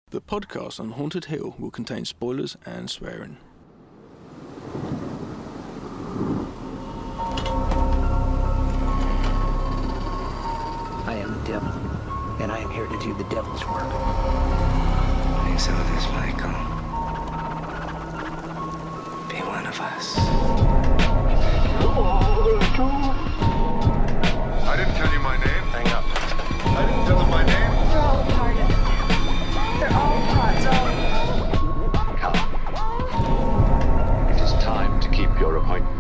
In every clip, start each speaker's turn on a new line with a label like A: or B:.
A: The podcast on Haunted Hill will contain spoilers and swearing.
B: I am the devil, and I am here to do the devil's work.
C: Think so, this Michael. Be one of us.
D: I didn't tell you my name.
C: Hang up.
D: I didn't tell them my name.
E: They're all part of it. They're all parts of
C: Come. It is time to keep your appointment.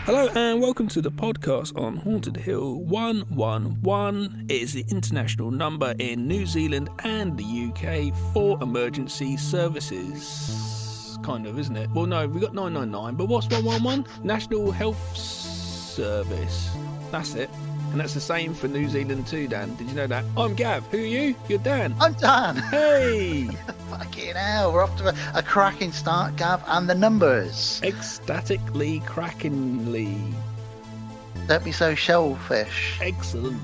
A: Hello and welcome to the podcast on Haunted Hill 111. It is the international number in New Zealand and the UK for emergency services. Kind of, isn't it? Well, no, we've got 999, but what's 111? National Health Service. That's it. And that's the same for New Zealand too, Dan. Did you know that? I'm Gav. Who are you? You're Dan.
F: I'm Dan.
A: Hey!
F: Fucking hell, we're off to a cracking start, Gav, and the numbers.
A: Ecstatically, crackingly.
F: Don't be so shellfish.
A: Excellent.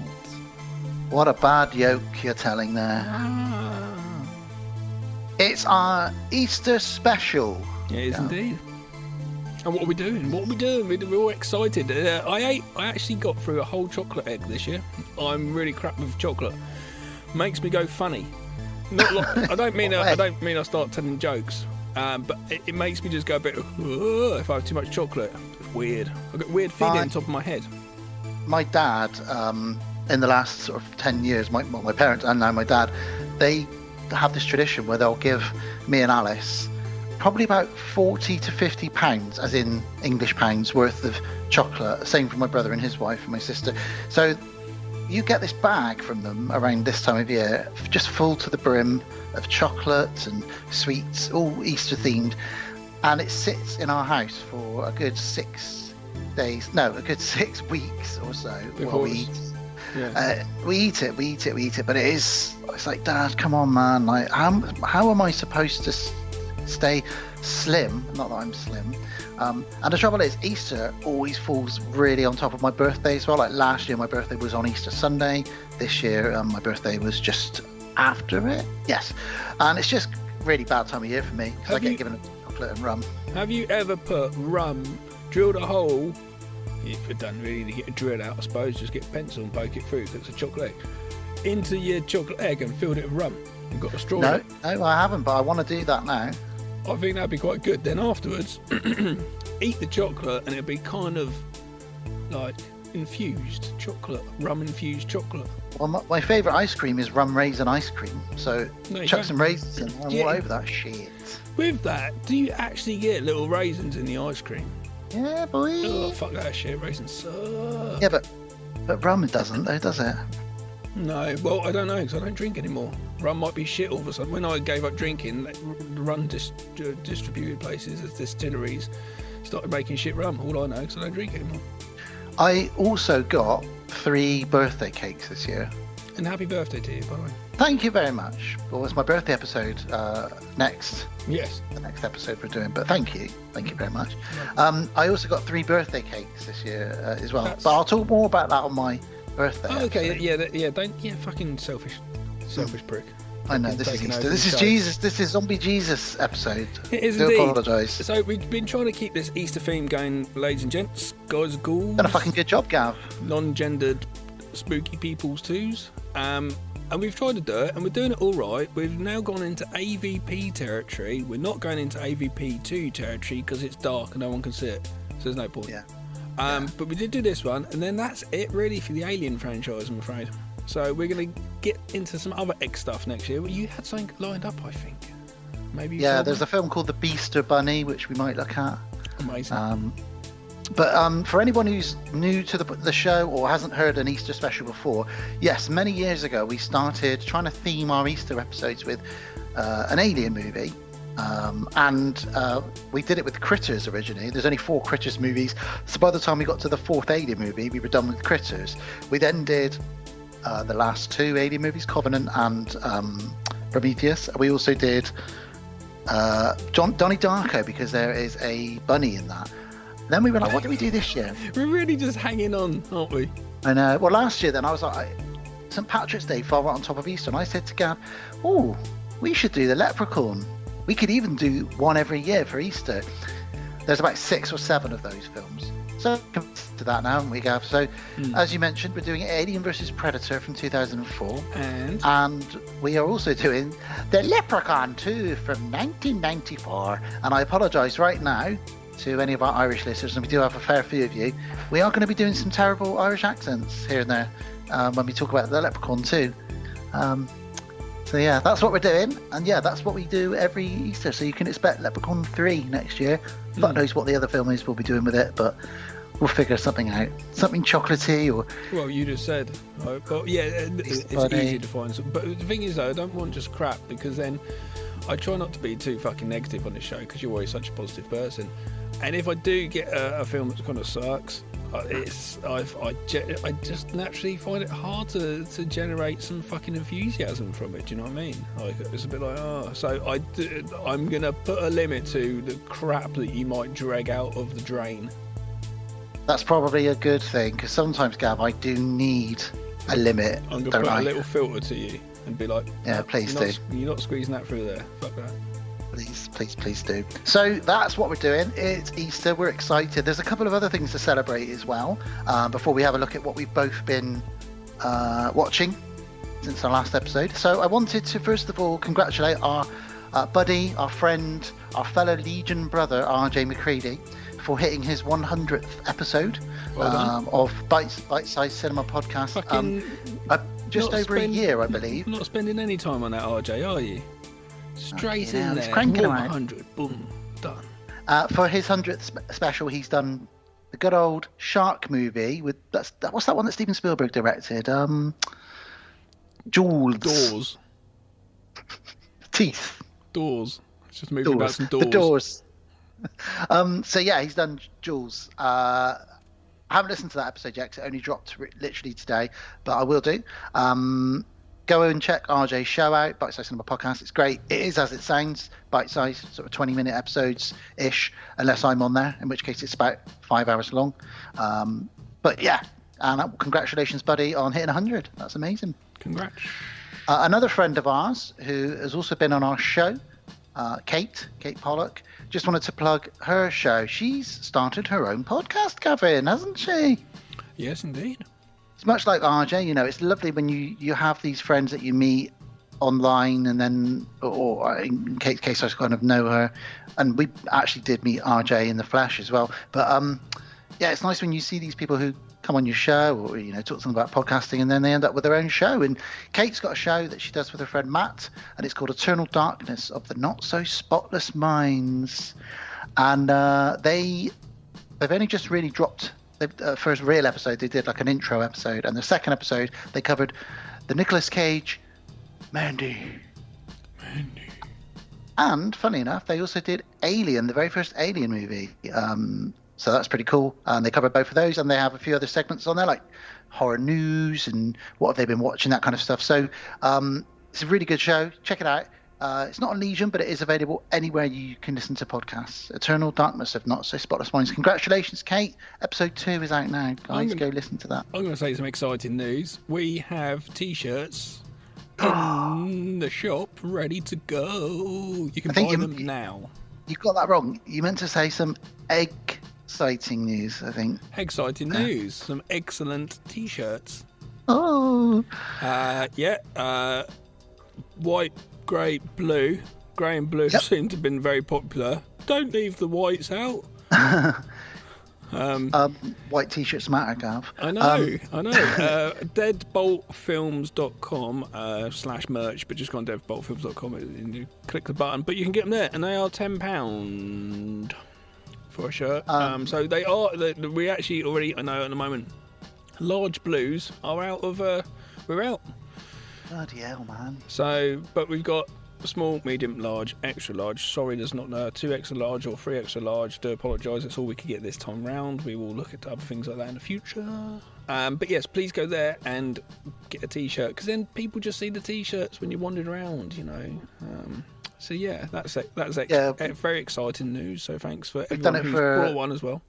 F: What a bad yoke you're telling there. It's our Easter special.
A: It is indeed. And what are we doing? We're all excited. I actually got through a whole chocolate egg this year. I'm really crap with chocolate. Makes me go funny. Not like, I don't mean I start telling jokes, but it makes me just go a bit if I have too much chocolate. It's weird. I get weird feeling on top of my head.
F: My dad, in the last sort of 10 years, my parents and now my dad, they have this tradition where they'll give me and Alice probably about 40 to 50 pounds, as in English pounds, worth of chocolate. Same for my brother and his wife and my sister. So you get this bag from them around this time of year, just full to the brim of chocolate and sweets, all Easter themed, and it sits in our house for a good 6 weeks or so while we eat. Yeah. We eat it, but it's like, Dad, come on, man, like how am I supposed to stay slim? Not that I'm slim. And the trouble is, Easter always falls really on top of my birthday as well. Like last year, my birthday was on Easter Sunday. This year, my birthday was just after it. Yes. And it's just really bad time of year for me because I get given chocolate and rum.
A: Have you ever put rum, drilled a hole? If it doesn't really get a drill out, I suppose, just get a pencil and poke it through because it's a chocolate egg. Into your chocolate egg and filled it with rum and got a straw in it?
F: No, I haven't, but I want to do that now.
A: I think that'd be quite good. Then afterwards, eat the chocolate and it'd be kind of like infused chocolate, rum infused chocolate.
F: Well, my favourite ice cream is rum raisin ice cream. So chuck some raisins in. I'm all over that shit.
A: With that, do you actually get little raisins in the ice cream?
F: Yeah, boy.
A: Oh, fuck that shit. Raisins suck.
F: Yeah, but rum doesn't though, does it?
A: No, well, I don't know because I don't drink anymore. Rum might be shit all of a sudden. When I gave up drinking, the rum distributed places as distilleries started making shit rum. All I know because I don't drink anymore.
F: I also got 3 birthday cakes this year.
A: And happy birthday to you, by the way.
F: Thank you very much. Well, it's my birthday episode next.
A: Yes.
F: The next episode we're doing, but thank you very much. I also got 3 birthday cakes this year as well. But I'll talk more about that on my birthday.
A: Oh, okay, fucking selfish prick.
F: I know, this is Easter. This is Jesus. This is Zombie Jesus episode.
A: It is
F: indeed.
A: I
F: apologise.
A: So we've been trying to keep this Easter theme going, ladies and gents, guys, ghouls.
F: Done a fucking good job, Gav.
A: Non-gendered spooky peoples twos. And we've tried to do it, and we're doing it all right. We've now gone into AVP territory. We're not going into AVP2 territory because it's dark and no one can see it. So there's no point.
F: Yeah.
A: But we did do this one, and then that's it really for the Alien franchise, I'm afraid. So we're going to get into some other X stuff next year. You had something lined up, I think. Maybe.
F: Yeah, there's a film called The Beaster Bunny, which we might look at.
A: Amazing.
F: But for anyone who's new to the show or hasn't heard an Easter special before, yes, many years ago we started trying to theme our Easter episodes with an Alien movie. And we did it with Critters originally. There's only 4 Critters movies, so by the time we got to the 4th Alien movie, we were done with Critters. We then did the last 2 Alien movies, Covenant and Prometheus. We also did Donnie Darko, because there is a bunny in that. Then we were like, what do we do this year?
A: We're really just hanging on, aren't we?
F: And well, last year then I was like, St. Patrick's Day fell right on top of Easter, and I said to Gab, oh, we should do the Leprechaun. We could even do one every year for Easter. There's about 6 or 7 of those films. So to that now, haven't we, Gav? So, as you mentioned, we're doing Alien vs Predator from 2004, and we are also doing the Leprechaun 2 from 1994. And I apologise right now to any of our Irish listeners, and we do have a fair few of you. We are going to be doing some terrible Irish accents here and there when we talk about the Leprechaun 2. So yeah, that's what we're doing, and yeah, that's what we do every Easter. So you can expect Leprechaun 3 next year. Fuck knows what the other film is we'll be doing with it, but we'll figure something out. Something chocolatey or...
A: Well, you just said. But yeah, it's easy to find some. But the thing is, though, I don't want just crap, because then I try not to be too fucking negative on this show, because you're always such a positive person. And if I do get a film that kind of sucks, I just naturally find it hard to generate some fucking enthusiasm from it. Do you know what I mean? Like, it's a bit like, so I'm gonna put a limit to the crap that you might drag out of the drain.
F: That's probably a good thing, because sometimes, Gav, I do need a limit.
A: I'm gonna put a little filter to you and be like,
F: yeah, please do.
A: You're not squeezing that through there. Fuck that.
F: Please do. So that's what we're doing. It's Easter. We're excited. There's a couple of other things to celebrate as well before we have a look at what we've both been watching since our last episode. So I wanted to first of all congratulate our buddy, our friend, our fellow Legion brother, RJ McCready, for hitting his 100th episode of Bite Size Cinema Podcast. Just over a year, I believe.
A: Not spending any time on that, RJ, are you? Straight in there, 100, boom, done.
F: For his 100th special, he's done the good old shark movie with what's that one that Steven Spielberg directed? Jaws.
A: Doors.
F: Teeth.
A: Doors. It's just moving about some doors.
F: The doors. So yeah, he's done Jaws. I haven't listened to that episode yet, 'cause it only dropped literally today, but I will do. Go and check RJ's show out, Bite Size Cinema Podcast. It's great. It is as it sounds, bite-size, sort of 20-minute episodes-ish, unless I'm on there, in which case it's about 5 hours long. But yeah, and congratulations, buddy, on hitting 100. That's amazing.
A: Congrats.
F: Another friend of ours who has also been on our show, Kate Pollock, just wanted to plug her show. She's started her own podcast, Gavin, hasn't she?
A: Yes, indeed.
F: It's much like RJ, it's lovely when you have these friends that you meet online, and then, or in Kate's case, I kind of know her, and we actually did meet RJ in the flesh as well. But yeah, it's nice when you see these people who come on your show, or talk to them about podcasting, and then they end up with their own show. And Kate's got a show that she does with her friend Matt, and it's called Eternal Darkness of the Not So Spotless Minds. And they've only just really dropped the first real episode. They did like an intro episode, and the second episode they covered the Nicolas Cage Mandy. And funny enough, they also did Alien, the very first Alien movie. So that's pretty cool. And they covered both of those, and they have a few other segments on there, like horror news and what have they been watching, that kind of stuff. So it's a really good show. Check it out. It's not on Legion, but it is available anywhere you can listen to podcasts. Eternal Darkness of Not So Spotless Minds. Congratulations, Kate. Episode 2 is out now. Guys, go listen to that.
A: I'm going to say some exciting news. We have T-shirts in the shop ready to go. You can buy them now.
F: You got that wrong. You meant to say some exciting news, I think.
A: Exciting news. Some excellent T-shirts.
F: Oh.
A: White, grey, blue. Grey and blue seem to have been very popular. Don't leave the whites out.
F: White T-shirts matter, Gav.
A: I know. Deadboltfilms.com /merch, but just go on deadboltfilms.com and you click the button. But you can get them there, and they are £10 for a shirt. So they are. We actually already, I know at the moment, large blues are out of. We're out.
F: Bloody hell, man.
A: So, but we've got small, medium, large, extra large. Sorry, there's not 2 extra large or 3 extra large. Do apologise. That's all we could get this time round. We will look at other things like that in the future. But yes, please go there and get a T-shirt, because then people just see the T-shirts when you're wandering around, So yeah, that's
F: Yeah.
A: very exciting news. So thanks for
F: We've done
A: everyone
F: it
A: who's
F: for-
A: brought one as well.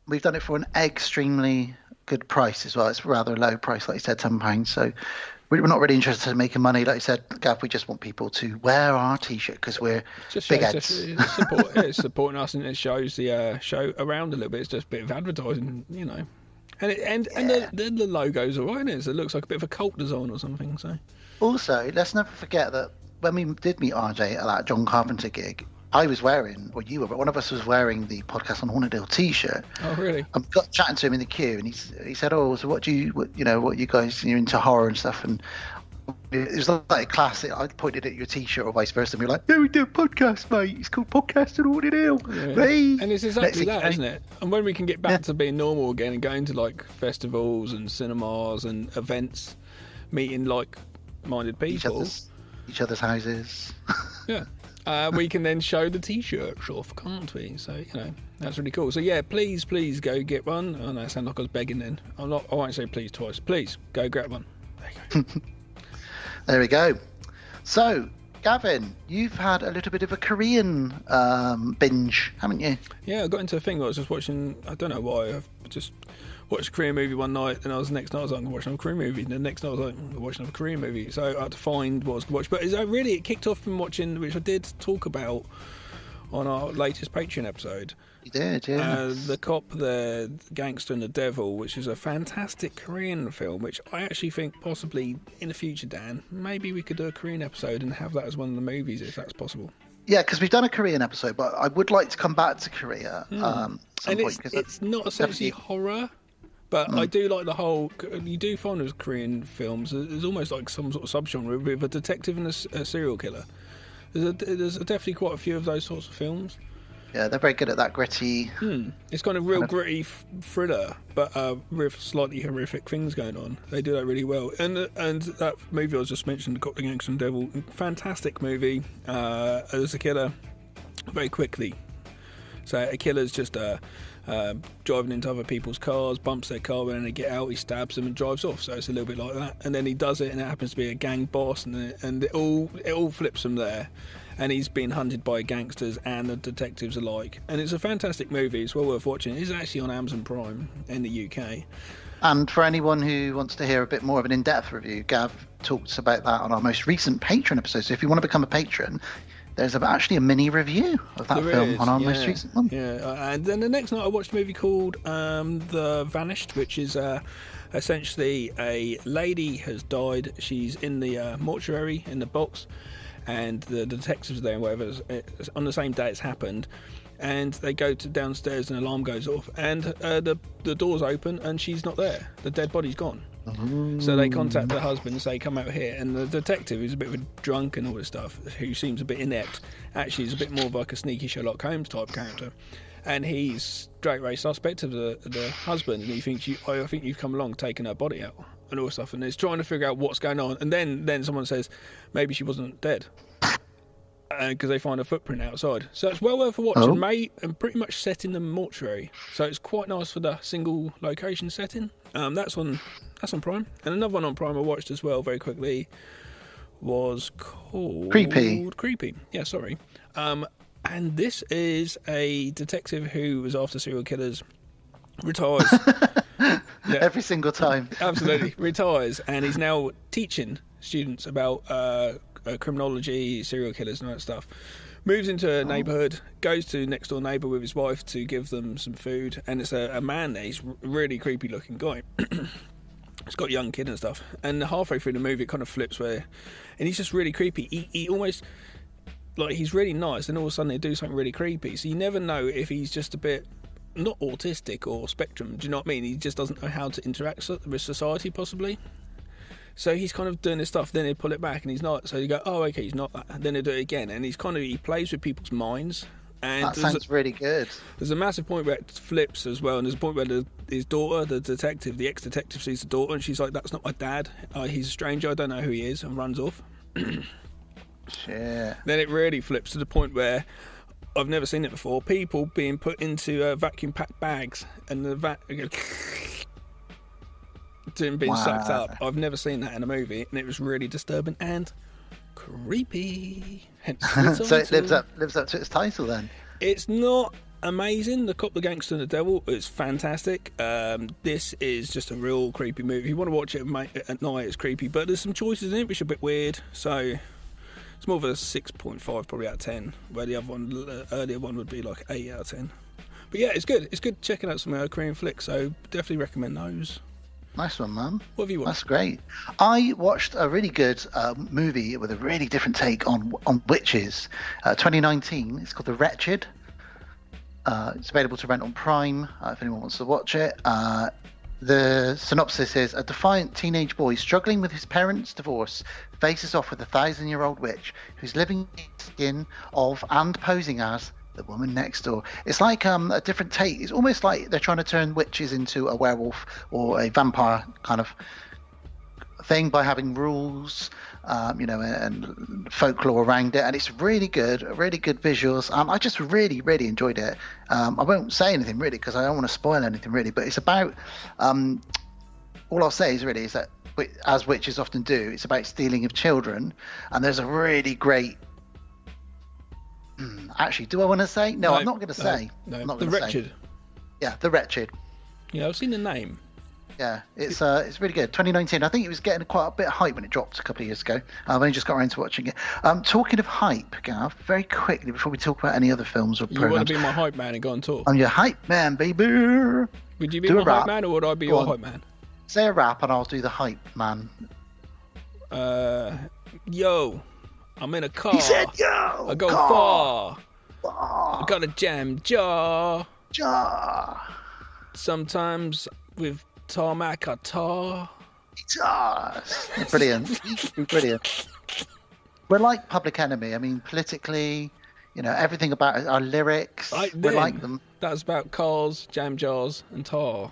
F: We've done it for an extremely good price as well. It's rather a low price, like you said, £10. So we're not really interested in making money. Like you said, Gav, we just want people to wear our T-shirt because we're
A: Just
F: big
A: shows
F: heads.
A: it's supporting us, and it shows the show around a little bit. It's just a bit of advertising, you know. And the logo's all right, isn't it? It looks like a bit of a cult design or something. So
F: Also, let's never forget that when we did meet RJ at that John Carpenter gig, I was wearing, or you were, but one of us was wearing the Podcast on Haunted Hill T-shirt.
A: oh really?
F: I got chatting to him in the queue, and he said, "Oh, so what you guys, you're into horror and stuff?" And it was like a classic. I pointed at your T-shirt or vice versa, and we were like, "Yeah, we do a podcast, mate. It's called Podcast on Haunted Hill."
A: Yeah.
F: Mate.
A: And it's exactly
F: Next
A: that,
F: thing-
A: isn't it? And when we can get back to being normal again and going to like festivals and cinemas and events, meeting like-minded people,
F: each other's houses.
A: yeah, we can then show the T-shirts off, can't we? So you know that's really cool. So yeah, please go get one. I know I sound like I was begging then. I won't say please twice. Please go grab one. There you go.
F: There we go. So, Gavin, you've had a little bit of a Korean binge, haven't you?
A: Yeah, I got into a thing. I was just watching. I don't know why. I just watched a Korean movie one night, and the next night I was like, I'm watching another Korean movie. And the next night I was like, I'm watching another Korean movie. So I had to find what I was going to watch. But it kicked off from watching, which I did talk about on our latest Patreon episode.
F: You did, yeah.
A: The Cop, the Gangster, and the Devil, which is a fantastic Korean film, which I actually think possibly in the future, Dan, maybe we could do a Korean episode and have that as one of the movies if that's possible.
F: Yeah, because we've done a Korean episode, but I would like to come back to Korea at some
A: And
F: point. 'Cause
A: it's not essentially horror, but I do like the whole. You do find with Korean films, there's almost like some sort of subgenre with a detective and a serial killer. There's definitely quite a few of those sorts of films.
F: Yeah, they're very good at that gritty.
A: It's kind of real gritty thriller, but with slightly horrific things going on. They do that really well. And that movie I was just mentioned, Cop, the Gangster and Devil, fantastic movie. There's a killer very quickly. So a killer's just driving into other people's cars, bumps their car, and then they get out, he stabs them and drives off. So it's a little bit like that. And then he does it, and it happens to be a gang boss, and it all flips from there. And he's being hunted by gangsters and the detectives alike. And it's a fantastic movie. It's well worth watching. It's actually on Amazon Prime in the UK.
F: And for anyone who wants to hear a bit more of an in-depth review, Gav talks about that on our most recent Patreon episode. So if you want to become a patron, there's actually a mini review of that film on our most recent one.
A: Yeah, and then the next night I watched a movie called The Vanished, which is essentially a lady has died. She's in the mortuary in the box, and the detectives are there and whatever. It's on the same day it's happened, and they go to downstairs and an alarm goes off, and the door's open and she's not there. The dead body's gone. So they contact the husband and say, come out here. And the detective, who's a bit of a drunk and all this stuff, who seems a bit inept, actually is a bit more of like a sneaky Sherlock Holmes type character. And he's straight away suspect of the husband, and he thinks, I think you've come along taking her body out and all this stuff, and he's trying to figure out what's going on. And then someone says, maybe she wasn't dead, because they find a footprint outside. So it's well worth watching, and pretty much set in the mortuary. So it's quite nice for the single location setting. That's on Prime. And another one on Prime I watched as well very quickly was called Creepy. Yeah, sorry. And this is a detective who was after serial killers, retires. Yeah.
F: Every single time.
A: Absolutely. Retires, and he's now teaching students about criminology, serial killers and all that stuff. Moves into a neighbourhood, goes to next door neighbour with his wife to give them some food, and it's a man there. He's a really creepy looking guy. He's got a young kid and stuff, and halfway through the movie it kind of flips and he's just really creepy. He almost, like, he's really nice, and all of a sudden they do something really creepy, so you never know if he's just a bit not autistic or spectrum, do you know what I mean? He just doesn't know how to interact with society possibly. So he's kind of doing this stuff, then they pull it back and he's not. So you go, oh, okay, he's not that. And then they do it again. And he plays with people's minds. And
F: that sounds really good.
A: There's a massive point where it flips as well. And there's a point where his daughter, the detective, the ex-detective, sees the daughter and she's like, that's not my dad. He's a stranger, I don't know who he is, and runs off.
F: Shit.
A: Then it really flips to the point where I've never seen it before. People being put into vacuum-packed bags and the being sucked up. I've never seen that in a movie, and it was really disturbing and Creepy. Hence the
F: So it
A: title.
F: lives up to its title then.
A: It's not amazing. The Cop, the Gangster, and the Devil is fantastic. This is just a real creepy movie. If you want to watch it at night, it's creepy. But there's some choices in it which are a bit weird. So it's more of a 6.5 probably out of 10. Where the other one, earlier one, would be like 8 out of 10. But yeah, it's good. It's good checking out some Korean flicks. So definitely recommend those.
F: Nice one, man.
A: What have you watched?
F: That's great. I watched a really good movie with a really different take on witches. 2019. It's called The Wretched. It's available to rent on Prime if anyone wants to watch it. The synopsis is: a defiant teenage boy struggling with his parents' divorce faces off with a 1,000-year-old witch who's living in the skin of and posing as the woman next door. It's like a different take. It's almost like they're trying to turn witches into a werewolf or a vampire kind of thing by having rules, and folklore around it. And it's really good visuals. I just really, really enjoyed it. I won't say anything really because I don't want to spoil anything really, but it's about, all I'll say is that, as witches often do, it's about stealing of children. And there's a really great, actually, do I want to say? No, I'm not going to say.
A: No.
F: I'm not
A: The
F: gonna
A: Wretched.
F: Say. Yeah, The Wretched.
A: Yeah, I've seen the name.
F: Yeah, it's really good. 2019. I think it was getting quite a bit of hype when it dropped a couple of years ago. I've only just got around to watching it. Talking of hype, Gav, very quickly before we talk about any other films or
A: You
F: programs.
A: want to be my hype man and go on tour?
F: I'm your hype man, baby.
A: Would you be
F: Do
A: my
F: a rap.
A: hype man or would I be
F: Go
A: your
F: on.
A: hype man?
F: Say a rap and I'll do the hype man.
A: Yo, I'm in a car.
F: He said, "Yo,
A: I go
F: car,
A: far. I got a jam jaw.
F: jar,
A: Sometimes with tarmac I tar.
F: jars." Brilliant, brilliant. We're like Public Enemy. I mean, politically, everything about it, our lyrics. We're like them.
A: That's about cars, jam jars, and tar.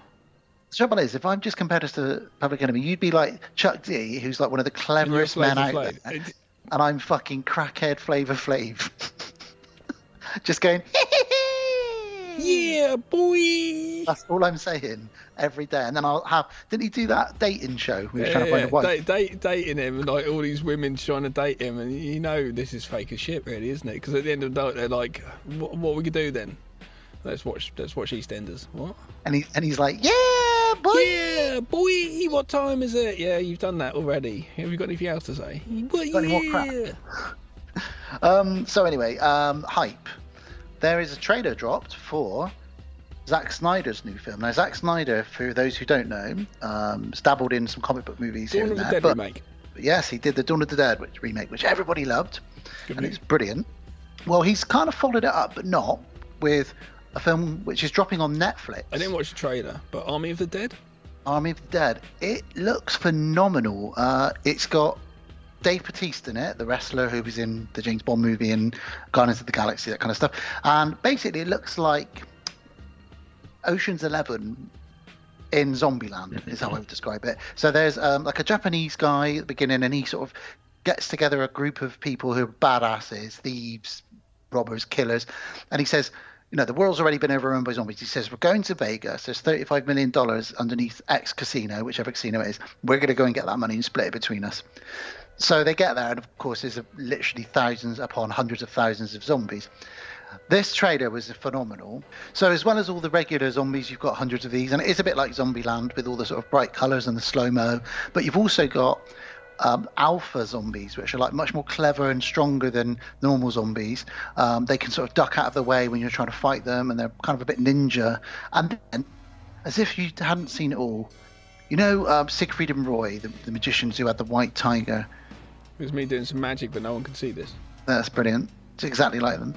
F: The trouble is, if I'm just compared us to Public Enemy, you'd be like Chuck D, who's like one of the cleverest men out there, and I'm fucking crackhead Flavor Flav. Just going,
A: Yeah, boy.
F: that's all I'm saying every day. And then I'll have, didn't he do that dating show? We were trying to find a wife.
A: Dating him, and like all these women trying to date him, and this is fake as shit, really, isn't it? Because at the end of the day, they're like, what we could do then? Let's watch EastEnders. What?
F: And he's like, yeah, boy.
A: Yeah, boy. What time is it? Yeah, you've done that already. Have you got anything else to say? But
F: Got any more crap? So anyway, hype. There is a trailer dropped for Zack Snyder's new film. Now, Zack Snyder, for those who don't know, has dabbled in some comic book movies here
A: Dawn
F: and
A: of the
F: there.
A: Dead remake.
F: But yes, he did the Dawn of the Dead remake, which everybody loved,
A: Good
F: and
A: movie.
F: it's brilliant. Well, he's kind of followed it up, but not with a film which is dropping on Netflix.
A: I didn't watch the trailer, but Army of the Dead?
F: Army of the Dead. It looks phenomenal. It's got Dave Bautista in it, the wrestler who was in the James Bond movie and Guardians of the Galaxy, that kind of stuff. And basically, it looks like Ocean's 11 in Zombieland, is how I would describe it. So there's like a Japanese guy at the beginning, and he sort of gets together a group of people who are badasses, thieves, robbers, killers, and he says, the world's already been overrun by zombies. He says, we're going to Vegas. There's $35 million underneath X casino, whichever casino it is. We're going to go and get that money and split it between us. So they get there, and of course, there's literally thousands upon hundreds of thousands of zombies. This trailer was phenomenal. So as well as all the regular zombies, you've got hundreds of these, and it is a bit like Zombieland with all the sort of bright colours and the slow-mo. But you've also got alpha zombies, which are like much more clever and stronger than normal zombies. They can sort of duck out of the way when you're trying to fight them, and they're kind of a bit ninja. And then, as if you hadn't seen it all, Siegfried and Roy, the magicians who had the white tiger.
A: It was me doing some magic, but no one can see this.
F: That's brilliant. It's exactly like them.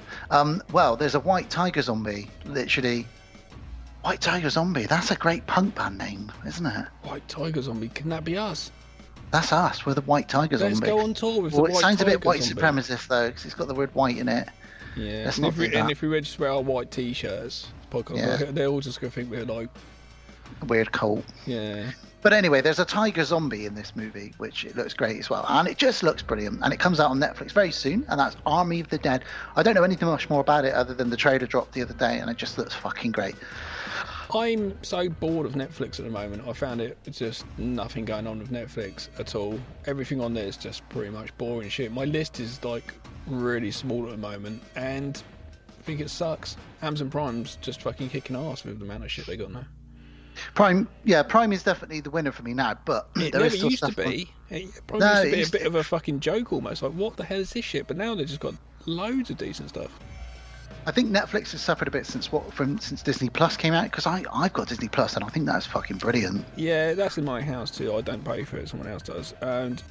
F: Well, there's a white tiger zombie, literally. White tiger zombie. That's a great punk band name, isn't it?
A: White Tiger Zombie, can that be us?
F: That's us. We're the white tiger
A: Let's
F: zombie.
A: go on tour with
F: Well,
A: the
F: it
A: White
F: sounds a bit
A: Tiger
F: white
A: Zombie.
F: supremacist though, because it's got the word white in it.
A: Yeah,
F: Let's
A: and
F: not
A: if, we,
F: do that.
A: and if we just wear our white t-shirts, podcast,
F: Yeah.
A: they're all just going to think we're like,
F: Weird cult.
A: yeah.
F: But anyway, there's a tiger zombie in this movie, which it looks great as well. And it just looks brilliant. And it comes out on Netflix very soon, and that's Army of the Dead. I don't know anything much more about it other than the trailer dropped the other day, and it just looks fucking great.
A: I'm so bored of Netflix at the moment. I found it's just nothing going on with Netflix at all. Everything on there is just pretty much boring shit. My list is like really small at the moment, and I think it sucks. Amazon Prime's just fucking kicking ass with the amount of shit they got now.
F: Prime is definitely the winner for me now, but
A: it
F: there
A: never
F: is still
A: used to
F: stuff
A: be. Prime used to be a bit of a fucking joke almost. Like, what the hell is this shit? But now they've just got loads of decent stuff.
F: I think Netflix has suffered a bit since Disney Plus came out, because I've got Disney Plus and I think that's fucking brilliant.
A: Yeah, that's in my house too. I don't pay for it; someone else does, and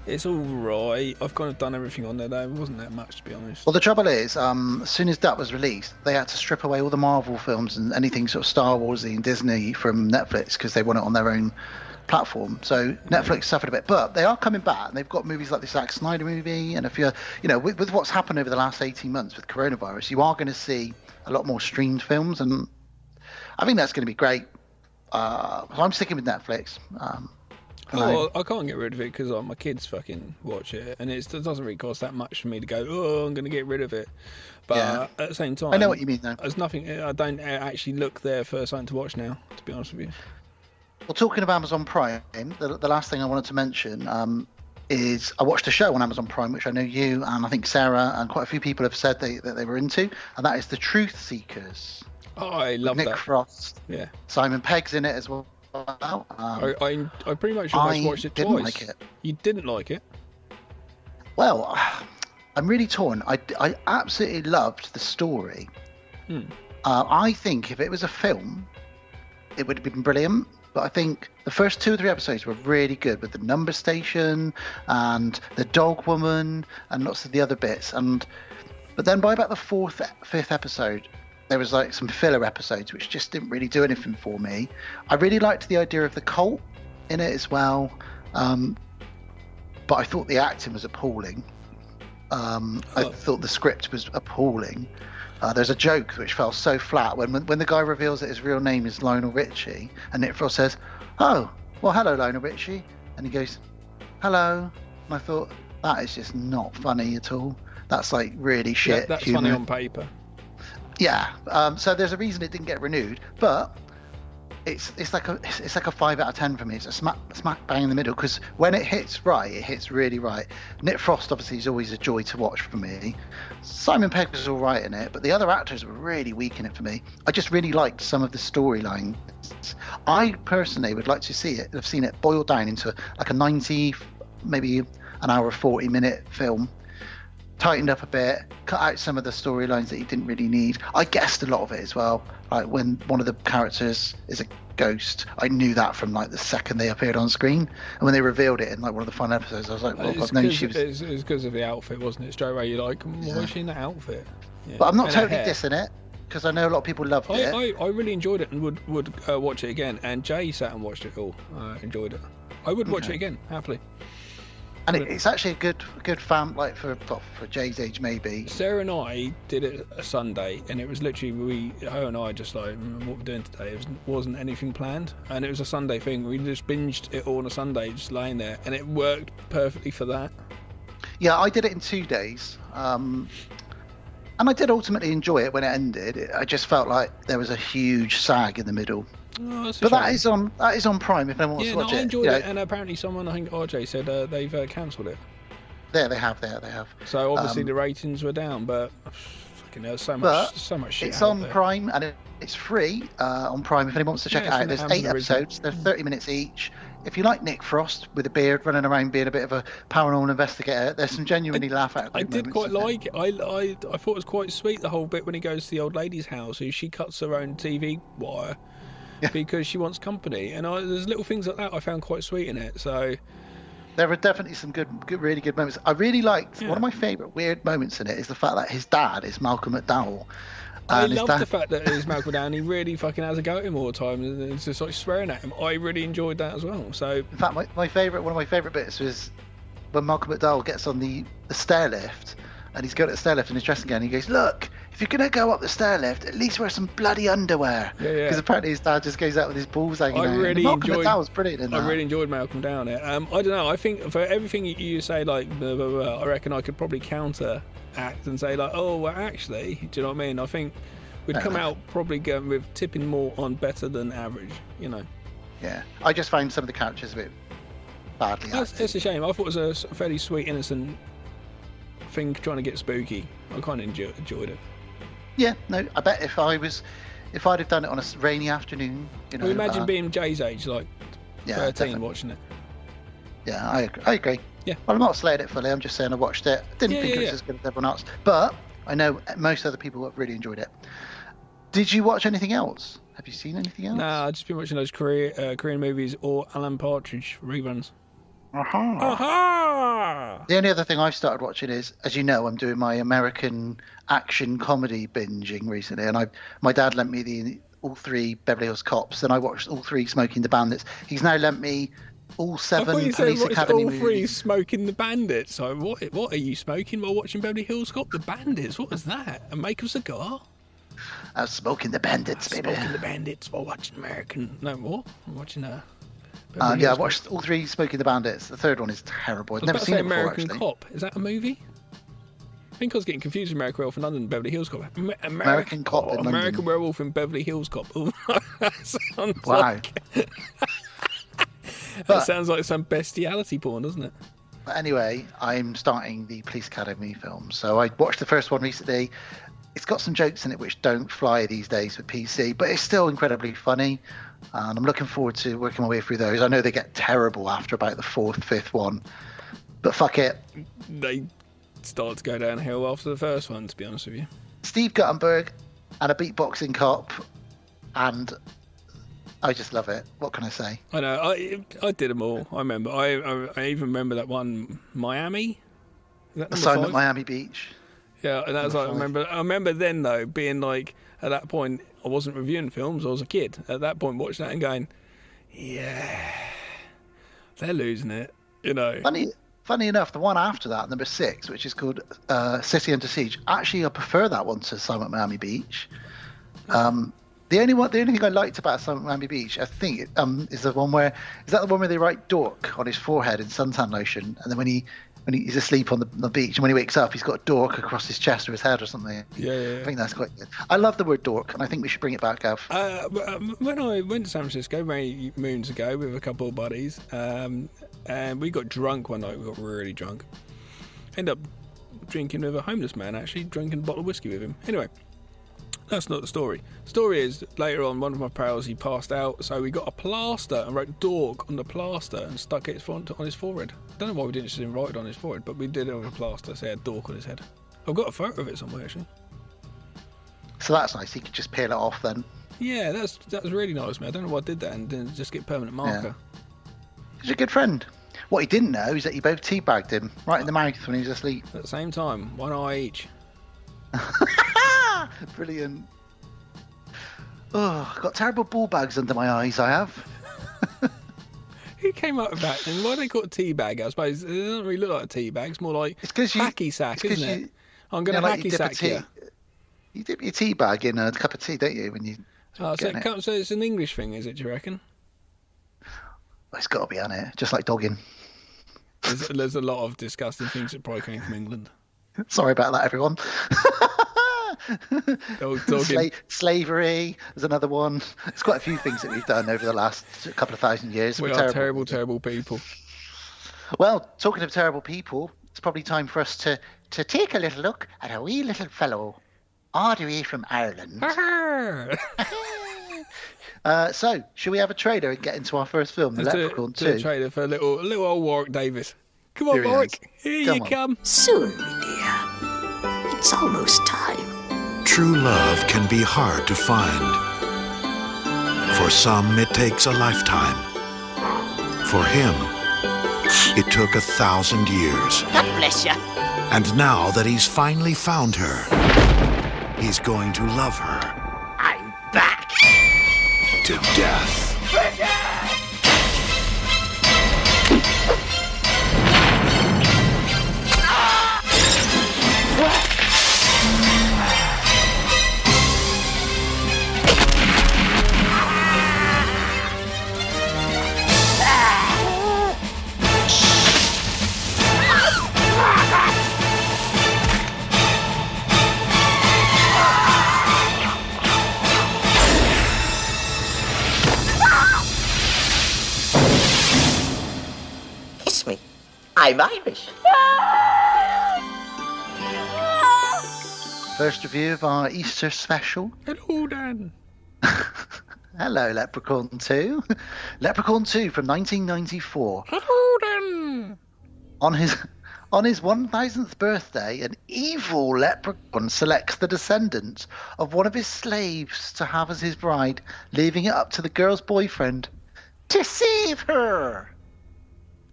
A: it's all right. I've kind of done everything on there though. It wasn't that much, to be honest.
F: Well, the trouble is, as soon as that was released, they had to strip away all the Marvel films and anything sort of Star Warsy and Disney from Netflix because they want it on their own platform. So Netflix suffered a bit, but they are coming back, and they've got movies like the Zack Snyder movie. And if you're, with what's happened over the last 18 months with coronavirus, you are going to see a lot more streamed films, and I think that's going to be great. So I'm sticking with Netflix.
A: I can't get rid of it because my kids fucking watch it, and it doesn't really cost that much for me to go, oh, I'm going to get rid of it. But at the same time,
F: I know what you mean though.
A: There's nothing. I don't actually look there for something to watch now, to be honest with you.
F: Well, talking of Amazon Prime, the last thing I wanted to mention is I watched a show on Amazon Prime, which I know you and I think Sarah and quite a few people have said that they were into, and that is The Truth Seekers.
A: Oh, I love
F: Nick
A: that.
F: Frost.
A: Yeah.
F: Simon Pegg's in it as well.
A: I pretty much almost watched it
F: didn't
A: twice.
F: like it.
A: You didn't like it?
F: Well, I'm really torn. I absolutely loved the story. I think if it was a film, it would have been brilliant. But I think the first 2 or 3 episodes were really good, with the number station and the dog woman and lots of the other bits. But then by about the 4th, 5th episode, there was like some filler episodes which just didn't really do anything for me. I really liked the idea of the cult in it as well, but I thought the acting was appalling. I thought the script was appalling. There's a joke which fell so flat when the guy reveals that his real name is Lionel Richie, and Nick Frost says, "Oh, well, hello, Lionel Richie," and he goes, "Hello," and I thought, that is just not funny at all. That's like really shit.
A: Yeah, that's
F: humor.
A: funny on paper.
F: Yeah. So there's a reason it didn't get renewed, but it's like a 5 out of 10 for me. It's a smack bang in the middle, because when it hits right, it hits really right. Nick Frost obviously is always a joy to watch for me. Simon Pegg was all right in it, but the other actors were really weak in it for me. I just really liked some of the storylines. I personally would like to have seen it boiled down into like a 90, maybe an hour 40-minute film. Tightened up a bit, cut out some of the storylines that you didn't really need. I guessed a lot of it as well. Like when one of the characters is a ghost, I knew that from like the second they appeared on screen. And when they revealed it in like one of the final episodes, I was like, well, I've known she was...
A: It was because of the outfit, wasn't it? Straight away, you're like, why is she in that outfit? Yeah.
F: But I'm not
A: And
F: totally
A: her hair.
F: dissing it, because I know a lot of people loved it.
A: I really enjoyed it and would watch it again. And Jay sat and watched it all. Enjoyed it. I would watch it again, happily.
F: And it's actually a good fan, like for Jay's age maybe.
A: Sarah and I did it a Sunday, and it was literally her and I just like, what we're doing today. It wasn't anything planned, and it was a Sunday thing. We just binged it all on a Sunday, just laying there, and it worked perfectly for that.
F: Yeah, I did it in 2 days, and I did ultimately enjoy it when it ended. I just felt like there was a huge sag in the middle.
A: Oh, that's a
F: But
A: shame.
F: that is on Prime if anyone wants to watch
A: I
F: it.
A: enjoyed it, and apparently someone, I think RJ said they've cancelled it.
F: They have.
A: So obviously the ratings were down, but fucking there's so much shit.
F: It's
A: out
F: on
A: there.
F: Prime, and it's free on Prime if anyone wants to check it out. There's 8 episodes. They're 30 minutes each. If you like Nick Frost with a beard running around being a bit of a paranormal investigator, there's some genuinely laugh out.
A: I did quite like it. I thought it was quite sweet, the whole bit when he goes to the old lady's house, who she cuts her own TV wire. Yeah. Because she wants company, and there's little things like that I found quite sweet in it. So
F: there are definitely some good, really good moments. I really liked one of my favourite weird moments in it is the fact that his dad is Malcolm McDowell.
A: I love the fact that he's Malcolm McDowell. He really fucking has a go at him all the time, and it's just like swearing at him. I really enjoyed that as well. So
F: in fact, one of my favourite bits was when Malcolm McDowell gets on the stair lift, and he's going at the stair lift in his dressing gown. And he goes, "Look, if you're going to go up the stair lift, at least wear some bloody underwear."
A: Yeah.
F: Because apparently his dad just goes out with his balls hanging out. Malcolm McDowell's brilliant in that.
A: I really enjoyed Malcolm down it. I don't know. I think for everything you say, like, blah, blah, blah, I reckon I could probably counteract and say, like, oh, well, actually, do you know what I mean? I think We'd
F: Fair
A: come
F: enough.
A: out probably going with tipping more on better than average, you know.
F: Yeah, I just find some of the characters a bit badly acted.
A: It's a shame. I thought it was a fairly sweet, innocent thing trying to get spooky. I kind of enjoyed it.
F: Yeah, no, I bet if I'd have done it on a rainy afternoon,
A: Can you imagine being Jay's age, like
F: yeah,
A: 13,
F: definitely.
A: watching it?
F: Yeah, I agree.
A: Yeah.
F: Well, I'm not slaying it fully. I'm just saying I watched it. Didn't think it was as good as everyone else, but I know most other people have really enjoyed it. Did you watch anything else? Have you seen anything else?
A: Nah, I've just been watching those Korean movies or Alan Partridge reruns.
F: Aha.
A: Aha!
F: The only other thing I've started watching is, as you know, I'm doing my American action comedy binging recently, and my dad lent me all 3 Beverly Hills Cops, and I watched all 3 Smoking the Bandits. He's now lent me all 7
A: I thought you
F: Police
A: said
F: Academy
A: all 3
F: movies.
A: Smoking the Bandits. So what are you smoking while watching Beverly Hills Cop? The Bandits. What was that? A make of cigar?
F: I was Smoking the Bandits, baby.
A: Smoking the Bandits while watching American. No, what? I'm watching
F: Yeah,
A: Hills
F: I
A: Cop.
F: watched all 3 Smoking the Bandits. The third one is terrible. I've
A: I was
F: never
A: about to
F: seen
A: say
F: it before,
A: American
F: actually.
A: Cop. Is that a movie? I think I was getting confused with American Werewolf in London and Beverly Hills Cop.
F: American Cop in London.
A: American Werewolf in Beverly Hills Cop. Oh, that sounds
F: Wow.
A: like... that sounds like some bestiality porn, doesn't it?
F: But anyway, I'm starting the Police Academy film. So I watched the first one recently. It's got some jokes in it which don't fly these days with PC, but it's still incredibly funny. And I'm looking forward to working my way through those. I know they get terrible after about the 4th, 5th one. But fuck it.
A: They start to go downhill after the first one, to be honest with you.
F: Steve Guttenberg and a beatboxing cop. And I just love it. What can I say?
A: I know. I did them all. I remember. I even remember that one, Miami. Is that number
F: Assignment
A: 5?
F: Miami Beach.
A: Yeah, and that was like,
F: Number 5.
A: I remember then though being like, at that point I wasn't reviewing films. I was a kid at that point watching that and going, yeah, they're losing it. You know.
F: Funny enough, the one after that, number 6, which is called City Under Siege, actually I prefer that one to Assignment Miami Beach. The only thing I liked about Assignment Miami Beach, I think, is the one where they write dork on his forehead in suntan lotion, and then when he's asleep on the beach, and when he wakes up, he's got dork across his chest or his head or something.
A: Yeah.
F: I think that's quite good. I love the word dork, and I think we should bring it back, Gav.
A: When I went to San Francisco many moons ago with a couple of buddies, and we got drunk one night. We got really drunk. Ended up drinking with a homeless man, actually, drinking a bottle of whiskey with him. Anyway, that's not the story. The story is later on, one of my pals, he passed out, so we got a plaster and wrote dork on the plaster and stuck it on his forehead. I don't know why we didn't just write it on his forehead, but we did it on a plaster, so he had dork on his head. I've got a photo of it somewhere, actually.
F: So that's nice. He could just peel it off then.
A: Yeah, that was really nice, man. I don't know why I did that and didn't just get permanent marker.
F: He's a good friend. What he didn't know is that you both teabagged him right in the mouth when he was asleep.
A: At the same time, one eye each.
F: Brilliant. Oh, I've got terrible ball bags under my eyes, I have.
A: Who came up with that? And why do they call it tea bag? I suppose it doesn't really look like a tea bag. It's more like hacky sack, isn't it? I'm going to hacky sack you.
F: You dip your tea bag in a cup of tea, don't you? When you.
A: So it's an English thing, is it? Do you reckon?
F: Well, it's got to be on it, just like dogging.
A: There's a lot of disgusting things that probably came from England.
F: Sorry about that, everyone. Slavery is another one. There's quite a few things that we've done over the last couple of thousand years.
A: We are terrible, terrible people.
F: Well, talking of terrible people, it's probably time for us to take a little look at a wee little fellow, all the way from Ireland. So, should we have a trailer and get into our first film, The Leprechaun 2?
A: A trailer for little old Warwick Davis. Come on, Warwick. Here you come.
G: Soon, my dear. It's almost time.
H: True love can be hard to find. For some, it takes a lifetime. For him, it took 1,000 years.
G: God bless you.
H: And now that he's finally found her, he's going to love her.
G: I'm back.
H: To death.
B: I'm Irish.
F: First review of our Easter special.
A: Hello, Dan.
F: Hello, Leprechaun 2. Leprechaun 2 from 1994.
A: Hello, Dan.
F: On his 1000th birthday, an evil leprechaun selects the descendant of one of his slaves to have as his bride, leaving it up to the girl's boyfriend to save her.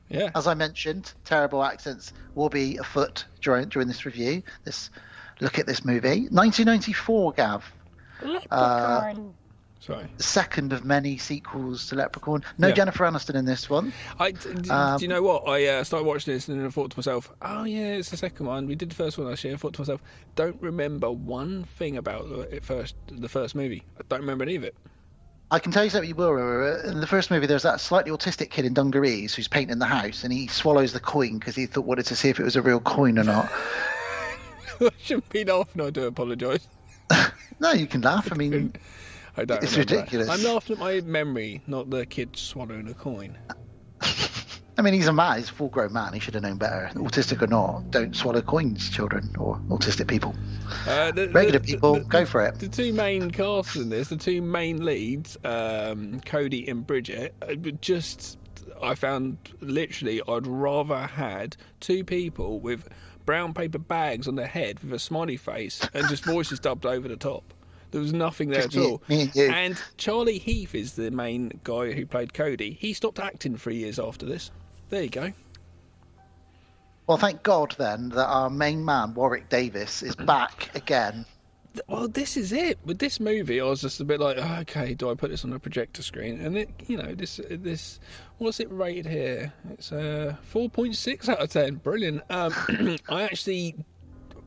A: Yeah.
F: As I mentioned, terrible accents will be afoot during this review. This look at this movie. 1994, Gav.
G: Leprechaun.
A: Sorry.
F: The second of many sequels to Leprechaun. No
A: Yeah.
F: Jennifer Aniston in this one.
A: Do you know what? I started watching this and then I thought to myself, oh yeah, it's the second one. We did the first one last year. I thought to myself, don't remember one thing about the first movie. I don't remember any of it.
F: I can tell you something you will remember. In the first movie, there's that slightly autistic kid in dungarees who's painting the house, and he swallows the coin because he wanted to see if it was a real coin or not.
A: I shouldn't be laughing. I do apologise.
F: No, you can laugh. I mean,
A: I don't
F: it's
A: remember that.
F: ridiculous.
A: I'm laughing at my memory, not the kid swallowing a coin.
F: I mean, he's a man. He's a full-grown man. He should have known better. Autistic or not, don't swallow coins, children, or autistic people. Regular people, go for it.
A: The two main casts in this, the two main leads, Cody and Bridget, I found literally I'd rather had two people with brown paper bags on their head with a smiley face and just voices dubbed over the top. There was nothing there at all.
F: Me and you.
A: And Charlie Heath is the main guy who played Cody. He stopped acting 3 years after this. There you go.
F: Well, thank God then that our main man Warwick Davis is back again.
A: Well, this is it. With this movie, I was just a bit like, oh, okay, do I put this on a projector screen? And this, what's it rated here? It's 4.6 out of 10. Brilliant. I actually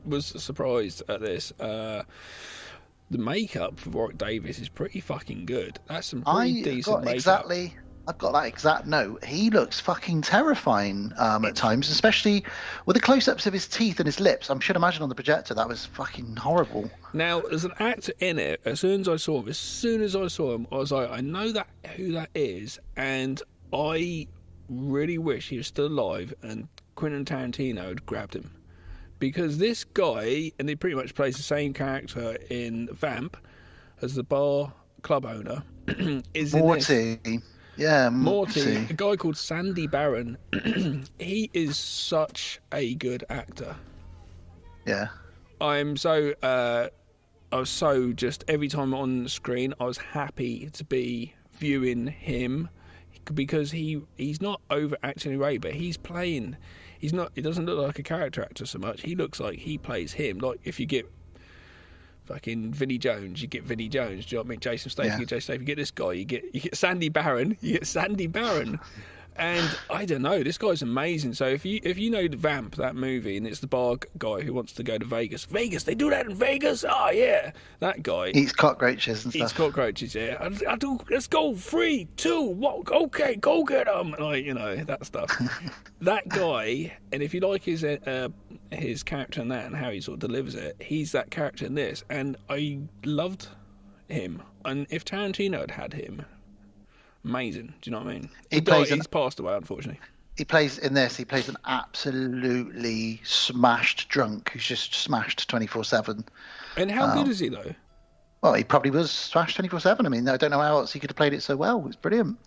A: was surprised at this. The makeup for Warwick Davis is pretty fucking good. That's some pretty decent makeup.
F: I've got that exact note. He looks fucking terrifying at times, especially with the close-ups of his teeth and his lips. I should imagine on the projector that was fucking horrible.
A: Now, as an actor in it, as soon as I saw him, I was like, I know who that is, and I really wish he was still alive and Quentin Tarantino had grabbed him. Because this guy, and he pretty much plays the same character in Vamp as the bar club owner, is
F: Morty.
A: in this.
F: Yeah,
A: Morty, a guy called Sandy Barron. He is such a good actor.
F: Yeah.
A: I was so just every time on screen, I was happy to be viewing him because he's not overacting away, but he's playing. He doesn't look like a character actor so much. He looks like he plays him. Like if you get fucking Vinnie Jones, you get Vinnie Jones. Do you know what I mean? Jason Statham, you get Jason Statham. You get this guy, you get Sandy Barron. You get Sandy Barron. And I don't know, this guy's amazing. So if you know the Vamp, that movie, and it's the bar guy who wants to go to Vegas. Vegas, they do that in Vegas? Oh, yeah. That guy.
F: Eats cockroaches and stuff.
A: Eats cockroaches, yeah. I do, let's go, 3, 2, 1, okay, go get them. Like, that stuff. That guy, and if you like his character in that and how he sort of delivers it, he's that character in this. And I loved him. And if Tarantino had him, amazing. Do you know what I mean? He's passed away, unfortunately.
F: He plays an absolutely smashed drunk who's just smashed 24/7.
A: And how good is he, though?
F: Well, he probably was smashed 24/7. I mean, I don't know how else he could have played it so well. It's brilliant.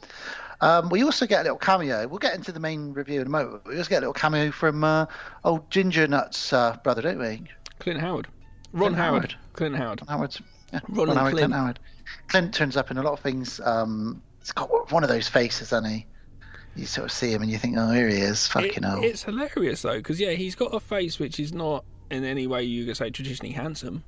F: We also get a little cameo. We'll get into the main review in a moment. We also get a little cameo from old Ginger Nut's brother, don't we?
A: Clint Howard. Ron Howard. Clint Howard.
F: Yeah.
A: Ron and Clint.
F: Clint Howard. Clint turns up in a lot of things. He's got one of those faces, hasn't he? You sort of see him and you think, oh, here he is. Fucking hell.
A: It's hilarious, though, because, he's got a face which is not in any way you could say traditionally handsome.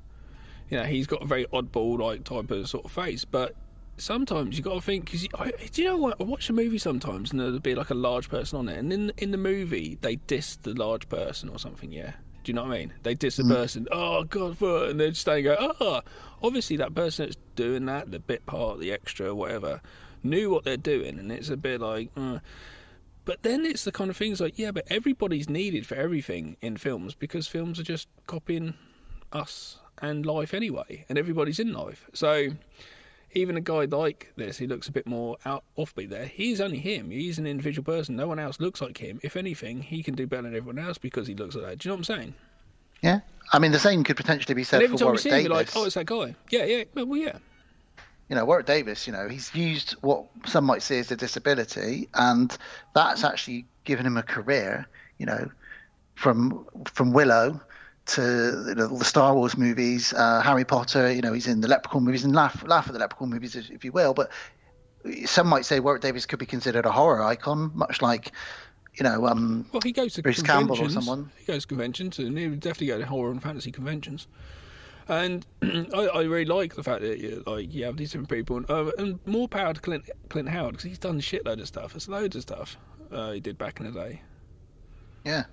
A: He's got a very oddball type of sort of face, but sometimes you got to think, because do you know what? I watch a movie sometimes and there'll be like a large person on it, and in the movie they diss the large person or something, yeah? Do you know what I mean? They diss the person, oh, God, and they're just staying and go, oh, obviously that person that's doing that, the bit part, the extra, whatever, knew what they're doing, and it's a bit like, But then it's the kind of things like, yeah, but everybody's needed for everything in films because films are just copying us and life anyway, and everybody's in life. So even a guy like this who looks a bit more offbeat there, he's only him. He's an individual person. No one else looks like him. If anything, he can do better than everyone else because he looks like that. Do you know what I'm saying?
F: Yeah. I mean, the same could potentially be said
A: and every
F: for
A: time
F: Warwick
A: you see him,
F: Davis.
A: you're like, oh, it's that guy. Yeah. Well, yeah.
F: Warwick Davis, he's used what some might see as a disability, and that's actually given him a career, from Willow to the Star Wars movies, Harry Potter, he's in the Leprechaun movies, and laugh at the Leprechaun movies if you will, but some might say Warwick Davis could be considered a horror icon, much like,
A: well, he goes to
F: Bruce
A: conventions.
F: Campbell or someone.
A: He goes to conventions, and he would definitely go to horror and fantasy conventions. And I really like the fact that you have these different people, and more power to Clint Howard, because he's done a shitload of stuff. There's loads of stuff he did back in the day.
F: Yeah,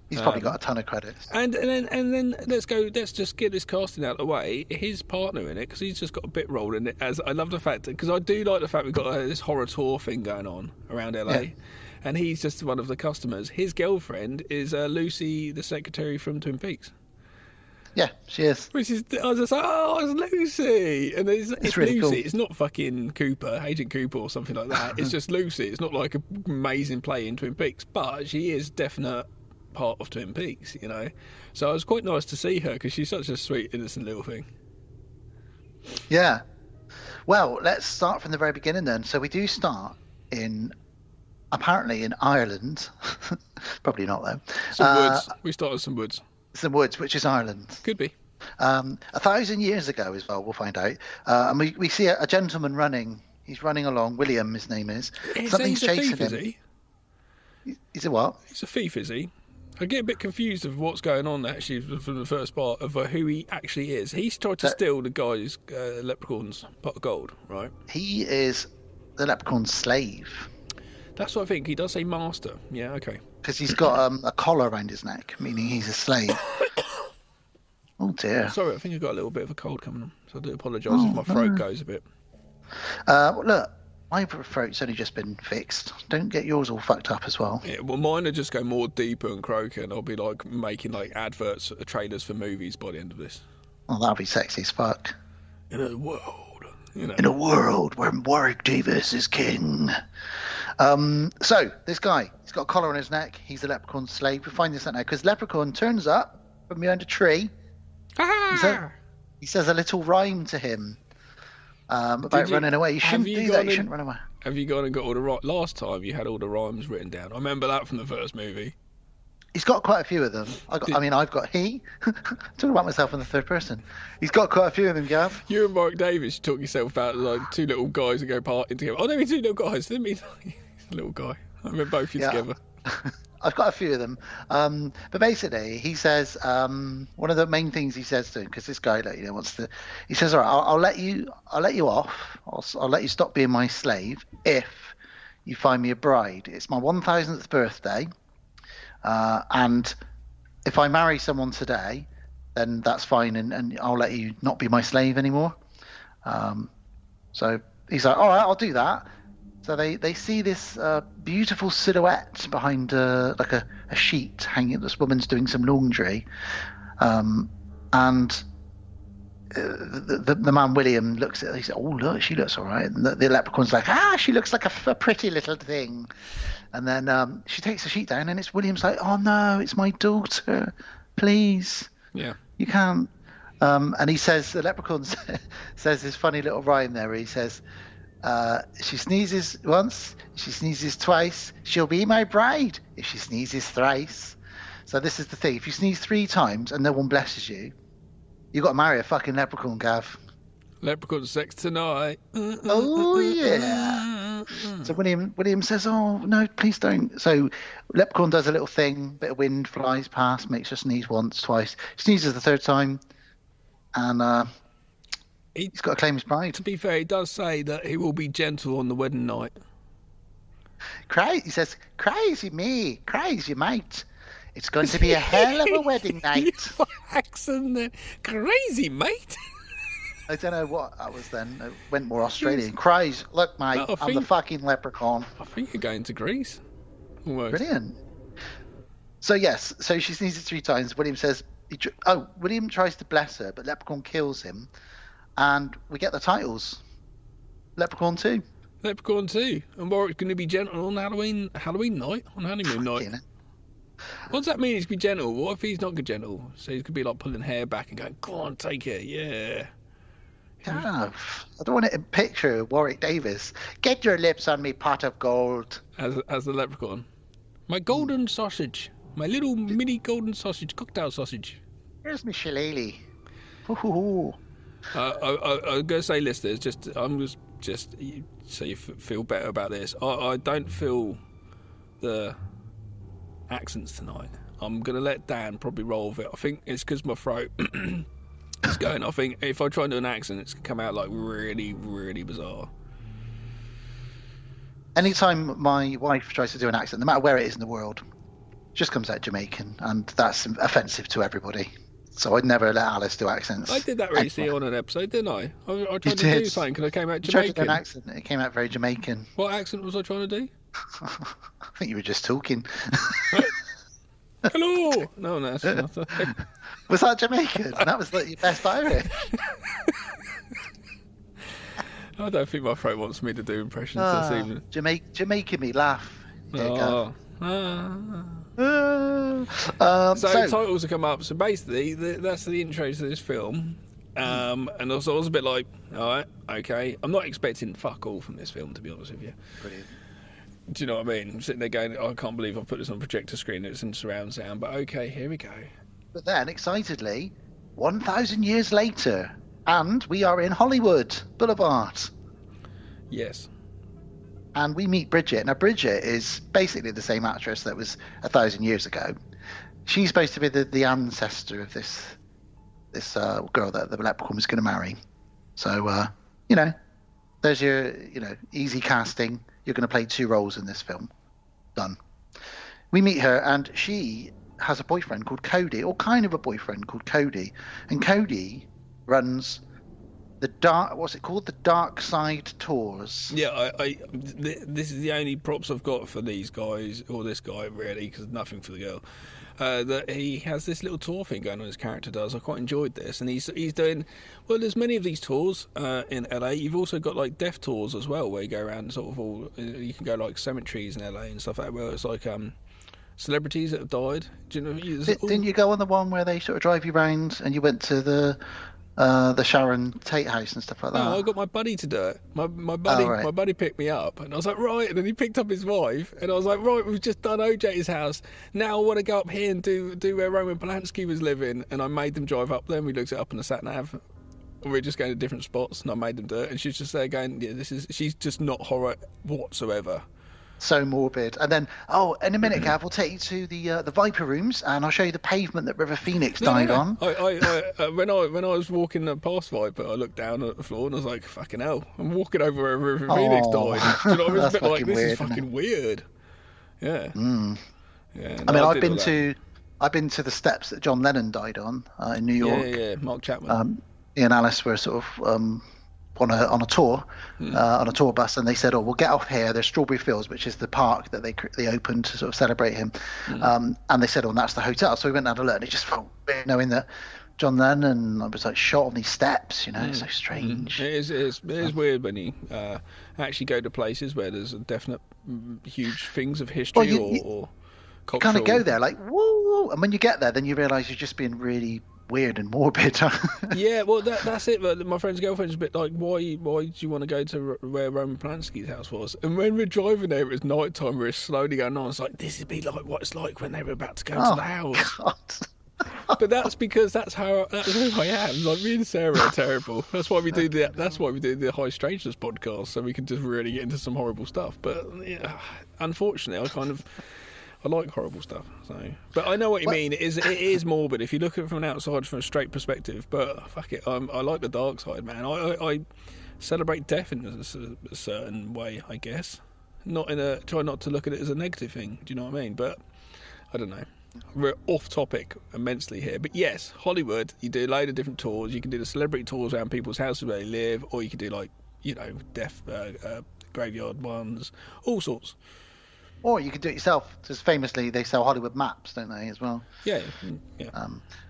F: he's probably got a ton of credits.
A: And then let's just get this casting out of the way. His partner in it, because he's just got a bit role in it. As I love the fact because I do like the fact we've got this horror tour thing going on around LA. Yeah. And he's just one of the customers. His girlfriend is Lucy, the secretary from Twin Peaks.
F: Yeah, she is.
A: Which is, I was just like, oh, it's Lucy. And it's
F: really
A: Lucy.
F: Cool.
A: It's not fucking Cooper, Agent Cooper or something like that. It's just Lucy. It's not like an amazing play in Twin Peaks, but she is definite part of Twin Peaks, So it was quite nice to see her because she's such a sweet, innocent little thing.
F: Yeah. Well, let's start from the very beginning then. So we do start apparently in Ireland. Probably not though.
A: Some woods. We start with some woods.
F: Some woods, which is Ireland.
A: Could be.
F: 1,000 years ago as well, we'll find out. And we see a gentleman running. He's running along. William, his name is. Something's chasing him. Is he? He's a what?
A: He's a thief, is he? I get a bit confused of what's going on actually from the first part of who he actually is. He's tried to steal the guy's leprechaun's pot of gold, right?
F: He is the leprechaun's slave.
A: That's what I think. He does say master. Yeah, okay.
F: Because he's got a collar around his neck, meaning he's a slave. Oh dear.
A: Sorry, I think I've got a little bit of a cold coming on, so I do apologise if my throat goes a bit.
F: Look, my throat's only just been fixed. Don't get yours all fucked up as well.
A: Yeah, well, mine will just go more deeper and croaker, and I'll be like making like adverts, trailers for movies by the end of this.
F: Oh, that'll be sexy as fuck.
A: In a world,
F: In a world where Warwick Davis is king. So this guy, he's got a collar on his neck. He's a leprechaun slave. We find this out now because Leprechaun turns up from behind a tree. He says a little rhyme to him about running away. You shouldn't do that. You shouldn't run away.
A: Have you gone and got all the last time you had all the rhymes written down? I remember that from the first movie.
F: He's got quite a few of them. I've got he. Talking about myself in the third person. He's got quite a few of them, Gav.
A: You and Mark Davis talk yourself about like two little guys that go partying together. Oh, no, we two little guys. Didn't mean a little guy. I remember both you together.
F: I've got a few of them. But basically, he says one of the main things he says to him, because this guy, wants to. He says, "All right, I'll let you off. I'll let you stop being my slave if you find me a bride. It's my 1,000th birthday." And if I marry someone today, then that's fine, and I'll let you not be my slave anymore. So he's like, all right, I'll do that. So they see this beautiful silhouette behind like a sheet hanging. This woman's doing some laundry, and the man William looks at it. He said, "Oh look, she looks all right." And the leprechaun's like, she looks like a pretty little thing. And then she takes the sheet down, and it's William's like, "Oh no, it's my daughter, please."
A: Yeah.
F: You can't. And he says, the leprechaun says this funny little rhyme there. Where he says, "She sneezes once, she sneezes twice. She'll be my bride if she sneezes thrice." So this is the thing: if you sneeze 3 times and no one blesses you, you got to marry a fucking leprechaun, Gav.
A: Leprechaun sex tonight.
F: Oh yeah. So William says, "Oh no, please don't." So Leprechaun does a little thing, bit of wind flies past, makes her sneeze once, twice. She sneezes the 3rd time, and he's got to claim his bride.
A: To be fair, he does say that he will be gentle on the wedding night.
F: He says, "Crazy me, crazy mate. It's going to be a hell of a wedding night."
A: Accent there, crazy mate.
F: I don't know what I was then. It went more Australian. Cries, "Look, mate, I'm the fucking leprechaun."
A: I think you're going to Greece. Almost.
F: Brilliant. So yes, so she sneezes 3 times. William says, William tries to bless her, but Leprechaun kills him, and we get the titles. Leprechaun 2.
A: Leprechaun 2. And Warwick's going to be gentle on Halloween night, on honeymoon night.
F: You know?
A: What does that mean? He's going to be gentle. What if he's not good gentle? So he's going to be like pulling hair back and going, "Go on, take it, yeah."
F: I don't want to picture Warwick Davis. Get your lips on me, pot of gold.
A: As the Leprechaun. My golden sausage. My little mini golden sausage, cocktail sausage.
F: Here's my shillelagh. Ooh.
A: I'm going to say, listeners, just so you feel better about this. I don't feel the accents tonight. I'm going to let Dan probably roll with it. I think it's because my throat is going. I think if I try and do an accent, it's going to come out like really, really bizarre.
F: Anytime my wife tries to do an accent, no matter where it is in the world, it just comes out Jamaican, and that's offensive to everybody. So I'd never let Alice do accents.
A: I did that recently on an episode, didn't I? I tried to do something because I came out
F: You tried to do
A: Jamaican.
F: an accent, it came out very Jamaican.
A: What accent was I trying to do?
F: I think you were just talking.
A: Hello! No, that's not.
F: Was that Jamaican? That was like your best Irish.
A: I don't think my throat wants me to do impressions this evening.
F: Jamaican me laugh. There you go.
A: So titles have come up. So basically, that's the intro to this film. And also I was a bit like, all right, okay. I'm not expecting fuck all from this film, to be honest with you.
F: Brilliant.
A: Do you know what I mean? I'm sitting there going, I can't believe I've put this on a projector screen. It's in surround sound. But okay, here we go.
F: But then, excitedly, 1,000 years later, and we are in Hollywood Boulevard.
A: Yes.
F: And we meet Bridget. Now, Bridget is basically the same actress that was 1,000 years ago. She's supposed to be the ancestor of this girl that the Leprechaun was going to marry. So, there's your, easy casting. You're going to play 2 roles in this film. Done. We meet her, and she has a boyfriend called Cody, or kind of a boyfriend called Cody. And Cody runs what's it called? The Dark Side Tours.
A: Yeah, this is the only props I've got for these guys, or this guy really, because nothing for the girl. That he has this little tour thing going on, his character does. I quite enjoyed this, and he's doing, well, there's many of these tours in LA. You've also got like death tours as well, where you go around sort of you can go like cemeteries in LA and stuff like that, where it's like celebrities that have died. Do you know?
F: Didn't you go on the one where they sort of drive you round, and you went to the Sharon Tate house and stuff like that?
A: No, I got my buddy to do it. My buddy picked me up, and I was like, right. And then he picked up his wife, and I was like, right, we've just done OJ's house. Now I want to go up here and do where Roman Polanski was living. And I made them drive up there, and we looked it up on the sat nav. And we were just going to different spots, and I made them do it. And she's just there going, yeah, she's just not horror whatsoever.
F: So morbid. And then, in a minute, Gav, we'll take you to the Viper Rooms, and I'll show you the pavement that River Phoenix died on.
A: When I was walking past Viper, I looked down at the floor and I was like, fucking hell, I'm walking over where River Phoenix died. Do you know what I mean? It's a bit like, this is fucking weird. Yeah. Yeah.
F: I mean, I've been to the steps that John Lennon died on in New York.
A: Yeah, Mark Chapman.
F: He and Alice were sort of on a tour, on a tour bus, and they said, we'll get off here. There's Strawberry Fields, which is the park that they opened to sort of celebrate him. And they said, that's the hotel. So we went down to look, and it just felt weird knowing that John Lennon was like shot on these steps. It's so strange.
A: It is weird when you actually go to places where there's definite huge things of history or cultural.
F: You kind of go there like, whoa, and when you get there, then you realise you're just being really weird and morbid.
A: Yeah, well, that's it. But my friend's girlfriend's a bit like, why do you want to go to where Roman Polanski's house was? And when we're driving there, it was night time. We're slowly going on. It's like, this would be like what it's like when they were about to go to the house.
F: God.
A: But that's because that's who I am. Like, me and Sarah are terrible. That's why we do the High Strangeness podcast, so we can just really get into some horrible stuff. But yeah, unfortunately, I like horrible stuff. But I know what you mean. It is morbid if you look at it from an outside, from a straight perspective. But fuck it, I like the dark side, man. I celebrate death in a certain way, I guess. Try not to look at it as a negative thing. Do you know what I mean? But I don't know. We're off topic immensely here. But yes, Hollywood. You do a load of different tours. You can do the celebrity tours around people's houses where they live, or you can do death graveyard ones, all sorts.
F: Or you could do it yourself. Just famously, they sell Hollywood maps, don't they, as well?
A: Yeah.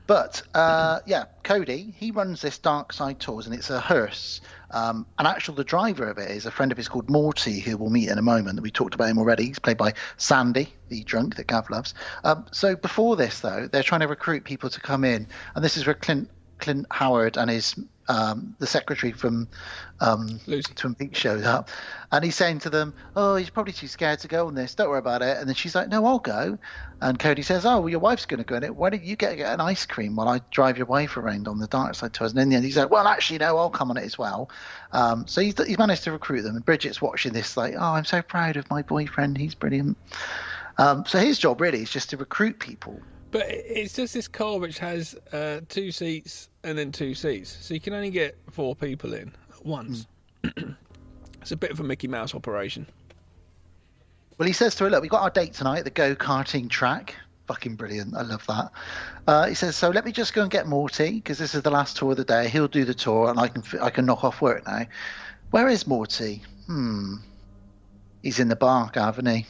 F: But Cody, he runs this Dark Side Tours, and it's a hearse. And the driver of it is a friend of his called Morty, who we'll meet in a moment. We talked about him already. He's played by Sandy, the drunk that Gav loves. So before this, though, they're trying to recruit people to come in, and this is where Clint Howard and his the secretary from Twin Peaks shows up, and he's saying to them, "Oh, he's probably too scared to go on this. Don't worry about it." And then she's like, "No, I'll go." And Cody says, "Oh, well, your wife's going to go in it. Why don't you get an ice cream while I drive your wife around on the Dark Side Tours?" And in the end, he's like, "Well, actually, no, I'll come on it as well." So he's managed to recruit them, and Bridget's watching this like, "Oh, I'm so proud of my boyfriend. He's brilliant." So his job really is just to recruit people.
A: But it's just this car which has 2 seats and then 2 seats. So you can only get 4 people in at once. It's a bit of a Mickey Mouse operation.
F: Well, he says to her, "Look, we've got our date tonight at the go-karting track." Fucking brilliant. I love that. He says, "So let me just go and get Morty, because this is the last tour of the day. He'll do the tour, and I can knock off work now." Where is Morty? He's in the bar, haven't he?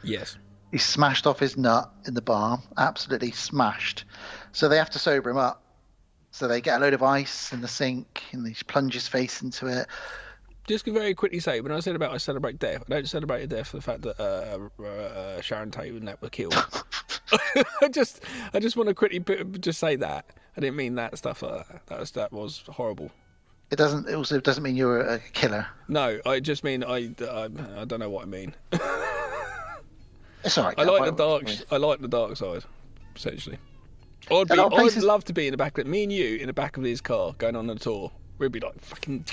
A: Yes.
F: He smashed off his nut in the bar, absolutely smashed. So they have to sober him up. So they get a load of ice in the sink, and he plunge his face into it.
A: Just to very quickly say, when I said about I celebrate death, I don't celebrate death for the fact that Sharon Tate and that were killed. I just want to quickly just say that. I didn't mean that stuff like that. That was horrible.
F: It also doesn't mean you're a killer.
A: No, I just mean I don't know what I mean.
F: It's all right.
A: I like the dark side, essentially. I'd love to be in the back of it. Me and you in the back of his car going on a tour. We'd be like fucking.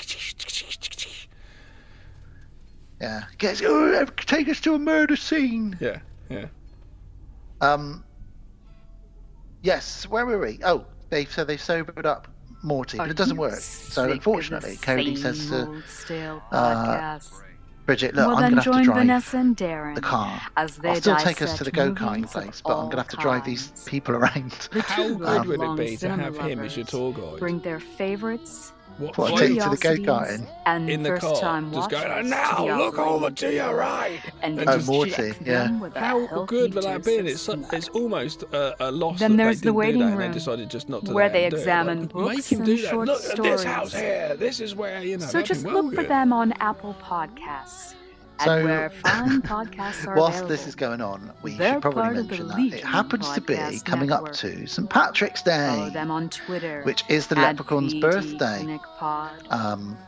F: Yeah. Take us to a murder scene.
A: Yeah.
F: Yes. Where were we? Oh, they sobered up Morty, but it doesn't work. So unfortunately, Cody says to Bridget, "Look, I'm going to have to drive
E: Vanessa and Darren
F: the car.
E: I'll
F: still take us to the go-karting place, but I'm going to have to drive these people around."
A: How good would it be to have him as your tour guide?
E: Bring their favorites.
F: What, take you to the go-karting?
E: And
A: in the car, just going, "Now look over to your right."
E: And
F: Morty, yeah.
A: How good would that be? And it's almost a loss.
E: Then
A: that
E: there's
A: they
E: the
A: didn't
E: waiting
A: do that,
E: room,
A: and they decided just not to
E: where they
A: do it.
E: examine
A: Like,
E: books
A: make him
E: and
A: do that.
E: short
A: Look at this
E: stories.
A: house here. This is where
E: So just look for them on Apple Podcasts.
F: So,
E: and where fine podcasts are
F: whilst
E: available.
F: this is going on, we
E: They're
F: should probably
E: part of the
F: mention that
E: Legion
F: it happens to be
E: Podcast
F: coming up
E: Network.
F: to St. Patrick's
E: Follow
F: Day,
E: them on Twitter,
F: which is the
E: at
F: Leprechaun's
E: VD
F: birthday.
E: Clinic Pod.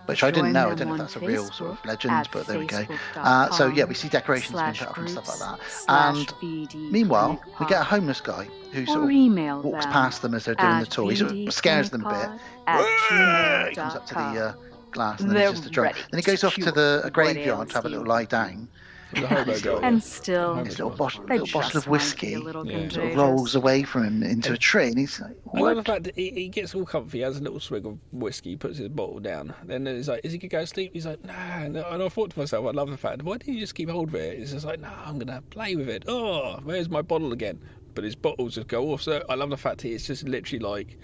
F: Which I didn't
E: Join
F: know. I
E: them
F: don't know if
E: on
F: that's a real sort of
E: Facebook
F: legend,
E: at
F: but there we go.
E: facebook.com
F: So yeah, we see decorations being put up and stuff like that. And
E: /VD
F: meanwhile,
E: Clinic
F: we get a
E: Pod.
F: homeless guy who
E: Or
F: sort of
E: email
F: walks
E: them
F: past them as they're doing the
E: at
F: tour. He sort of scares them a bit.
E: vdclinicpod@gmail.com.
F: He comes up to the glass and then
E: They're
F: it's just a drunk.
E: ready
F: Then he goes off to a
E: what
F: graveyard to have a
E: ails
F: little
E: you.
F: lie down.
A: The hobo guy.
E: And still,
F: His little bottle
E: they
F: of
E: just
F: whiskey
E: might be a little
A: Yeah.
F: sort of
E: contagious.
F: rolls away from him into a tree, and he's like,
A: I love the
F: "What?"
A: fact that he gets all comfy, has a little swig of whiskey, puts his bottle down. Then he's like, "Is he going to go to sleep?" He's like, "Nah." And I thought to myself, I love the fact, why didn't you just keep hold of it? He's just like, "No, I'm going to play with it." Oh, where's my bottle again? But his bottles just go off. So I love the fact it's just literally like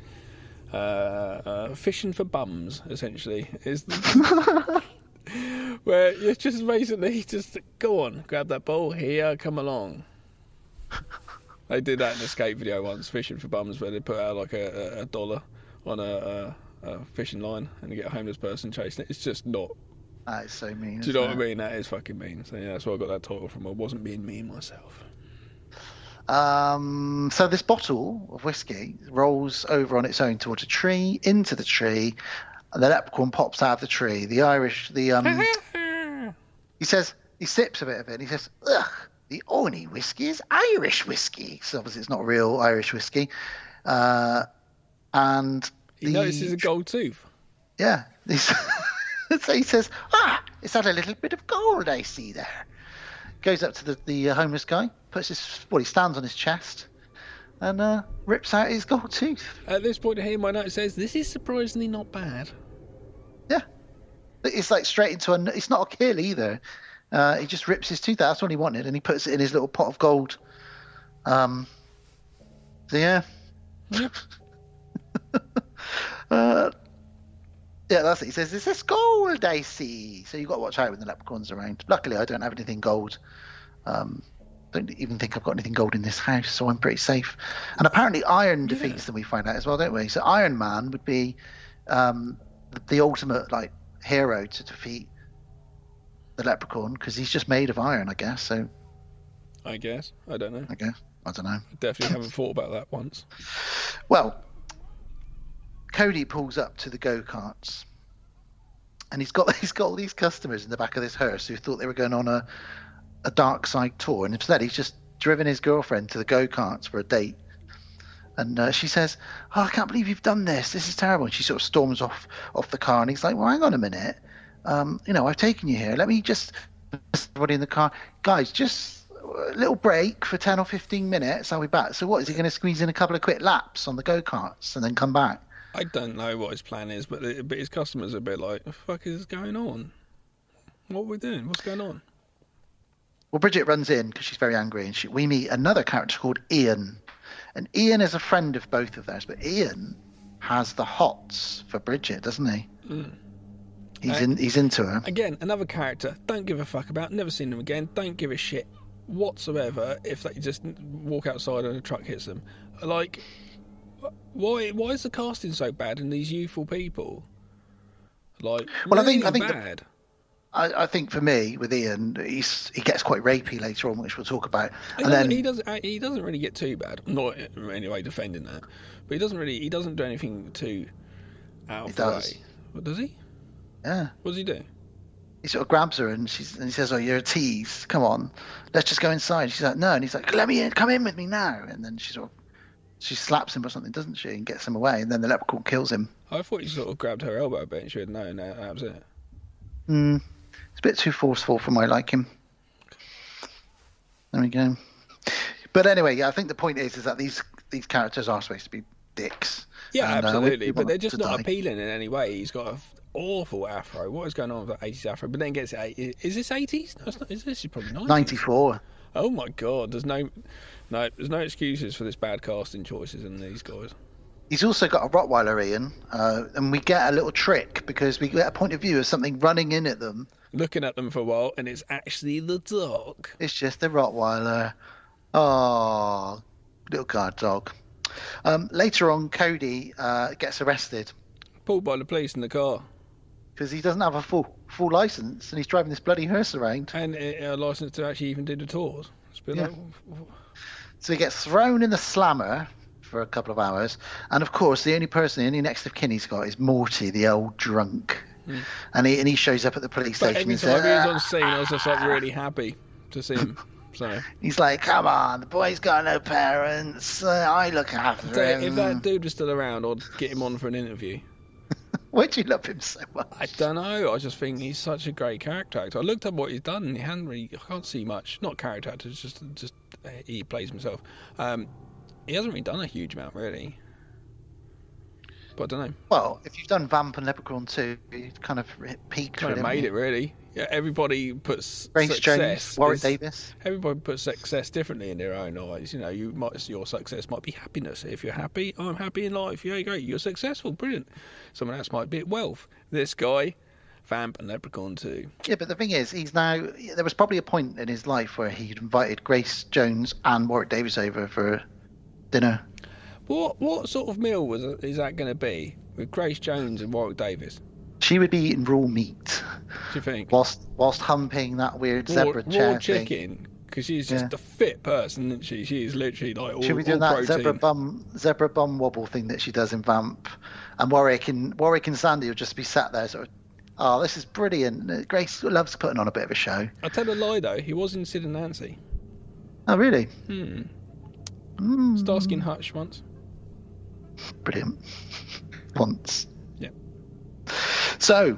A: fishing for bums, essentially. Where you just basically just go on, grab that bowl, here, come along. They did that in an escape video once, fishing for bums, where they put out like a $1 on a fishing line and you get a homeless person chasing it. It's just not.
F: That is so mean.
A: Do you know what I mean? That is fucking mean. So yeah, that's where I got that title from. I wasn't being mean myself.
F: So this bottle of whiskey rolls over on its own towards a tree, into the tree, and the leprechaun pops out of the tree. He says, he sips a bit of it, and he says, "Ugh, the only whiskey is Irish whiskey." So obviously it's not real Irish whiskey. And
A: He notices a gold tooth.
F: Yeah. So he says, it's had a little bit of gold I see there. Goes up to the homeless guy, he stands on his chest, and rips out his gold tooth.
A: At this point here, my note says, "This is surprisingly not bad."
F: Yeah. It's like straight into it's not a kill either. He just rips his tooth out. That's what he wanted, and he puts it in his little pot of gold. So yeah.
A: Yep.
F: Yeah, that's it. He says, "Is this gold I see?" So you've got to watch out when the leprechauns are around. Luckily, I don't have anything gold. Don't even think I've got anything gold in this house, so I'm pretty safe. And apparently, iron defeats them. We find out as well, don't we? So Iron Man would be the ultimate like hero to defeat the leprechaun because he's just made of iron, I guess. So
A: I guess. I don't know.
F: I don't know.
A: I definitely haven't thought about that once.
F: Well, Cody pulls up to the go-karts, and he's got all these customers in the back of this hearse who thought they were going on a dark side tour, and instead he's just driven his girlfriend to the go-karts for a date. And she says, "Oh, I can't believe you've done this. This is terrible." And she sort of storms off the car, and he's like, "Well, hang on a minute. I've taken you here. Let me just everybody in the car, guys, just a little break for 10 or 15 minutes. I'll be back." So what is he going to squeeze in a couple of quick laps on the go-karts and then come back?
A: I don't know what his plan is, but his customers are a bit like, "The fuck is going on? What are we doing? What's going on?"
F: Well, Bridget runs in because she's very angry, and we meet another character called Ian. And Ian is a friend of both of theirs, but Ian has the hots for Bridget, doesn't he? He's into her.
A: Again, another character. Don't give a fuck about. Never seen them again. Don't give a shit whatsoever if they just walk outside and a truck hits them. Like, why is the casting so bad in these youthful people? Like,
F: well,
A: really
F: I think
A: bad.
F: I think for me with Ian, he gets quite rapey later on, which we'll talk about.
A: He doesn't really get too bad. I'm not in any way defending that, but he doesn't do anything too out of the way. What does he?
F: Yeah.
A: What does he do?
F: He sort of grabs her and he says, "Oh, you're a tease. Come on, let's just go inside." She's like, "No," and he's like, "Let me in. Come in with me now." And then she slaps him or something, doesn't she, and gets him away. And then the leprechaun kills him.
A: I thought he sort of grabbed her elbow a bit and she had no, that was it.
F: It's a bit too forceful for my liking. There we go. But anyway, yeah, I think the point is that these characters are supposed to be dicks.
A: Yeah,
F: and,
A: absolutely.
F: we
A: But they're just not
F: die.
A: appealing in any way. He's got an awful afro. What is going on with that 80s afro? But then gets is this 80s? No, it's not. Is this probably 90s?
F: 94.
A: Oh my god! There's no excuses for this bad casting choices in these guys.
F: He's also got a Rottweiler, Ian, and we get a little trick because we get a point of view of something running in at them.
A: Looking at them for a while, and it's actually the dog.
F: It's just the Rottweiler. Oh, little guard dog. Later on, Cody gets arrested
A: Pulled by the police in the car.
F: because he doesn't have a full license, and he's driving this bloody hearse around.
A: And a license to actually even do the tours. It's been like,
F: So he gets thrown in the slammer for a couple of hours, and of course, the only next of kin he's got is Morty, the old drunk. And he shows up at the police
A: but
F: station.
A: every
F: and
A: time
F: says,
A: he was on scene, I was just like really happy to see him. So
F: he's like, "Come on, the boy's got no parents. I look after him."
A: if that dude was still around, I'd get him on for an interview.
F: Why do you love him so much?
A: I don't know. I just think he's such a great character actor. I looked up what he's done, and he hadn't really. I can't see much. Not character actor. It's just he plays himself. He hasn't really done a huge amount, really. But I don't know.
F: Well, if you've done Vamp and Leprechaun 2, you kind of peaked.
A: Kind of made it, really. Yeah, everybody puts
F: Grace
A: success.
F: Jones, Warwick Davis.
A: Everybody puts success differently in their own eyes. You know, your success might be happiness. If you're happy, I'm happy in life. Yeah, great. You're successful, brilliant. Someone else might be wealth. This guy, Vamp and Leprechaun 2.
F: Yeah, but the thing is, there was probably a point in his life where he'd invited Grace Jones and Warwick Davis over for dinner.
A: What sort of meal is that going to be with Grace Jones and Warwick Davis?
F: She would be eating raw meat.
A: Do you think?
F: Whilst humping that weird zebra chair
A: raw chicken, because she's just a fit person, isn't she? She is literally like all,
F: she'll be doing
A: all
F: that
A: protein.
F: zebra bum wobble thing that she does in Vamp, and Warwick and Sandy will just be sat there sort of, "Oh, this is brilliant." Grace loves putting on a bit of a show.
A: I tell a lie though, he was in Sid and Nancy.
F: Oh, really?
A: Starsky and Hutch once.
F: Brilliant. Once.
A: Yeah.
F: So,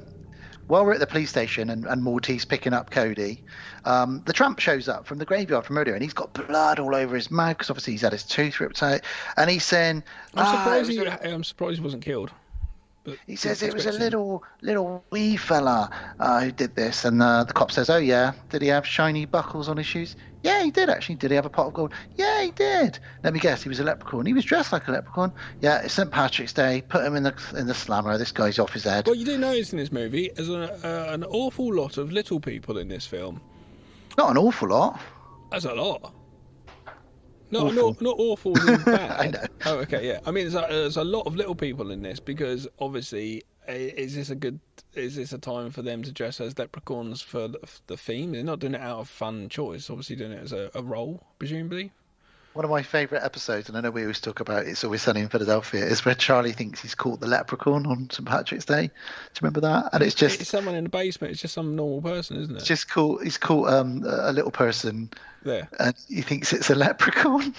F: while we're at the police station and Morty's picking up Cody, the tramp shows up from the graveyard from earlier, and he's got blood all over his mouth because obviously he's had his tooth ripped out, and he's saying,
A: I'm surprised he wasn't killed. But
F: He says
A: didn't
F: it was a
A: expect him.
F: little wee fella who did this, and the cop says, "Oh yeah, did he have shiny buckles on his shoes? Yeah, he did actually. Did he have a pot of gold? Yeah, he did. Let me guess, he was a leprechaun. He was dressed like a leprechaun. Yeah, it's St. Patrick's Day. Put him in the slammer. This guy's off his head.
A: What you do notice in this movie is an awful lot of little people in this film.
F: Not an awful lot.
A: That's a lot. Not
F: Awful.
A: not awful as in bad.
F: I know.
A: Oh, okay, yeah. I mean, there's a lot of little people in this because obviously, is this a time for them to dress as leprechauns for the theme? They're not doing it out of fun choice. Obviously, doing it as a role, presumably.
F: One of my favourite episodes, and I know we always talk about It's Always Sunny in Philadelphia, is where Charlie thinks he's caught the leprechaun on St. Patrick's Day. Do you remember that? And it's
A: someone in the basement. It's just some normal person, isn't it?
F: It's just cool. He's caught a little person
A: there,
F: and he thinks it's a leprechaun.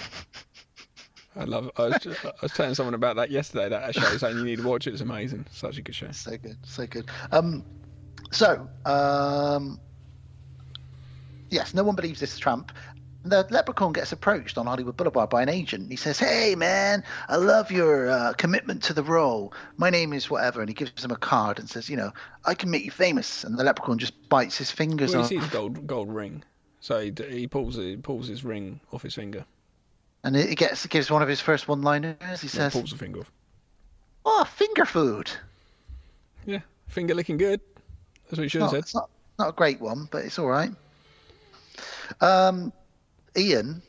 A: I love it. I was telling someone about that yesterday. That show, saying you need to watch it. It's amazing. Such a good show.
F: So good, so good. Yes, no one believes this tramp. The leprechaun gets approached on Hollywood Boulevard by an agent. He says, "Hey, man, I love your commitment to the role. My name is whatever." And he gives him a card and says, "I can make you famous." And the leprechaun just bites his fingers
A: Well,
F: off.
A: he sees a gold ring, so he pulls his ring off his finger.
F: And it gives one of his first one-liners. He says,
A: pulls the finger off.
F: "Oh, finger food."
A: Yeah, finger looking good. That's what he should have said.
F: It's not a great one, but it's all right. Ian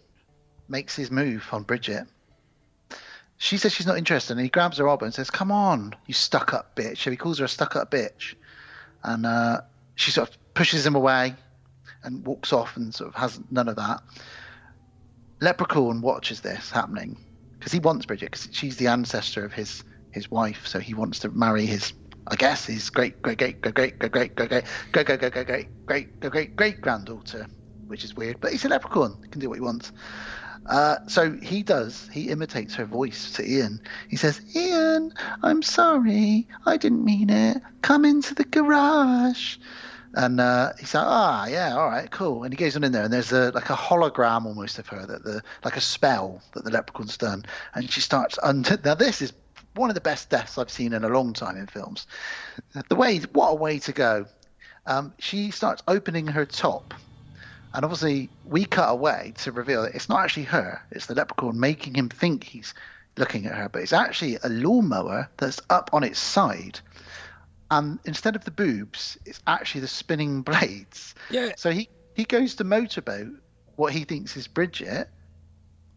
F: makes his move on Bridget. She says she's not interested, and he grabs her elbow and says, "Come on, you stuck-up bitch." So he calls her a stuck-up bitch. And she sort of pushes him away and walks off and sort of has none of that. Leprechaun watches this happening because he wants Bridget, because she's the ancestor of his wife, so he wants to marry his great granddaughter, which is weird, but he's a leprechaun. He can do what he wants. So he imitates her voice to Ian. He says, "Ian, I'm sorry. I didn't mean it. Come into the garage." And he's like, yeah, all right, cool. And he goes on in there, and there's like a hologram almost of her, like a spell that the leprechaun's done. And she starts now this is one of the best deaths I've seen in a long time in films. What a way to go. She starts opening her top. And obviously, we cut away to reveal that it's not actually her. It's the leprechaun making him think he's looking at her. But it's actually a lawnmower that's up on its side. And instead of the boobs, it's actually the spinning blades.
A: Yeah.
F: So he goes to motorboat what he thinks is Bridget.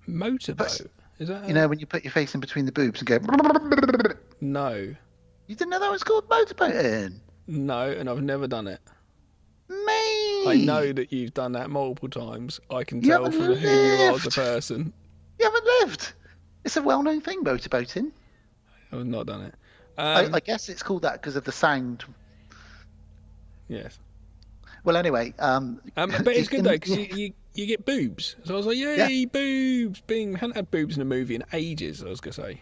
A: Motorboat? Is that
F: when you put your face in between the boobs and go...
A: No.
F: You didn't know that was called motorboating?
A: No, and I've never done it.
F: Mate!
A: I know that you've done that multiple times. I can tell from who you are as a person.
F: You haven't lived. It's a well-known thing, motorboating.
A: I've not done it.
F: I guess it's called that because of the sound.
A: Yes.
F: Well, anyway.
A: But it's good, though, because you get boobs. So I was like, yay, boobs! Hadn't had boobs in a movie in ages, I was going to say.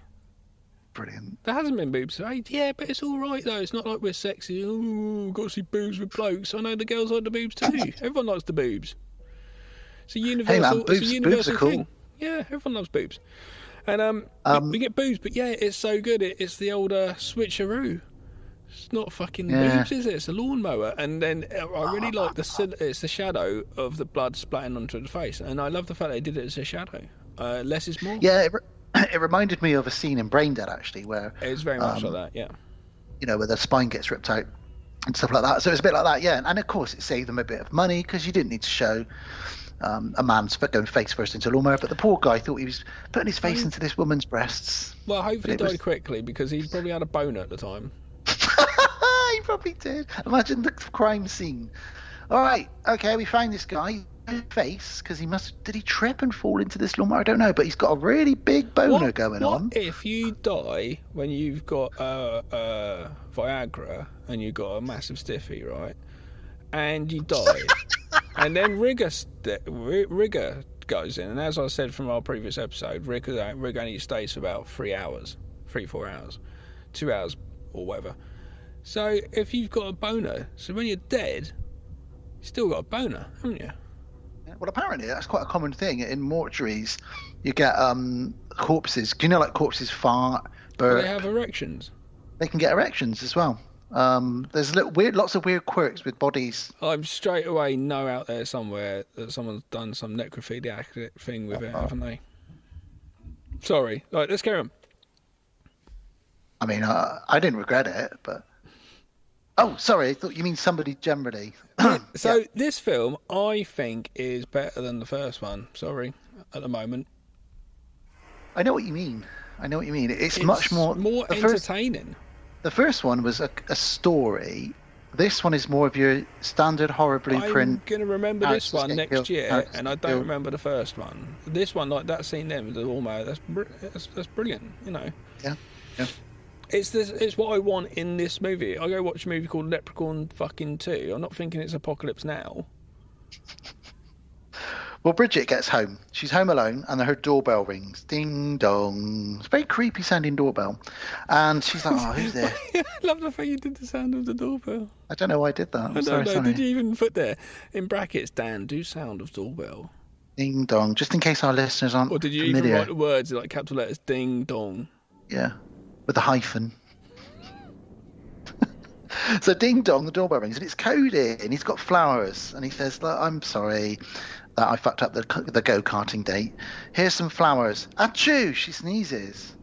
F: Brilliant.
A: There hasn't been boobs. Yeah, but it's all right, though. It's not like we're sexy. Oh, got to see boobs with blokes. I know the girls like the boobs, too. Everyone likes the boobs. It's a universal,
F: boobs are cool.
A: thing. Yeah, everyone loves boobs. And we get boobs, but yeah, it's so good. It's the old switcheroo. It's not fucking boobs, is it? It's a lawnmower. And then I really like it's the shadow of the blood splatting onto the face. And I love the fact they did it as a shadow. Less is more.
F: Yeah, it reminded me of a scene in Braindead, actually, where...
A: It's very much like that, yeah.
F: Where the spine gets ripped out and stuff like that. So it's a bit like that, yeah. And of course, it saved them a bit of money because you didn't need to show a man's going face first into a lawnmower. But the poor guy thought he was putting his face into this woman's breasts.
A: Well, hopefully he died quickly because he probably had a boner at the time.
F: He probably did. Imagine the crime scene. All right, okay, we found this guy. Face, because did he trip and fall into this lawnmower? I don't know, but he's got a really big boner going on.
A: What if you die when you've got Viagra and you've got a massive stiffy, right? And you die, and then Rigger goes in, and as I said from our previous episode, Rigger only stays for about 4 hours, 2 hours or whatever. So if you've got a boner, so when you're dead, you still got a boner, haven't you?
F: Well, apparently that's quite a common thing in mortuaries. You get corpses. Do you know, like corpses fart, burp?
A: They have erections.
F: they can get erections as well. There's lots of weird quirks with bodies.
A: I'm straight away know out there somewhere that someone's done some necrophiliac thing with it, haven't they? Sorry. Right, let's carry on.
F: I mean, I didn't regret it, but... Oh, sorry, I thought you mean somebody generally.
A: So this film, I think, is better than the first one. Sorry, at the moment.
F: I know what you mean. It's much more
A: entertaining.
F: The first one was a story. This one is more of your standard horror blueprint.
A: I'm going to remember this one next year, and I don't remember the first one. This one, like that scene there with the lawnmower, that's brilliant, you know.
F: Yeah.
A: It's what I want in this movie. I go watch a movie called Leprechaun fucking 2. I'm not thinking it's Apocalypse Now.
F: Well, Bridget gets home. She's home alone, and her doorbell rings. Ding dong. It's a very creepy sounding doorbell. And she's like, oh, who's there?
A: I love the fact you did the sound of the doorbell.
F: I don't know why I did that.
A: I don't know. Did you even put there in brackets, Dan, do sound of doorbell?
F: Ding dong. Just in case our listeners aren't
A: Or did you
F: familiar.
A: even write the words like capital letters, ding dong?
F: Yeah, with a hyphen. So ding dong, the doorbell rings, and it's Cody, and he's got flowers, and he says, look, I'm sorry that I fucked up the go-karting date. Here's some flowers. Achoo! She sneezes.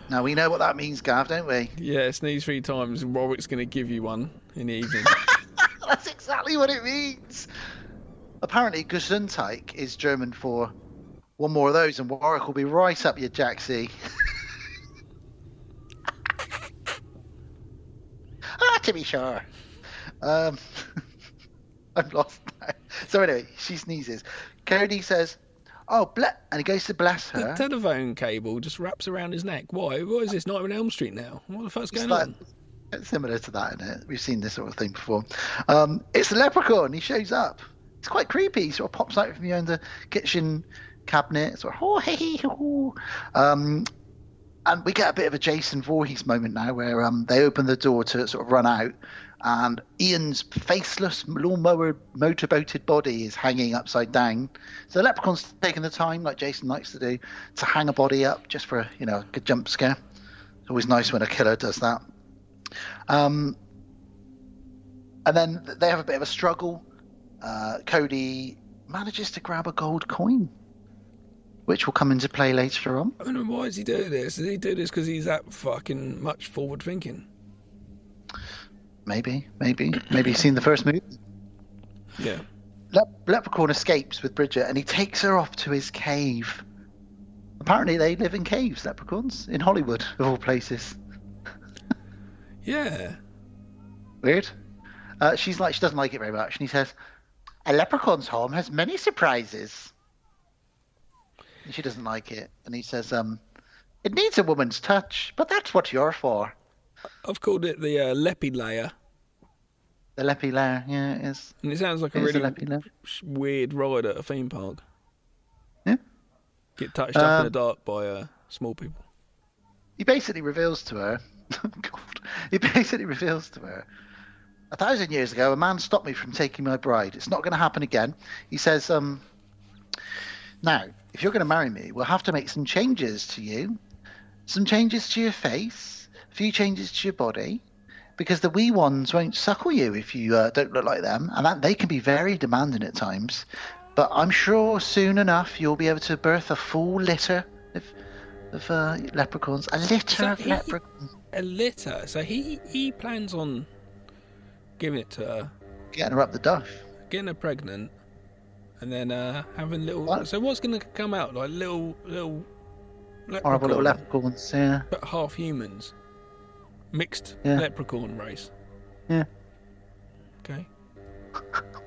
F: Now we know what that means, Gav, don't we?
A: Yeah, sneeze 3 times and Warwick's going to give you one in the evening.
F: That's exactly what it means. Apparently, Gesundheit is German for one more of those, and Warwick will be right up your jacksie. To be sure. I'm lost now. So anyway, she sneezes. Cody says, oh, and he goes to bless her.
A: The telephone cable just wraps around his neck. Why? What is this, Nightmare on Elm Street now? What the fuck's going on?
F: It's similar to that, isn't it? We've seen this sort of thing before. It's the Leprechaun. He shows up. It's quite creepy. He sort of pops out from behind the kitchen cabinet. Sort of, oh, hey, hey, oh. And we get a bit of a Jason Voorhees moment now where they open the door to sort of run out, and Ian's faceless lawnmower motorboated body is hanging upside down. So the Leprechaun's taking the time, like Jason likes to do, to hang a body up just for a good jump scare. It's always nice when a killer does that. And then they have a bit of a struggle. Cody manages to grab a gold coin, which will come into play later on.
A: I don't know, why does he do this? Does he do this because he's that fucking much forward thinking?
F: Maybe he's seen the first movie.
A: Yeah.
F: Leprechaun escapes with Bridget, and he takes her off to his cave. Apparently they live in caves, leprechauns, in Hollywood, of all places.
A: Yeah.
F: Weird. She doesn't like it very much, and he says, a leprechaun's home has many surprises. And she doesn't like it, and he says, it needs a woman's touch, but that's what you're for.
A: I've called it the Leppy layer.
F: The Leppy layer, yeah, it is.
A: And it sounds like a really weird ride at a theme park.
F: Yeah.
A: Get touched up in the dark by small people.
F: He basically reveals to her, he basically reveals to her, 1,000 years ago, a man stopped me from taking my bride. It's not going to happen again. He says, now, if you're going to marry me, we'll have to make some changes to you, some changes to your face, a few changes to your body, because the wee ones won't suckle you if you don't look like them, and that they can be very demanding at times. But I'm sure soon enough you'll be able to birth a full litter of leprechauns. A litter of leprechauns.
A: A litter? So he plans on giving it to her.
F: Getting her up the duff.
A: Getting her pregnant. And then having little... What? So what's going to come out? Like little
F: horrible little leprechauns, yeah.
A: But half humans. Mixed leprechaun race.
F: Yeah.
A: Okay.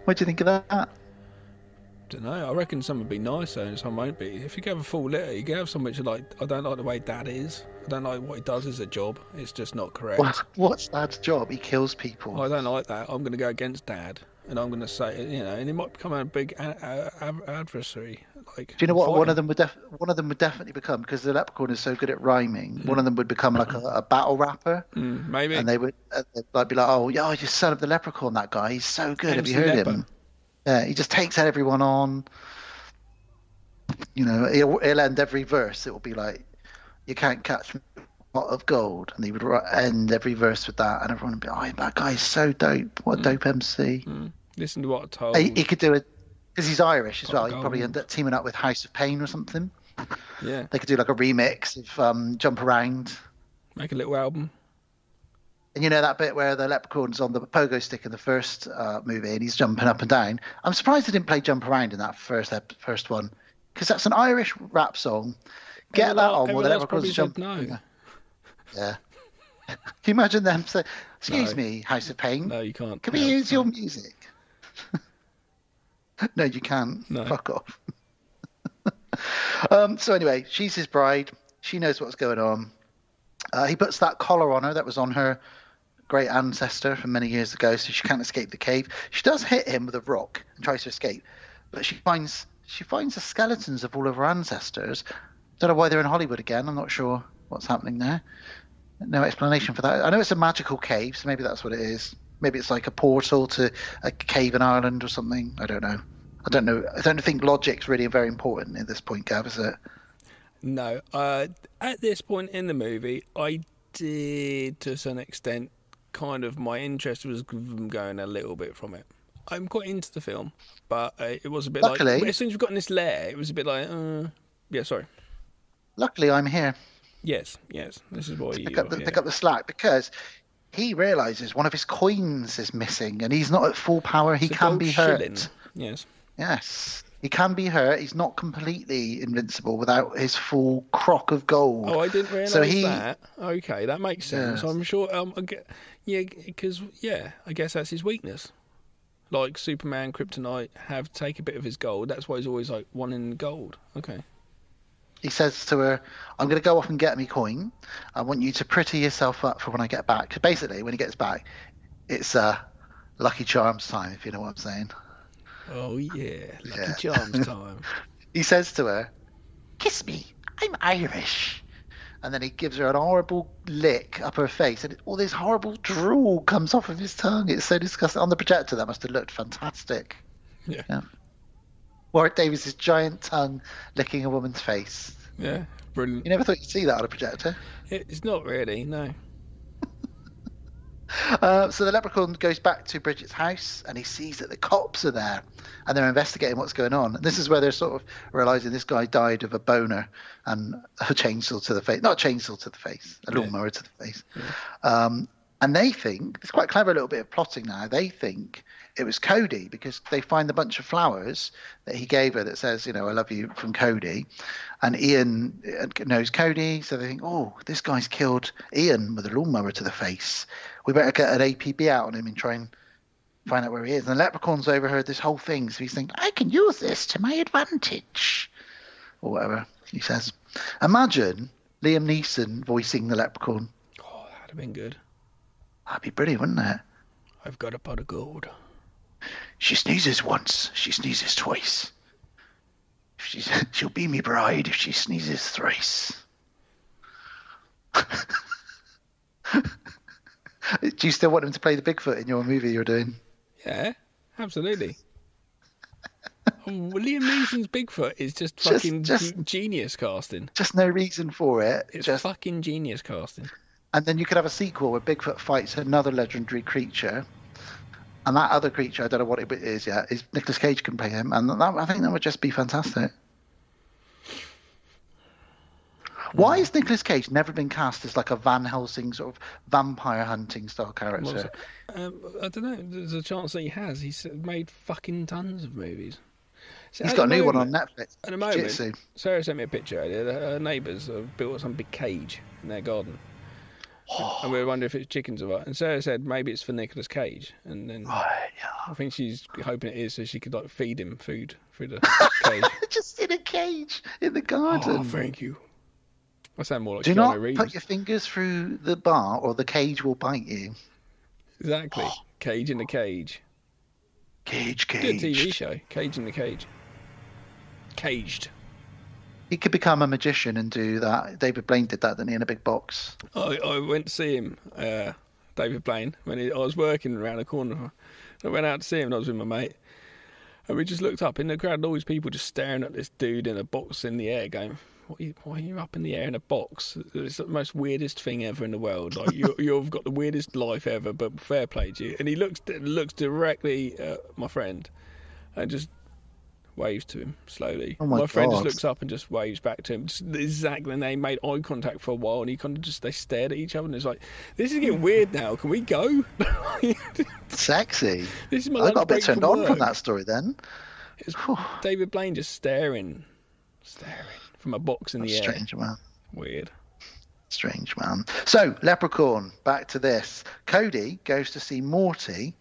F: What do you think of that?
A: Don't know. I reckon some would be nicer and some won't be. If you have a full litter, you can have some which are like, I don't like the way Dad is. I don't like what he does as a job. It's just not correct.
F: What's Dad's job? He kills people.
A: I don't like that. I'm going to go against Dad. And I'm going to say, and it might become a big adversary. Like,
F: do you know what one of them would definitely become? Because the leprechaun is so good at rhyming. One of them would become like a battle rapper.
A: Maybe.
F: And they would be like, oh, yeah, you son of the leprechaun, that guy. He's so good. Have you heard him? Yeah, he just takes everyone on. He'll end every verse. It will be like, you can't catch me pot of gold, and he would end every verse with that, and everyone would be, oh, that guy's so dope. What a dope MC.
A: Listen to what I told.
F: He could do it because he's Irish as
A: Pot of
F: well. He'd probably
A: gold.
F: end up teaming up with House of Pain or something.
A: Yeah.
F: They could do like a remix of Jump Around.
A: Make a little album.
F: And you know that bit where the leprechaun's on the pogo stick in the first movie, and he's jumping up and down. I'm surprised they didn't play Jump Around in that first one, because that's an Irish rap song. Get that on, or the leprechaun's jumping.
A: No.
F: Yeah. Can you imagine them say, "Excuse
A: No.
F: me, House of Pain.
A: No, you can't.
F: Can we use your music?" No, you can't.
A: No.
F: Fuck off. So anyway, she's his bride. She knows what's going on. He puts that collar on her that was on her great ancestor from many years ago, so she can't escape the cave. She does hit him with a rock and tries to escape, but she finds the skeletons of all of her ancestors. Don't know why they're in Hollywood again. I'm not sure what's happening there. No explanation for that. I know it's a magical cave, so maybe that's what it is. Maybe it's like a portal to a cave in Ireland or something. I don't know. I don't think logic's really very important at this point, Gav, is it?
A: No. At this point in the movie, I did, to some extent, kind of, my interest was going a little bit from it. I'm quite into the film, but it was a bit
F: Luckily,
A: like, as soon as we got in this lair, it was a bit like, yeah, sorry.
F: Luckily, I'm here.
A: Yes, this is why you
F: pick up the slack, because he realizes one of his coins is missing, and he's not at full power. He can be hurt.
A: Shilling. Yes,
F: he can be hurt. He's not completely invincible without his full crock of gold.
A: Oh, I didn't realise that. Okay, that makes sense.
F: Yeah.
A: I'm sure. Because I guess that's his weakness. Like Superman, Kryptonite have take a bit of his gold. That's why he's always like wanting gold. Okay.
F: He says to her, "I'm going to go off and get me coin. I want you to pretty yourself up for when I get back." Basically, when he gets back, it's Lucky Charms time, if you know what I'm saying.
A: Oh yeah, Lucky Charms time.
F: He says to her, "Kiss me. I'm Irish." And then he gives her an horrible lick up her face, and all this horrible drool comes off of his tongue. It's so disgusting. On the projector, that must have looked fantastic.
A: Yeah.
F: Warwick Davis' giant tongue licking a woman's face.
A: Yeah, brilliant.
F: You never thought you'd see that on a projector.
A: It's not really, no.
F: So the leprechaun goes back to Bridget's house, and he sees that the cops are there, and they're investigating what's going on. And this is where they're sort of realizing this guy died of a boner and a chainsaw to the face. Not a chainsaw to the face, a lawnmower to the face. Yeah. And they think, it's quite clever, a little bit of plotting now, they think it was Cody, because they find a bunch of flowers that he gave her that says, I love you, from Cody. And Ian knows Cody, so they think, oh, this guy's killed Ian with a lawnmower to the face. We better get an APB out on him and try and find out where he is. And the leprechaun's overheard this whole thing, so he's thinking, I can use this to my advantage. Or whatever he says. Imagine Liam Neeson voicing the leprechaun.
A: Oh, that'd have been good.
F: That'd be brilliant, wouldn't it?
A: I've got a pot of gold.
F: She sneezes once, she sneezes twice. She'll be me bride if she sneezes thrice. Do you still want him to play the Bigfoot in your movie you're doing?
A: Yeah, absolutely. Liam Neeson's Bigfoot is just fucking genius casting.
F: Just no reason for it.
A: It's just fucking genius casting.
F: And then you could have a sequel where Bigfoot fights another legendary creature. And that other creature, I don't know what it is yet, is Nicolas Cage can play him. And I think that would just be fantastic. Why has Nicolas Cage never been cast as like a Van Helsing sort of vampire hunting style character?
A: I don't know. There's a chance that he has. He's made fucking tons of movies. So
F: he's got a new one on Netflix.
A: At the moment, Sarah sent me a picture earlier. Her neighbours have built some big cage in their garden. And we were wondering if it's chickens or what. And Sarah said maybe it's for Nicolas Cage. And then I think she's hoping it is so she could like feed him food through the cage.
F: Just in a cage in the garden.
A: Oh, thank you. I sound more like
F: Do
A: Keanu
F: not
A: Reeves.
F: put your fingers through the bar or the cage will bite you.
A: Exactly. Cage in the Cage.
F: Cage.
A: Good TV show. Cage in the Cage. Caged.
F: He could become a magician and do that. David Blaine did that, didn't he, in a big box?
A: I went to see him, David Blaine, when I was working around the corner. I went out to see him and I was with my mate. And we just looked up in the crowd, all these people just staring at this dude in a box in the air going, why are you up in the air in a box? It's the most weirdest thing ever in the world. Like you've got the weirdest life ever, but fair play to you. And he looks directly at my friend and just waves to him slowly.
F: Oh my
A: friend
F: God.
A: just looks up and just waves back to him. Just exactly, and they made eye contact for a while, and he kind of they stared at each other, and it's like, this is getting weird now. Can we go?
F: Sexy.
A: This is my
F: I
A: lunch
F: got a bit
A: break
F: turned
A: from
F: on
A: work.
F: from that story then.
A: It was David Blaine just staring from a box in the air.
F: Strange, man.
A: Weird.
F: Strange, man. So, Leprechaun, back to this. Cody goes to see Morty,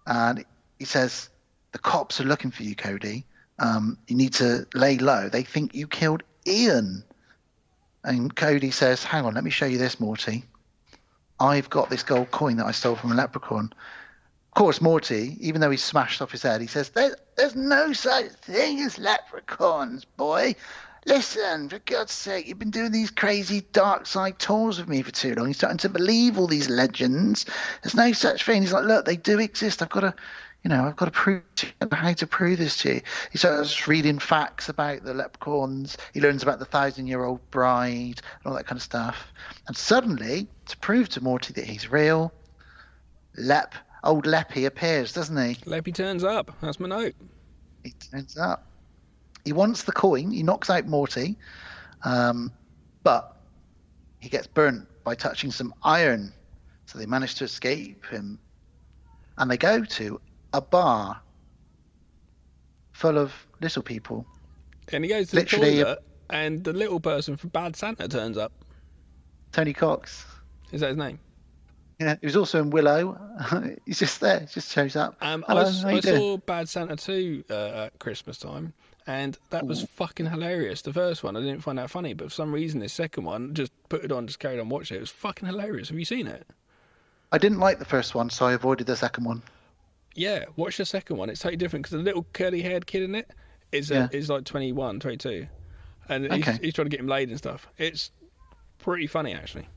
F: and he says, the cops are looking for you, Cody. You need to lay low. They think you killed Ian. And Cody says, hang on, let me show you this, Morty. I've got this gold coin that I stole from a leprechaun. Of course, Morty, even though he's smashed off his head, he says, there's no such thing as leprechauns, boy. Listen, for God's sake, you've been doing these crazy dark side tours with me for too long. He's starting to believe all these legends. There's no such thing. He's like, look, they do exist. I've got to prove to you how to prove this to you. He starts reading facts about the leprechauns. He learns about the 1,000-year-old bride and all that kind of stuff. And suddenly, to prove to Morty that he's real, old Leppy appears, doesn't he?
A: Leppy turns up. That's my note.
F: He turns up. He wants the coin. He knocks out Morty, but he gets burnt by touching some iron. So they manage to escape him. And they go to a bar full of little people.
A: And he goes to
F: Literally,
A: the toilet, and the little person from Bad Santa turns up.
F: Tony Cox.
A: Is that his name?
F: Yeah, he was also in Willow. He's just there. He just shows up.
A: I
F: Hello,
A: saw Bad Santa 2 at Christmas time, and that was fucking hilarious. The first one, I didn't find that funny, but for some reason, this second one, just put it on, just carried on watching it. It was fucking hilarious. Have you seen it?
F: I didn't like the first one, so I avoided the second one.
A: Yeah, watch the second one. It's totally different because the little curly-haired kid in it is like 21, 22. And he's trying to get him laid and stuff. It's pretty funny, actually.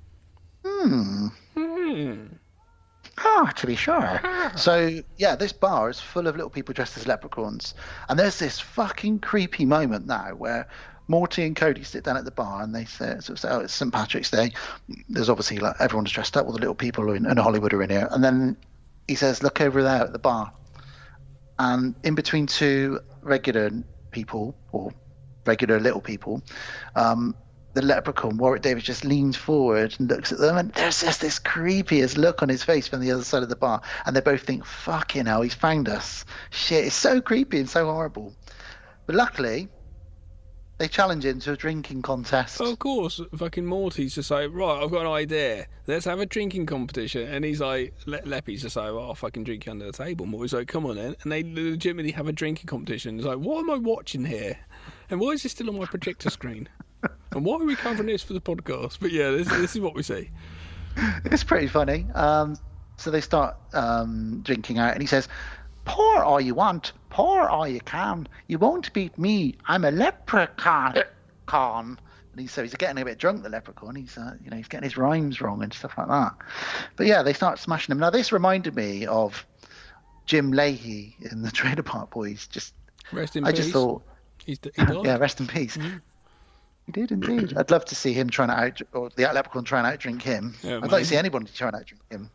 F: To be sure. So, yeah, this bar is full of little people dressed as leprechauns. And there's this fucking creepy moment now where Morty and Cody sit down at the bar and they say, oh, it's St. Patrick's Day. There's obviously, like, everyone's dressed up. All the little people in Hollywood are in here. And then he says, look over there at the bar. And in between two regular people, or regular little people, the leprechaun, Warwick Davis, just leans forward and looks at them, and there's just this creepiest look on his face from the other side of the bar, and they both think, fucking hell, he's found us. Shit, it's so creepy and so horrible. But luckily, they challenge him to a drinking contest.
A: Of course, fucking Morty's just like, right, I've got an idea. Let's have a drinking competition. And he's like, Leppy's just like, well, I'll fucking drink you under the table. Morty's like, come on then. And they legitimately have a drinking competition. It's like, what am I watching here? And why is this still on my projector screen? And why are we covering this for the podcast? But yeah, this is what we see.
F: It's pretty funny. So they start drinking out, and he says, pour all you want, pour all you can. You won't beat me. I'm a leprechaun. And he's getting a bit drunk, the leprechaun. He's he's getting his rhymes wrong and stuff like that. But yeah, they start smashing him. Now this reminded me of Jim Leahy in the Trailer Park Boys.
A: Rest in peace.
F: Just thought,
A: he died.
F: yeah, rest in peace. Mm-hmm. He did indeed. I'd love to see him or the leprechaun trying to outdrink him.
A: Yeah,
F: I'd like to see anybody try and outdrink him.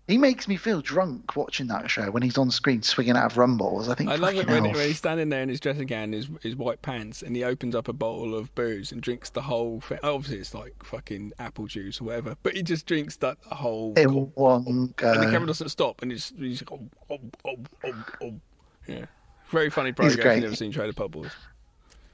F: He makes me feel drunk watching that show when he's on screen swinging out of rum bottles. I love it
A: when he's standing there in his dressing gown, his white pants, and he opens up a bottle of booze and drinks the whole thing. Obviously, it's like fucking apple juice or whatever, but he just drinks the whole.
F: In one go.
A: And the camera doesn't stop, and he's like, yeah. Very funny program if you've never seen Trailer Park Boys.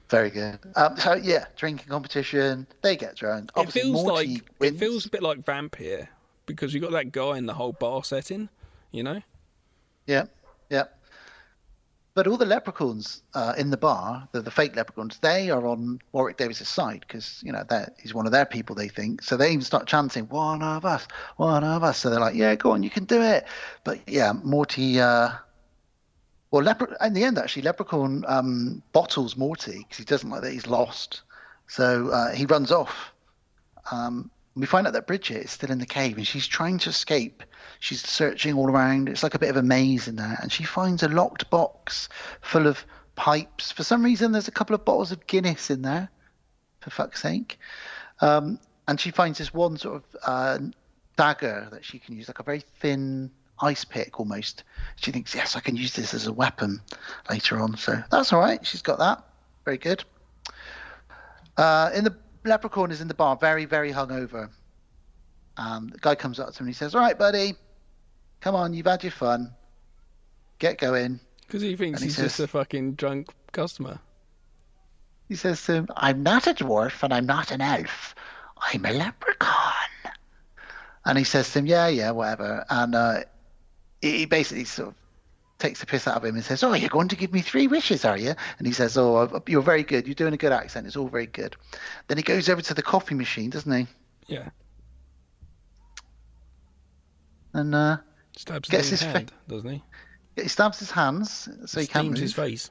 F: Very good. So yeah, drinking competition. They get drunk.
A: It feels a bit like Vamp here because you got that guy in the whole bar setting, you know.
F: Yeah. But all the leprechauns in the bar, the fake leprechauns, they are on Warwick Davis's side because he's one of their people. They think so. They even start chanting, "One of us, one of us." So they're like, "Yeah, go on, you can do it." But yeah, Morty. In the end, actually, Leprechaun bottles Morty because he doesn't like that he's lost. So he runs off. We find out that Bridget is still in the cave and she's trying to escape. She's searching all around. It's like a bit of a maze in there. And she finds a locked box full of pipes. For some reason, there's a couple of bottles of Guinness in there. for fuck's sake. And she finds this one sort of dagger that she can use, like a very thin ice pick almost. She thinks, yes, I can use this as a weapon later on. So that's all right. She's got that. Very good. Leprechaun is in the bar, very, very hungover. The guy comes up to him and he says, all right, buddy, come on, you've had your fun. Get going.
A: Because he thinks he's just a fucking drunk customer.
F: He says to him, I'm not a dwarf and I'm not an elf. I'm a leprechaun. And he says to him, yeah, whatever. And he basically sort of takes the piss out of him and says, oh, you're going to give me 3 wishes, are you? And he says, oh, you're very good. You're doing a good accent. It's all very good. Then he goes over to the coffee machine, doesn't he?
A: Yeah.
F: And
A: stabs
F: gets
A: his hand, doesn't he?
F: He stabs his hands so he can't move.
A: Steams his face.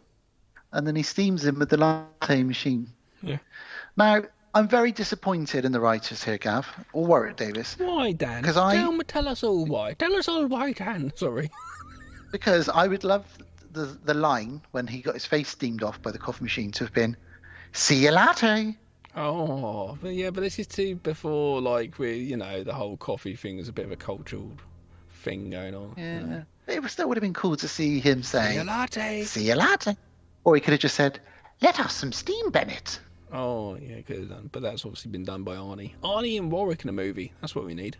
F: And then he steams him with the latte machine.
A: Yeah.
F: Now, I'm very disappointed in the writers here, Gav, or Warwick Davis.
A: Why, Dan? Tell us all why. Tell us all why, Dan. Sorry.
F: Because I would love the line when he got his face steamed off by the coffee machine to have been, see you later.
A: Oh, but this is too before, like, the whole coffee thing was a bit of a cultural thing going on.
F: Yeah. It still would have been cool to see him say,
A: see you later.
F: See you later. Or he could have just said, let us some steam, Bennett.
A: Oh, yeah, could have done. But that's obviously been done by Arnie. Arnie and Warwick in a movie. That's what we need.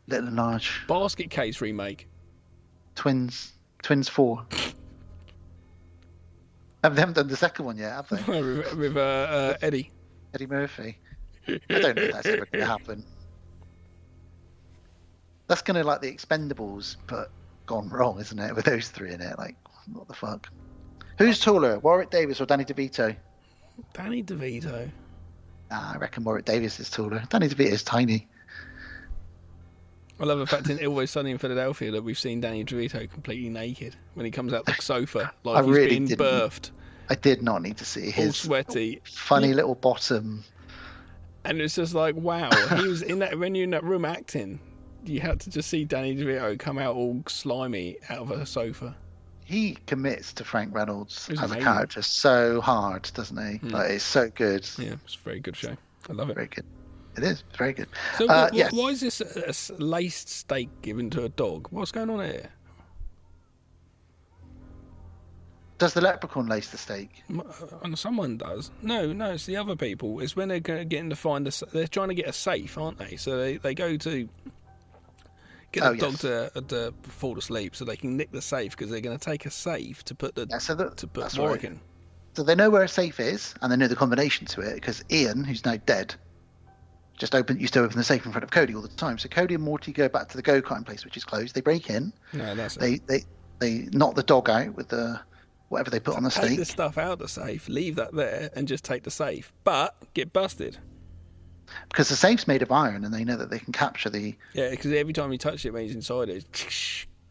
F: Little and Large.
A: Basket Case remake.
F: Twins 4. They haven't done the second one yet, have they?
A: with Eddie.
F: Eddie Murphy. I don't know if that's ever going to happen. That's going to like the Expendables, but gone wrong, isn't it? With those 3 in it. Like, what the fuck? Who's taller, Warwick Davis or Danny DeVito?
A: Danny DeVito.
F: I reckon Warwick Davis is taller. Danny DeVito is tiny.
A: I love the fact in Always Sunny in Philadelphia that we've seen Danny DeVito completely naked when he comes out the sofa, like he's being birthed.
F: I did not need to see his
A: all sweaty,
F: funny little bottom.
A: And it's just like, wow, he was in that when you're in that room acting. You had to just see Danny DeVito come out all slimy out of a sofa.
F: He commits to Frank Reynolds as a character so hard, doesn't he? Like, it's so good.
A: Yeah, it's a very good show. I love it.
F: Very good. It is. It's very good.
A: So yes. Why is this a laced steak given to a dog? What's going on here?
F: Does the leprechaun lace the steak?
A: Someone does. No, it's the other people. It's when they're getting to find they're trying to get a safe, aren't they? So they go to get the dog to fall asleep so they can nick the safe because they're going to take a safe to put Warwick in.
F: So they know where a safe is and they know the combination to it because Ian, who's now dead, used to open the safe in front of Cody all the time. So Cody and Morty go back to the go-kart place, which is closed. They break in.
A: No, that's
F: they knock the dog out with the whatever they put on the steak.
A: Take the stuff out of the safe, leave that there, and just take the safe, but get busted.
F: Because the safe's made of iron, and they know that they can capture the.
A: Yeah, because every time you touch it when he's inside it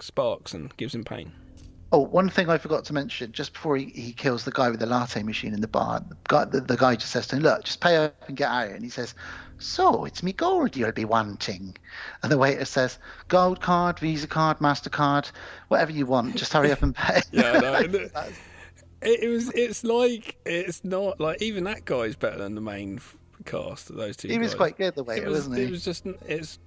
A: sparks and gives him pain.
F: Oh, one thing I forgot to mention, just before he kills the guy with the latte machine in the bar, the guy just says to him, look, just pay up and get out. And he says, so it's me gold you'll be wanting. And the waiter says, gold card, Visa card, MasterCard, whatever you want, just hurry up and pay.
A: Yeah, no, it's not like, even that guy's better than the main cast of those two guys.
F: He was quite good, the waiter, wasn't he?
A: It's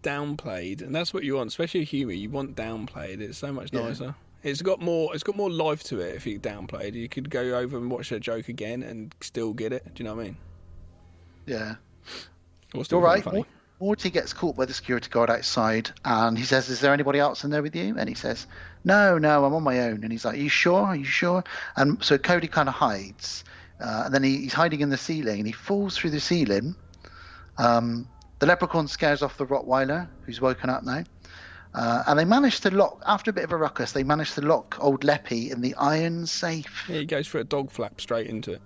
A: downplayed, and that's what you want, especially humour. You want downplayed. It's so much nicer. It's got more life to it if you downplayed. You could go over and watch a joke again and still get it. Do you know what I mean?
F: Yeah.
A: All
F: right. Morty gets caught by the security guard outside and he says, is there anybody else in there with you? And he says, no, I'm on my own. And he's like, are you sure? And so Cody kind of hides. And then he's hiding in the ceiling and he falls through the ceiling. The leprechaun scares off the Rottweiler, who's woken up now. And they managed to lock, after a bit of a ruckus, they managed to lock old Leppy in the iron safe.
A: Yeah, he goes for a dog flap straight into it.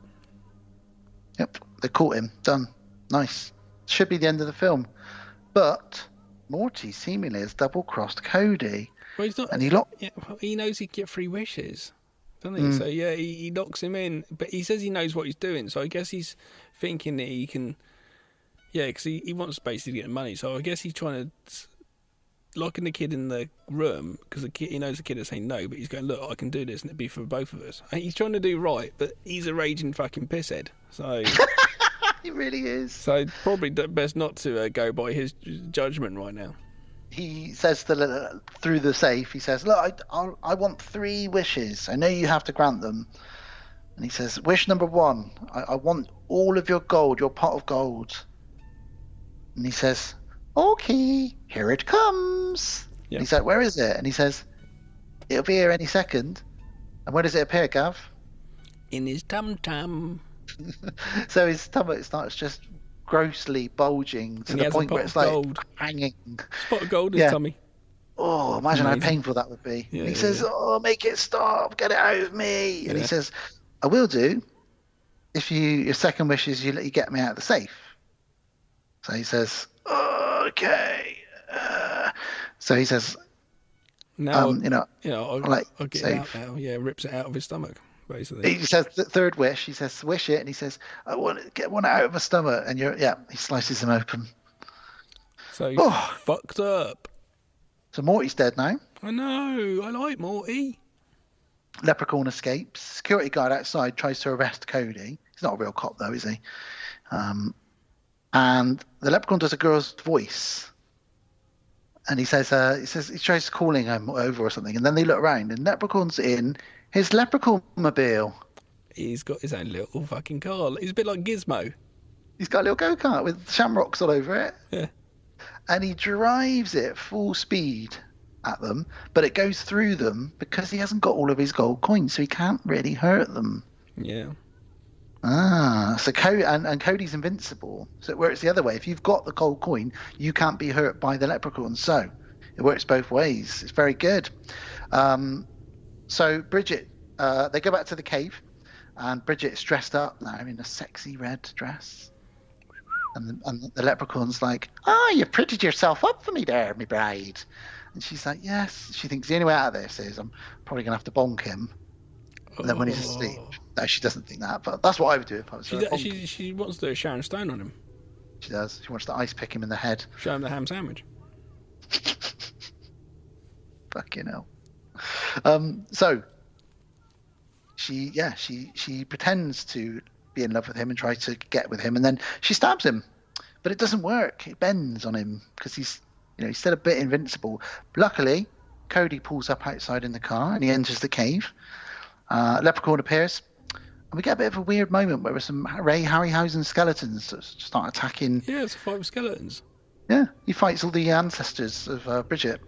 F: Yep, they caught him. Done. Nice. Should be the end of the film. But Morty seemingly has double-crossed Cody.
A: Well, he's not,
F: and
A: he knows he'd get 3 wishes, doesn't he? So, yeah, he locks him in. But he says he knows what he's doing. So I guess he's thinking that he can... Yeah, because he wants basically to get money. So I guess he's trying to locking the kid in the room because he knows the kid is saying no, but he's going, look, I can do this and it'd be for both of us. And he's trying to do right, but he's a raging fucking pisshead. So
F: He really is.
A: So probably best not to go by his judgment right now.
F: He says through the safe, he says, look, I want 3 wishes. I know you have to grant them. And he says, wish number 1, I want all of your gold, your pot of gold. And he says, okay, here it comes.
A: Yep.
F: And he's like, where is it? And he says, it'll be here any second. And where does it appear, Gav?
A: In his tum-tum.
F: So his stomach starts just grossly bulging to the point where it's like hanging.
A: Pot of gold in his tummy.
F: Oh, imagine how painful that would be.
A: Yeah,
F: he says, oh, make it stop, get it out of me. And he says, I will do if your second wish is you get me out of the safe. So he says, okay. So he says,
A: now,
F: I'll
A: get it out now. Yeah, rips it out of his stomach, basically.
F: He says the third wish. He says, wish it. And he says, I want to get one out of my stomach. And he slices him open.
A: So he's fucked up.
F: So Morty's dead now.
A: I know. I like Morty.
F: Leprechaun escapes. Security guard outside tries to arrest Cody. He's not a real cop, though, is he? And the Leprechaun does a girl's voice. And he tries calling him over or something. And then they look around, and Leprechaun's in his Leprechaun-mobile.
A: He's got his own little fucking car. He's a bit like Gizmo.
F: He's got a little go-kart with shamrocks all over it.
A: Yeah.
F: And he drives it full speed at them, but it goes through them because he hasn't got all of his gold coins, so he can't really hurt them.
A: Yeah.
F: So Cody's invincible. So it works the other way. If you've got the gold coin, you can't be hurt by the Leprechaun. So it works both ways. It's very good. So Bridget, they go back to the cave, and Bridget's dressed up now in a sexy red dress. And the Leprechaun's like, you've prettied yourself up for me there, me bride. And she's like, yes. She thinks the only way out of this is I'm probably going to have to bonk him. And then when he's asleep. No, she doesn't think that, but that's what I would do if I was her.
A: She wants to do a Sharon Stone on him.
F: She does. She wants to ice pick him in the head.
A: Show him the ham sandwich.
F: Fucking hell. So she pretends to be in love with him and try to get with him, and then she stabs him, but it doesn't work. It bends on him because he's still a bit invincible. Luckily, Cody pulls up outside in the car and he enters the cave. Leprechaun appears, and we get a bit of a weird moment where some Ray Harryhausen skeletons start attacking.
A: Yeah, it's a fight with skeletons.
F: Yeah, he fights all the ancestors of Bridget.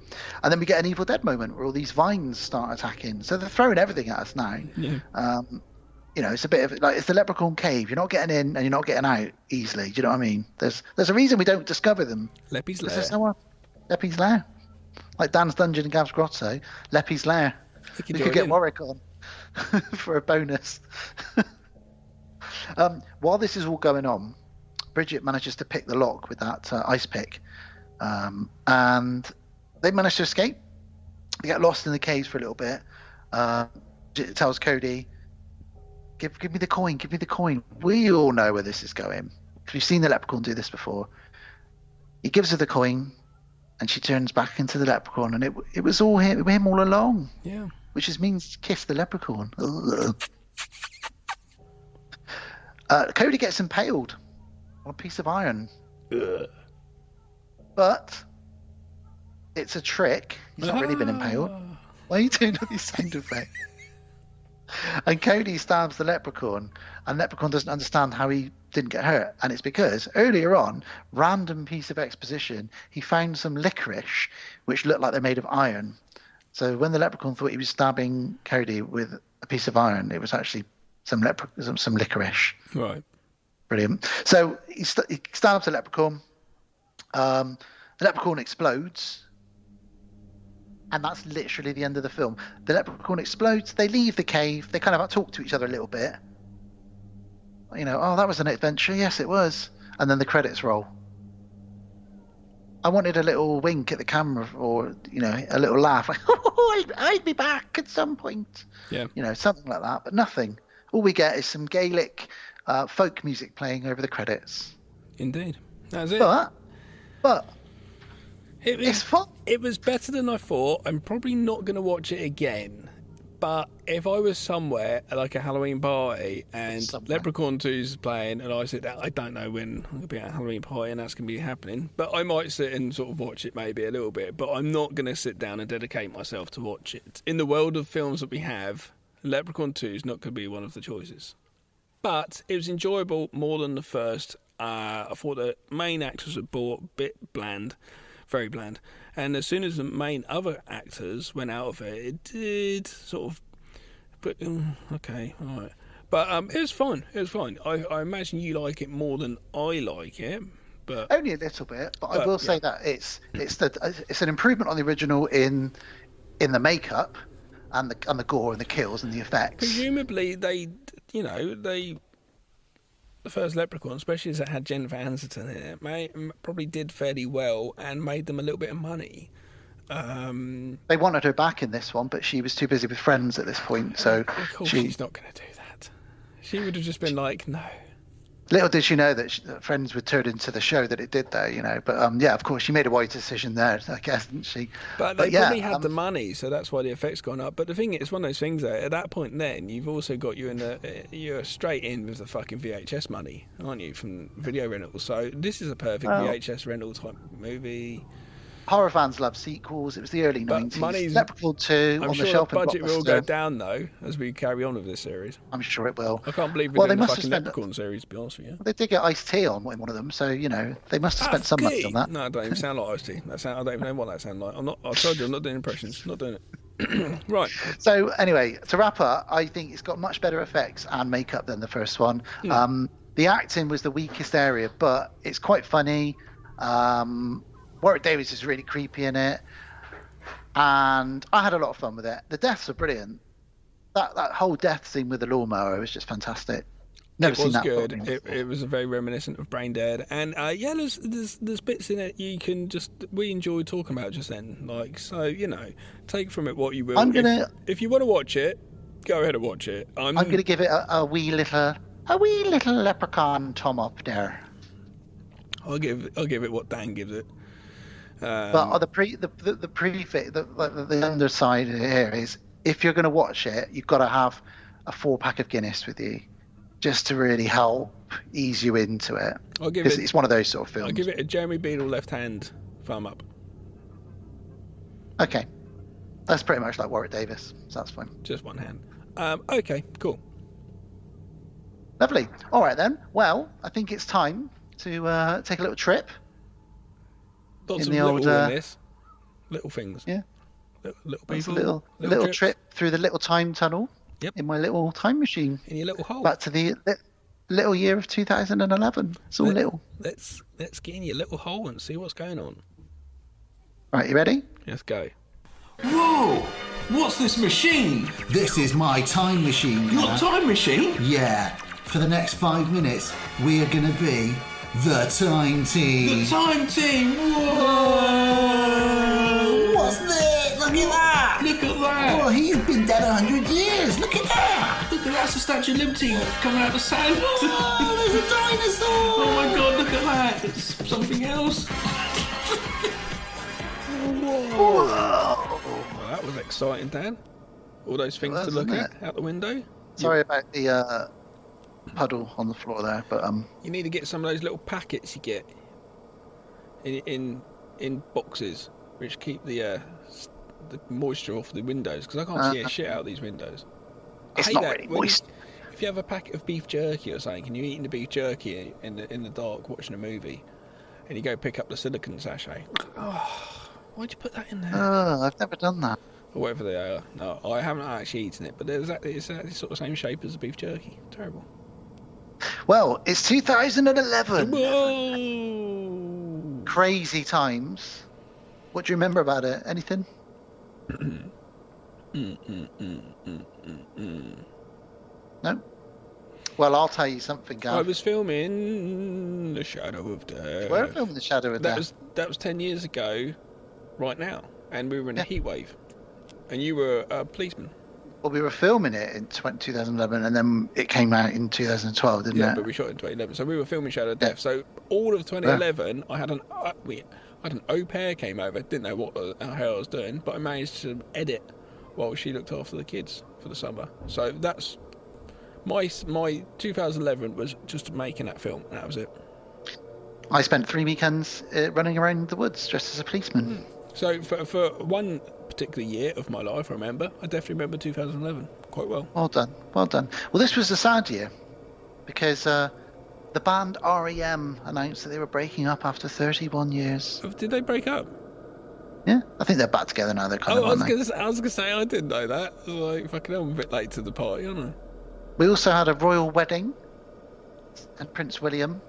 F: And then we get an Evil Dead moment where all these vines start attacking. So they're throwing everything at us now. Yeah. It's a bit of like it's the Leprechaun cave. You're not getting in and you're not getting out easily. Do you know what I mean? There's a reason we don't discover them.
A: Leppy's Lair.
F: Leppy's Lair. Like Dan's Dungeon and Gav's Grotto. Leppy's Lair. We could get Warwick on for a bonus. While this is all going on, Bridget manages to pick the lock with that ice pick, and they manage to escape. They get lost in the caves for a little bit. Bridget tells Cody, give me the coin, give me the coin. We all know where this is going because we've seen the Leprechaun do this before. He gives her the coin, and she turns back into the Leprechaun, and it was all him all along.
A: Yeah.
F: Which means kiss the Leprechaun. Cody gets impaled on a piece of iron. Ugh. But it's a trick. He's not really been impaled. Why are you doing all these sound effects? And Cody stabs the Leprechaun, and Leprechaun doesn't understand how he didn't get hurt. And it's because earlier on, random piece of exposition, he found some licorice which looked like they're made of iron. So when the Leprechaun thought he was stabbing Cody with a piece of iron, it was actually some licorice.
A: Right.
F: Brilliant. So he stabs the Leprechaun. The Leprechaun explodes. And that's literally the end of the film. The Leprechaun explodes. They leave the cave. They kind of talk to each other a little bit. That was an adventure. Yes, it was. And then the credits roll. I wanted a little wink at the camera or, a little laugh. Like, I'll be back at some point.
A: Yeah.
F: Something like that. But nothing. All we get is some Gaelic folk music playing over the credits.
A: Indeed. That's it.
F: But It's fun.
A: It was better than I thought. I'm probably not going to watch it again. But if I was somewhere, like a Halloween party, and Leprechaun 2's playing, and I sit down, I don't know when I'm going to be at a Halloween party and that's going to be happening, but I might sit and sort of watch it maybe a little bit, but I'm not going to sit down and dedicate myself to watch it. In the world of films that we have, Leprechaun 2 is not going to be one of the choices. But it was enjoyable more than the first. I thought the main actors were a bit bland. Very bland, and as soon as the main other actors went out of it, it did sort of. But okay, all right, but it was fun. It was fun. I imagine you like it more than I like it, but
F: only a little bit. But I will say that it's an improvement on the original in the makeup and the gore and the kills and the effects.
A: Presumably, the first Leprechaun, especially as it had Jennifer Aniston in it, probably did fairly well and made them a little bit of money.
F: They wanted her back in this one, but she was too busy with Friends at this point. So
A: of course she's not going to do that. She would have just been like, no.
F: Little did she know that Friends would turn into the show that it did there, But of course, she made a wise decision there, I guess, didn't she?
A: But they probably had the money, so that's why the effects gone up. But the thing is, it's one of those things that at that point, then you've also got you're straight in with the fucking VHS money, aren't you, from video rentals? So this is a perfect VHS rental type movie.
F: Horror fans love sequels. It was the early 90s. Leprechaun 2
A: I'm
F: on
A: sure
F: the shelf.
A: The budget will go down, though, as we carry on with this series.
F: I'm sure it will.
A: I can't believe we're doing the fucking Leprechaun series, to be honest with you.
F: Well, they did get iced tea on one of them, so, they must have spent some money on that.
A: No, it don't even sound like iced tea. I don't even know what that sounds like. I told you, I'm not doing impressions. Not doing it. Right.
F: So, anyway, to wrap up, I think it's got much better effects and makeup than the first one. The acting was the weakest area, but it's quite funny. Warwick Davis is really creepy in it, and I had a lot of fun with it. The deaths are brilliant. That whole death scene with the lawnmower was just fantastic. Never seen that.
A: It was good. It was very reminiscent of Brain Dead, and there's bits in it you can we enjoyed talking about just then. Take from it what you will. If you want to watch it, go ahead and watch it. I'm
F: gonna give it a wee little Leprechaun thumb up there.
A: I'll give it what Dan gives it.
F: But the underside here is, if you're going to watch it, you've got to have a 4-pack of Guinness with you, just to really help ease you into it. It's one of those sort of films.
A: I'll give it a Jeremy Beadle left hand thumb up.
F: Okay, that's pretty much like Warwick Davis, so that's fine.
A: Just one hand. Okay, cool.
F: Lovely. All right then. Well, I think it's time to take a little trip.
A: Lots of little in this. Little things.
F: Yeah.
A: Little people.
F: Little trip through the little time tunnel.
A: Yep.
F: In my little time machine.
A: In your little hole.
F: Back to the little year of 2011. It's all little.
A: Let's get in your little hole and see what's going on.
F: Right, you ready?
A: Let's go.
I: Whoa! What's this machine?
J: This is my time machine.
I: Your time machine?
J: Yeah. For the next 5 minutes, we are going to be the time team.
I: The time team! Whoa!
J: What's this? Look at that!
I: Look at that!
J: Oh, he's been dead 100 years. Look at that!
I: Look at that's the Statue of Liberty coming out of the sand.
J: Oh, there's a dinosaur!
I: Oh my god, look at that! It's something else.
A: Whoa! Well, that was exciting, Dan. All those things to look at out the window.
F: Sorry about the puddle on the floor there, but
A: you need to get some of those little packets you get in boxes, which keep the moisture off the windows, because I can't see a shit out of these windows.
F: It's not really moist.
A: If you have a packet of beef jerky or something, and you're eating the beef jerky in the dark watching a movie, and you go pick up the silicone sachet. Oh, why'd you put that in there?
F: I've never done that.
A: Or whatever they are. No, I haven't actually eaten it, but it's exactly sort of same shape as the beef jerky. Terrible.
F: Well, it's 2011.
A: Whoa!
F: Crazy times. What do you remember about it? Anything? No? Well, I'll tell you something, Gav.
A: I was filming The Shadow of Death.
F: We're filming The Shadow of Death.
A: That was 10 years ago, right now, and we were in a heat wave, and you were a policeman.
F: Well, we were filming it in 2011, and then it came out in 2012, didn't it?
A: Yeah, but we shot it in 2011, so we were filming Shadow of Death. So all of 2011, I I had an au pair came over, didn't know what the hell I was doing, but I managed to edit while she looked after the kids for the summer. So that's my 2011 was just making that film, and that was it.
F: I spent 3 weekends running around the woods dressed as a policeman.
A: So for one particular year of my life, I definitely remember 2011 quite well.
F: Well done. Well, this was a sad year because the band REM announced that they were breaking up after 31 years.
A: Did they break up?
F: Yeah, I think they're back together now. They're kind of.
A: I was gonna say I didn't know that. I was like, fucking hell, I'm a bit late to the party, aren't I?
F: We also had a royal wedding, and Prince William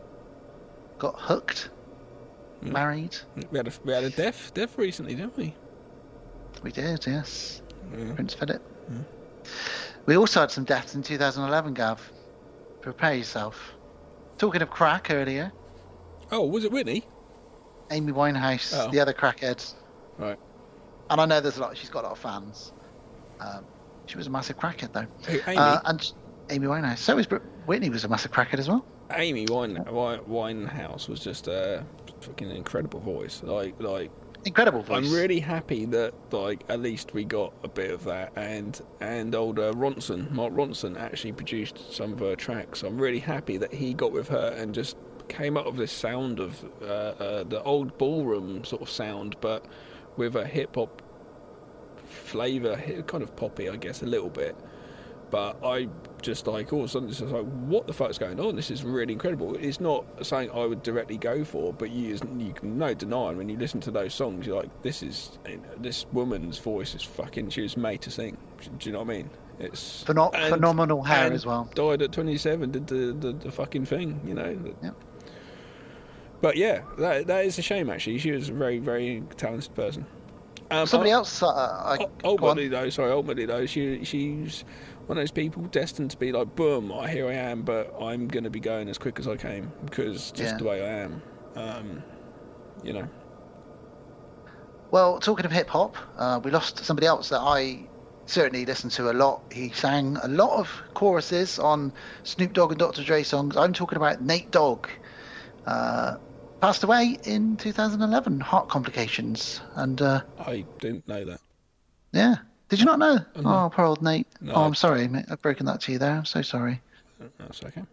F: got hooked, married.
A: We had a death recently, didn't we?
F: We did, yes. Yeah. Prince Philip. Yeah. We also had some deaths in 2011, Gav. Prepare yourself. Talking of crack earlier.
A: Oh, was it Whitney?
F: Amy Winehouse, the other crackhead.
A: Right.
F: And I know she's got a lot of fans. She was a massive crackhead, though.
A: Who, Amy?
F: And Amy Winehouse. So was Whitney was a massive crackhead as well.
A: Amy Winehouse was just a fucking incredible voice. Like
F: incredible voice.
A: I'm really happy that at least we got a bit of that, and old Mark Ronson actually produced some of her tracks. I'm really happy that he got with her and just came up with this sound of the old ballroom sort of sound, but with a hip hop flavour, kind of poppy, I guess, a little bit. But I just all of a sudden it's just like, what the fuck's going on? This is really incredible. It's not something I would directly go for, but you can no denying when you listen to those songs, you're like, this woman's voice is fucking. She was made to sing. Do you know what I mean? It's
F: phenomenal hair as well.
A: Died at 27, did the fucking thing, you know.
F: Yeah.
A: But yeah, that is a shame actually. She was a very, very talented person.
F: Somebody else.
A: Ultimately though, she's one of those people destined to be like, boom, here I am, but I'm going to be going as quick as I came because just the way I am, you know.
F: Well, talking of hip hop, we lost somebody else that I certainly listened to a lot. He sang a lot of choruses on Snoop Dogg and Dr. Dre songs. I'm talking about Nate Dogg. Passed away in 2011, heart complications, and
A: I didn't know that.
F: Yeah, did you not know?
A: No.
F: Oh, poor old Nate.
A: No,
F: I'm sorry, mate. I've broken that to you there. I'm so sorry.
A: That's okay.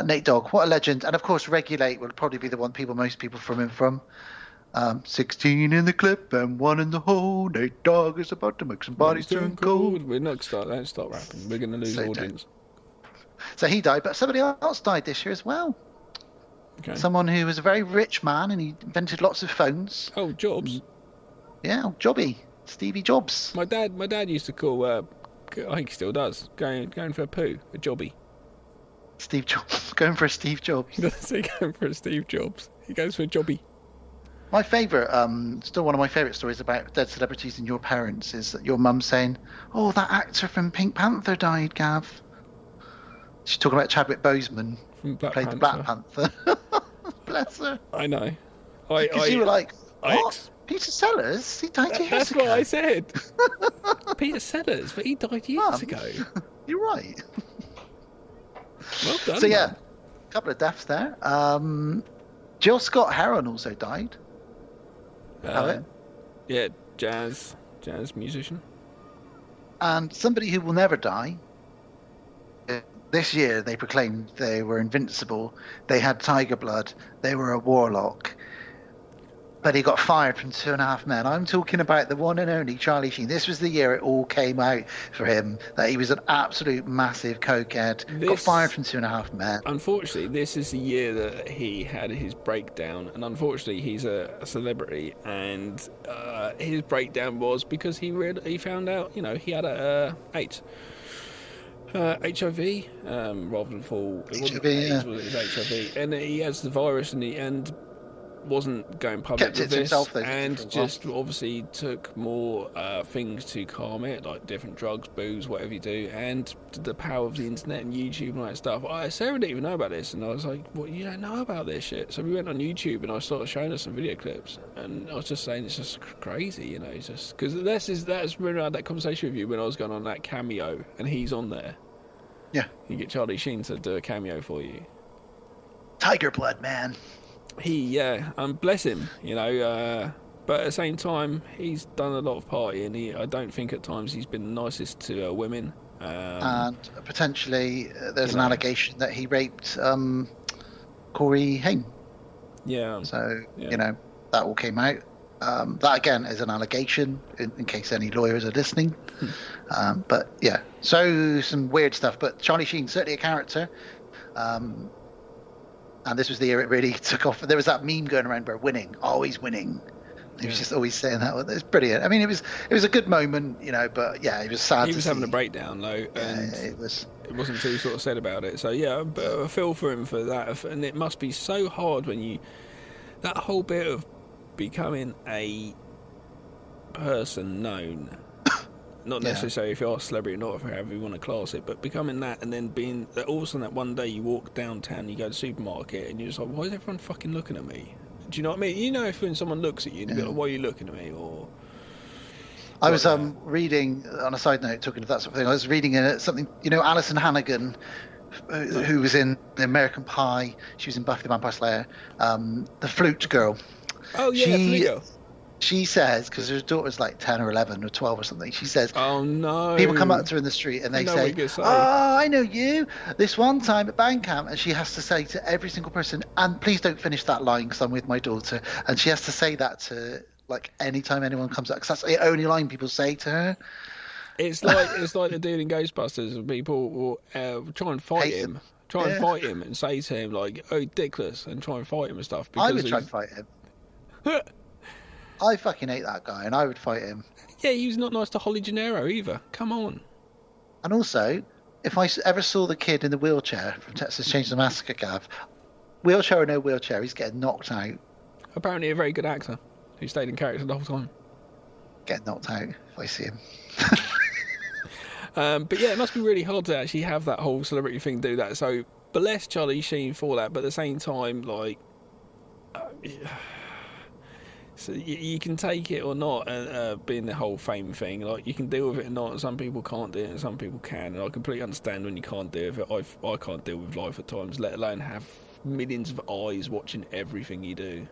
F: Nate Dogg, what a legend, and of course, Regulate will probably be the one most people from. 16 in the clip and 1 in the hole. Nate Dogg is about to make some bodies turn cold.
A: We're not don't start rapping. We're going to lose audience.
F: So he died, but somebody else died this year as well.
A: Okay.
F: Someone who was a very rich man and he invented lots of phones.
A: Oh, Jobs.
F: Yeah, Jobby, Stevie Jobs.
A: My dad used to call. I think he still does. Going for a poo, a jobby.
F: Steve Jobs, going for a Steve Jobs.
A: He doesn't say going for a Steve Jobs. He goes for a jobby.
F: My favourite, still one of my favourite stories about dead celebrities and your parents is that your mum saying, "Oh, that actor from Pink Panther died, Gav." She's talking about Chadwick Boseman, who played the Black Panther. Bless her.
A: I know.
F: Because you were like, what? Peter Sellers? He died years ago.
A: That's what I said. Peter Sellers, but he died years ago.
F: You're right.
A: Well done.
F: So yeah, a couple of deaths there. Jill Scott Heron also died.
A: Yeah, jazz musician.
F: And somebody who will never die. This year they proclaimed they were invincible. They had tiger blood. They were a warlock. But he got fired from 2.5 Men. I'm talking about the one and only Charlie Sheen. This was the year it all came out for him, that he was an absolute massive cokehead. Got fired from 2.5 Men.
A: Unfortunately, this is the year that he had his breakdown. And unfortunately, he's a celebrity. And his breakdown was because he found out, he had AIDS. HIV, rather than fall.
F: HIV,
A: it was HIV. And he has the virus and wasn't going public with this, and just obviously took more things to calm it, like different drugs, booze, whatever you do, and the power of the internet and YouTube and all that stuff. Sarah didn't even know about this, and I was like, "What, you don't know about this shit?" So we went on YouTube, and I started showing her some video clips, and I was just saying, it's just crazy, it's just because that's when I had that conversation with you when I was going on that cameo, and he's on there.
F: Yeah,
A: you get Charlie Sheen to do a cameo for you.
F: Tiger blood, man.
A: bless him, but at the same time, he's done a lot of partying. I don't think at times he's been the nicest to women.
F: And potentially, there's an allegation that he raped Corey Haim.
A: Yeah.
F: So, that all came out. That, again, is an allegation, in case any lawyers are listening. But, yeah. So, some weird stuff. But Charlie Sheen's certainly a character. And this was the year it really took off. There was that meme going around about winning, always winning. He was just always saying that. It's brilliant. I mean, it was a good moment, but yeah, it was sad.
A: He was having a breakdown though, and it wasn't too sort of said about it. So yeah, but I feel for him for that, and it must be so hard when that whole bit of becoming a person known. Not necessarily if you're a celebrity, not however you want to class it, but becoming that and then being all of a sudden that one day you walk downtown, you go to the supermarket, and you're just like, why is everyone fucking looking at me? Do you know what I mean? If when someone looks at you, you'd be like, why are you looking at me? Or
F: I was reading, on a side note, talking of that sort of thing, I was reading something, Alison Hannigan, who was in American Pie, she was in Buffy the Vampire Slayer, the flute girl.
A: Oh, yeah, flute girl.
F: She says, because her daughter's like 10 or 11 or 12 or something, she says,
A: oh no,
F: people come up to her in the street and they say, oh, I know you, this one time at band camp, and she has to say to every single person, and please don't finish that line because I'm with my daughter, and she has to say that to like anytime anyone comes up, because that's the only line people say to her.
A: It's like the dude in Ghostbusters, people will try and fight him. Fight him and say to him like, oh, dickless, and try and fight him and stuff.
F: I would try and fight him. I fucking hate that guy, and I would fight him.
A: Yeah, he was not nice to Holly Gennaro either. Come on.
F: And also, if I ever saw the kid in the wheelchair from Texas Chainsaw Massacre, Gav, wheelchair or no wheelchair, he's getting knocked out.
A: Apparently a very good actor who stayed in character the whole time.
F: Getting knocked out if I see him.
A: But yeah, it must be really hard to actually have that whole celebrity thing do that. So bless Charlie Sheen for that, but at the same time, like... So you can take it or not, being the whole fame thing. Like, you can deal with it or not, and some people can't do it, and some people can. And I completely understand when you can't deal with it. I can't deal with life at times, let alone have millions of eyes watching everything you do.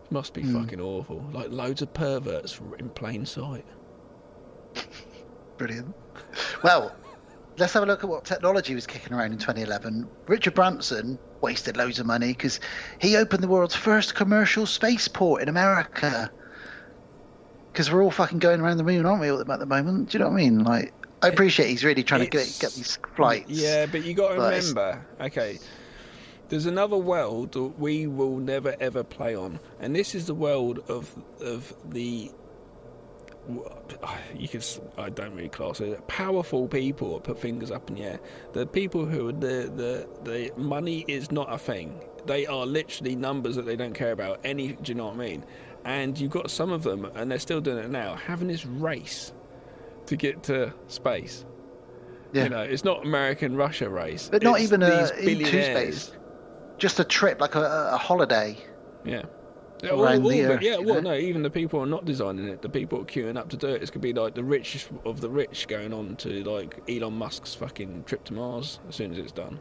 A: It must be fucking awful. Like, loads of perverts in plain sight.
F: Brilliant. Well, let's have a look at what technology was kicking around in 2011. Richard Branson wasted loads of money because he opened the world's first commercial spaceport in America. Because we're all fucking going around the moon, aren't we, at the moment? Do you know what I mean? Like, I appreciate he's really trying to get these flights.
A: Yeah, but you got to remember, okay, there's another world that we will never ever play on, and this is the world of the. I don't really class it. Powerful people put fingers up in the air. The people who are the money is not a thing. They are literally numbers that they don't care about. Do you know what I mean? And you've got some of them, and they're still doing it now, having this race to get to space. Yeah. It's not American-Russia race.
F: But not even into space. Just a trip, like a holiday.
A: Yeah. No, even the people who are not designing it, the people who are queuing up to do it, it's going to be like the richest of the rich going on to like Elon Musk's fucking trip to Mars as soon as it's done,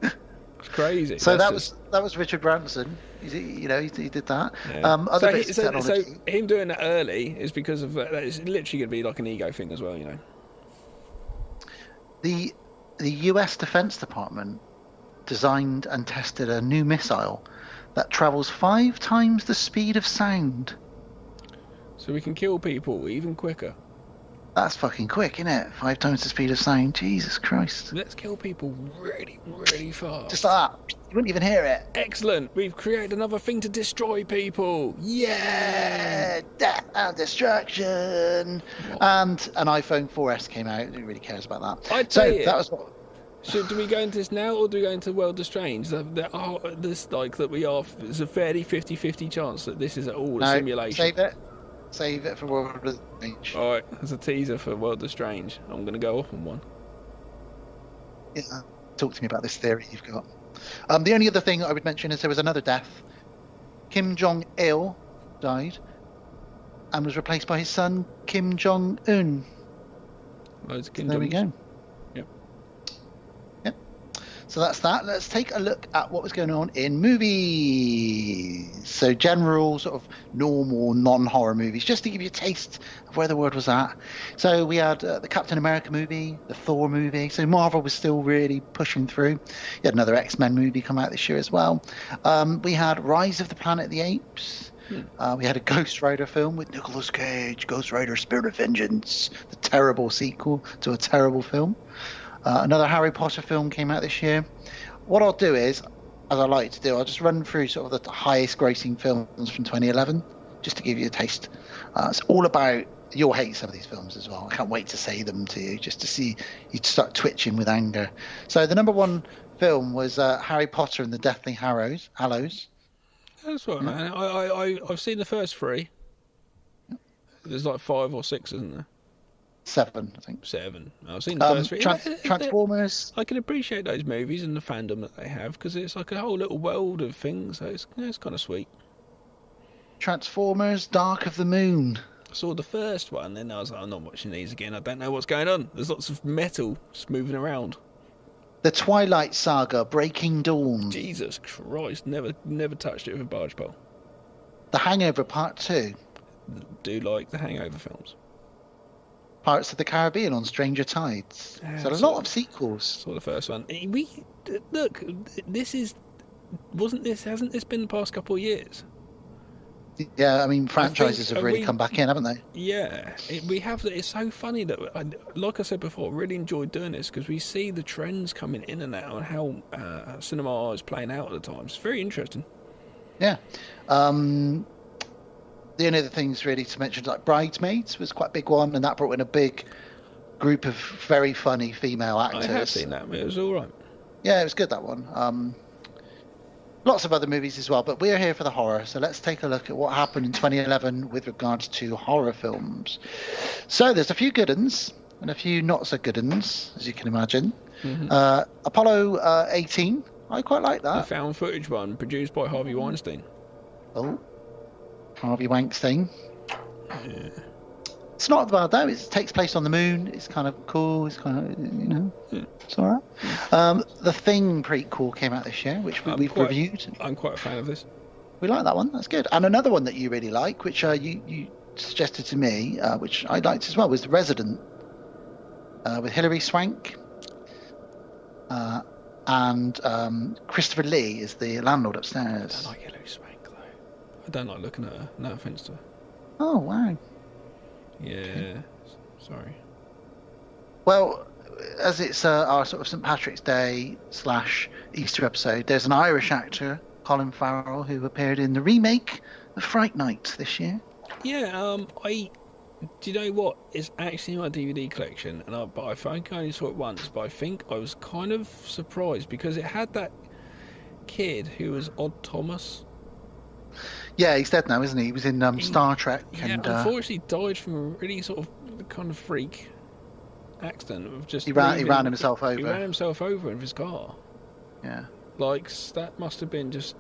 A: It's crazy.
F: So that was Richard Branson. He did that. Yeah. Other bits of technology.
A: So him doing that early is because of that. It's literally going to be like an ego thing as well,
F: The US Defense Department designed and tested a new missile that travels 5 times the speed of sound.
A: So we can kill people even quicker.
F: That's fucking quick, isn't it? 5 times the speed of sound. Jesus Christ.
A: Let's kill people really, really fast.
F: Just like that. You wouldn't even hear it.
A: Excellent. We've created another thing to destroy people. Yeah!
F: Death and destruction. And an iPhone 4S came out. Who really cares about that?
A: I tell you.
F: That was what...
A: Do we go into this now, or do we go into World of Strange? There's a fairly 50-50 chance that this is all a simulation.
F: Save it for World of Strange.
A: Alright, there's a teaser for World of Strange. I'm going to go off on one.
F: Yeah, talk to me about this theory you've got. The only other thing I would mention is there was another death. Kim Jong-il died and was replaced by his son, Kim Jong-un.
A: Loads of Kim
F: There we go. So that's that. Let's take a look at what was going on in movies. So general, sort of normal, non-horror movies, just to give you a taste of where the world was at. So we had the Captain America movie, the Thor movie. So Marvel was still really pushing through. You had another X-Men movie come out this year as well. We had Rise of the Planet of the Apes. We had a Ghost Rider film with Nicolas Cage, Ghost Rider Spirit of Vengeance, the terrible sequel to a terrible film. Another Harry Potter film came out this year. What I'll do is, as I like to do, I'll just run through sort of the highest grossing films from 2011, just to give you a taste. It's all about, you'll hate some of these films as well. I can't wait to say them to you, just to see you start twitching with anger. So the number one film was Harry Potter and the Deathly Hallows.
A: That's right, man. I've seen the first 3. There's like 5 or 6, isn't there?
F: 7, I think.
A: 7. I've seen the first 3.
F: Transformers.
A: I can appreciate those movies and the fandom that they have, because it's like a whole little world of things. So it's kind of sweet.
F: Transformers, Dark of the Moon.
A: I saw the first one, then I was like, I'm not watching these again. I don't know what's going on. There's lots of metal just moving around.
F: The Twilight Saga, Breaking Dawn.
A: Jesus Christ, never touched it with a barge pole.
F: The Hangover Part 2.
A: Do like the Hangover films.
F: Pirates of the Caribbean on Stranger Tides.
A: Yeah,
F: so a lot of sequels.
A: Saw the first one. Look, hasn't this been the past couple of years?
F: Yeah, I mean, franchises have really come back in, haven't they?
A: Yeah, we have. It's so funny that, like I said before, I really enjoyed doing this because we see the trends coming in and out and how cinema is playing out at the time. It's very interesting.
F: Yeah. The only other things really to mention, like Bridesmaids was quite a big one, and that brought in a big group of very funny female actors.
A: I have seen that. It was all right.
F: Yeah, it was good, that one. Lots of other movies as well, but we're here for the horror, so let's take a look at what happened in 2011 with regards to horror films. So there's a few good uns and a few not so good uns, as you can imagine. Mm-hmm. Apollo 18, I quite like that.
A: The found footage one, produced by Harvey Weinstein.
F: Oh, Harvey Weinstein.
A: Yeah.
F: It's not bad though. It takes place on the moon. It's kind of cool. It's kind of, it's all right. The Thing prequel came out this year, which we've reviewed.
A: I'm quite a fan of this.
F: We like that one. That's good. And another one that you really like, which you suggested to me, which I liked as well, was The Resident, with Hilary Swank. And Christopher Lee is the landlord upstairs.
A: I don't like Hilary Swank though. I don't like looking at her. No offence to her.
F: Oh wow.
A: Yeah, okay. Sorry.
F: Well, as it's our sort of St. Patrick's Day / Easter episode, there's an Irish actor, Colin Farrell, who appeared in the remake of Fright Night this year.
A: Yeah, do you know what? It's actually in my DVD collection, and I think I only saw it once, but I think I was kind of surprised because it had that kid who was Odd Thomas.
F: Yeah, he's dead now, isn't he? He was in Star Trek.
A: Yeah,
F: and,
A: unfortunately died from a really sort of kind of freak accident of just...
F: He ran himself over.
A: He ran himself over in his car.
F: Yeah.
A: Like, that must have been just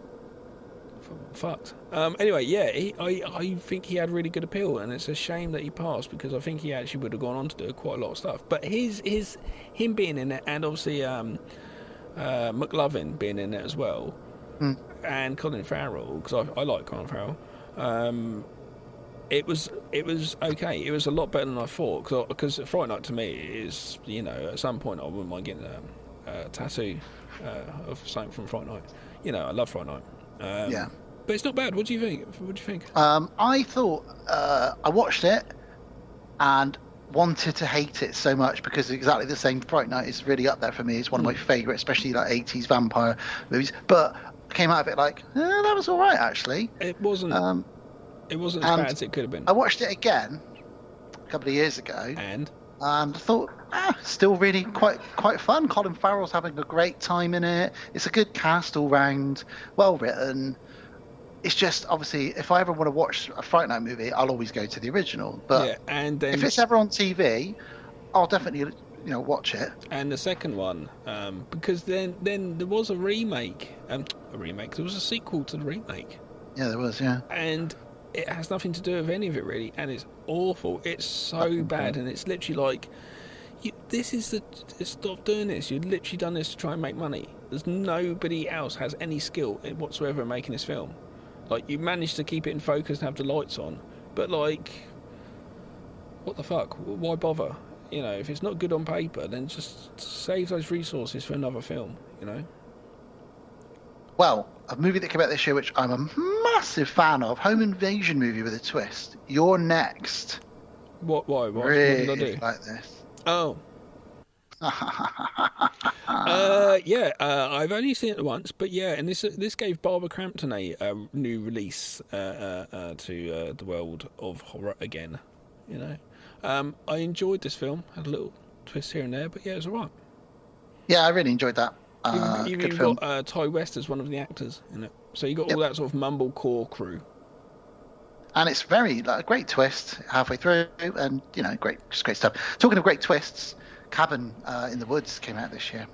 A: fucked. Anyway, yeah, I think he had really good appeal, and it's a shame that he passed because I think he actually would have gone on to do quite a lot of stuff. But him being in it, and obviously McLovin being in it as well, and Colin Farrell, because I like Colin Farrell. It was okay. It was a lot better than I thought because Fright Night to me is, at some point I wouldn't mind getting a tattoo of something from Fright Night. I love Fright Night.
F: Yeah.
A: But it's not bad. What do you think?
F: I thought I watched it and wanted to hate it so much because exactly the same. Fright Night is really up there for me. It's one of my favourite, especially like 80s vampire movies. But I came out of it like, that was all right actually.
A: It wasn't. It wasn't as bad as it could have been.
F: I watched it again a couple of years ago,
A: and
F: I thought, still really quite fun. Colin Farrell's having a great time in it. It's a good cast all round, well written. It's just, obviously, if I ever want to watch a Fright Night movie, I'll always go to the original. But
A: yeah, and then,
F: if it's ever on TV, I'll definitely watch it.
A: And the second one, because then there was a remake. There was a sequel to the remake.
F: Yeah, there was. Yeah,
A: and it has nothing to do with any of it really, and it's awful. It's so bad, and it's literally like, This is stop doing this. You've literally done this to try and make money. There's nobody else has any skill whatsoever in making this film. Like, you managed to keep it in focus and have the lights on, but like, what the fuck? Why bother? You know, if it's not good on paper, then just save those resources for another film. You know.
F: Well, a movie that came out this year, which I'm a massive fan of, home invasion movie with a twist. You're Next.
A: What? Why?
F: Really
A: what did I do?
F: like this.
A: Oh. I've only seen it once, but yeah, and this gave Barbara Crampton a new release to the world of horror again. You know, I enjoyed this film. Had a little twist here and there, but yeah, it was alright.
F: Yeah, I really enjoyed that.
A: You've
F: good
A: even
F: film.
A: got Ty West as one of the actors in it, so you got all that sort of mumblecore crew.
F: And it's very a great twist halfway through, and you know, just great stuff. Talking of great twists, Cabin in the Woods came out this year.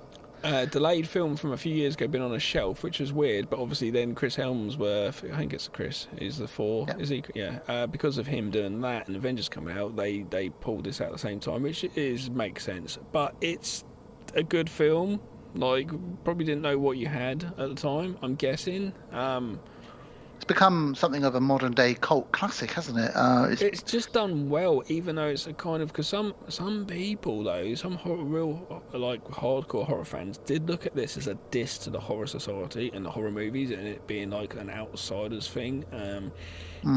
A: Delayed film from a few years ago, been on a shelf, which was weird. But obviously, then Chris Helmsworth, I think it's Chris, is the four. Yeah. Is he? Yeah. Because of him doing that and Avengers coming out, they pulled this out at the same time, which makes sense. But it's a good film. Like, probably didn't know what you had at the time, I'm guessing.
F: It's become something of a modern day cult classic, hasn't it?
A: It's just done well, even though it's a kind of, because some people though, some real like hardcore horror fans did look at this as a diss to the horror society and the horror movies, and it being like an outsiders thing.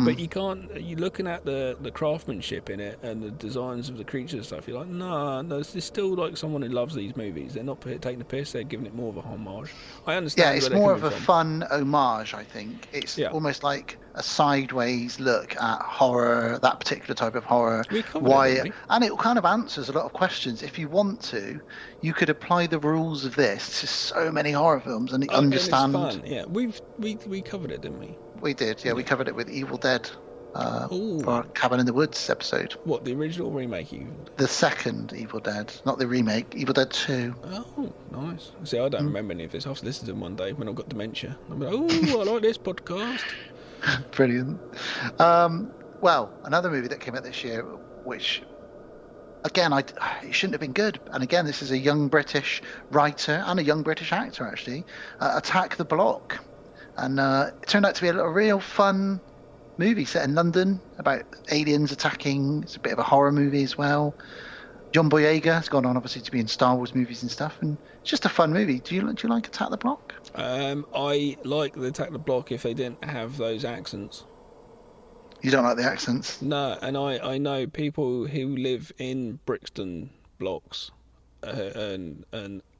A: But you can't. You're looking at the craftsmanship in it and the designs of the creatures and stuff. You're like, no, there's still like someone who loves these movies. They're not taking the piss. They're giving it more of a homage. I understand.
F: Yeah, it's more of a fun homage. I think it's almost like a sideways look at horror, that particular type of horror. And it kind of answers a lot of questions. If you want to, you could apply the rules of this to so many horror films and understand.
A: And it's fun. Yeah, we covered it, didn't we?
F: We did, yeah. We covered it with Evil Dead for our Cabin in the Woods episode.
A: What, the original remake Evil Dead?
F: The second Evil Dead, not the remake, Evil Dead 2.
A: Oh, nice. See, I don't remember any of this. I'll listen to them one day when I've got dementia. I'll be like, oh, I like this podcast.
F: Brilliant. Well, another movie that came out this year, which, again, it shouldn't have been good. And again, this is a young British writer and a young British actor, actually. Attack the Block. And it turned out to be a real fun movie set in London about aliens attacking. It's a bit of a horror movie as well. John Boyega has gone on, obviously, to be in Star Wars movies and stuff. And it's just a fun movie. Do you like Attack the Block?
A: I like the Attack the Block if they didn't have those accents.
F: You don't like the accents?
A: No, and I know people who live in Brixton blocks and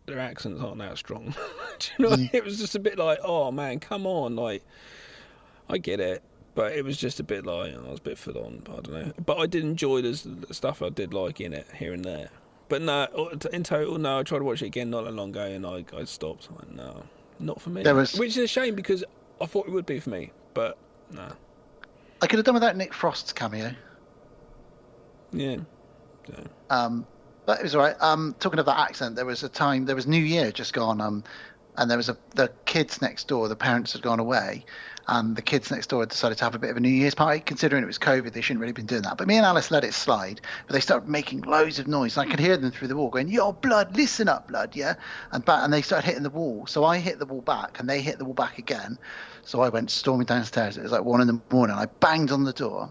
A: their accents aren't that strong. Do you know? It was just a bit like, oh man, come on, like, I get it, but it was just a bit like, I was a bit full on. I don't know, but I did enjoy the stuff I did like in it here and there. But no, in total, no. I tried to watch it again not that long ago, and I stopped. I went, no, not for me. Which is a shame because I thought it would be for me, but no.
F: I could have done without Nick Frost's cameo.
A: Yeah.
F: But it was all right. Talking of that accent, there was New Year just gone, and there was the kids next door. The parents had gone away, and the kids next door had decided to have a bit of a New Year's party. Considering it was COVID, they shouldn't really been doing that. But me and Alice let it slide. But they started making loads of noise, and I could hear them through the wall going, "Yo, blood, listen up, blood, yeah." And they started hitting the wall. So I hit the wall back, and they hit the wall back again. So I went storming downstairs. It was like 1 a.m. I banged on the door,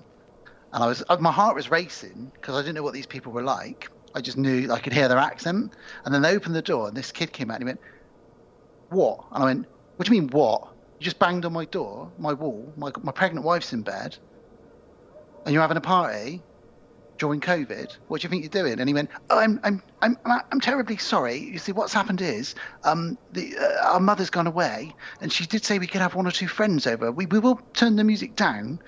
F: and my heart was racing because I didn't know what these people were like. I just knew I could hear their accent. And then they opened the door, and this kid came out, and he went, "What?" And I went, "What do you mean, what? You just banged on my door, my wall, my pregnant wife's in bed, and you're having a party during COVID? What do you think you're doing?" And he went, "Oh, I'm terribly sorry. You see, what's happened is our mother's gone away, and she did say we could have 1 or 2 friends over. We will turn the music down.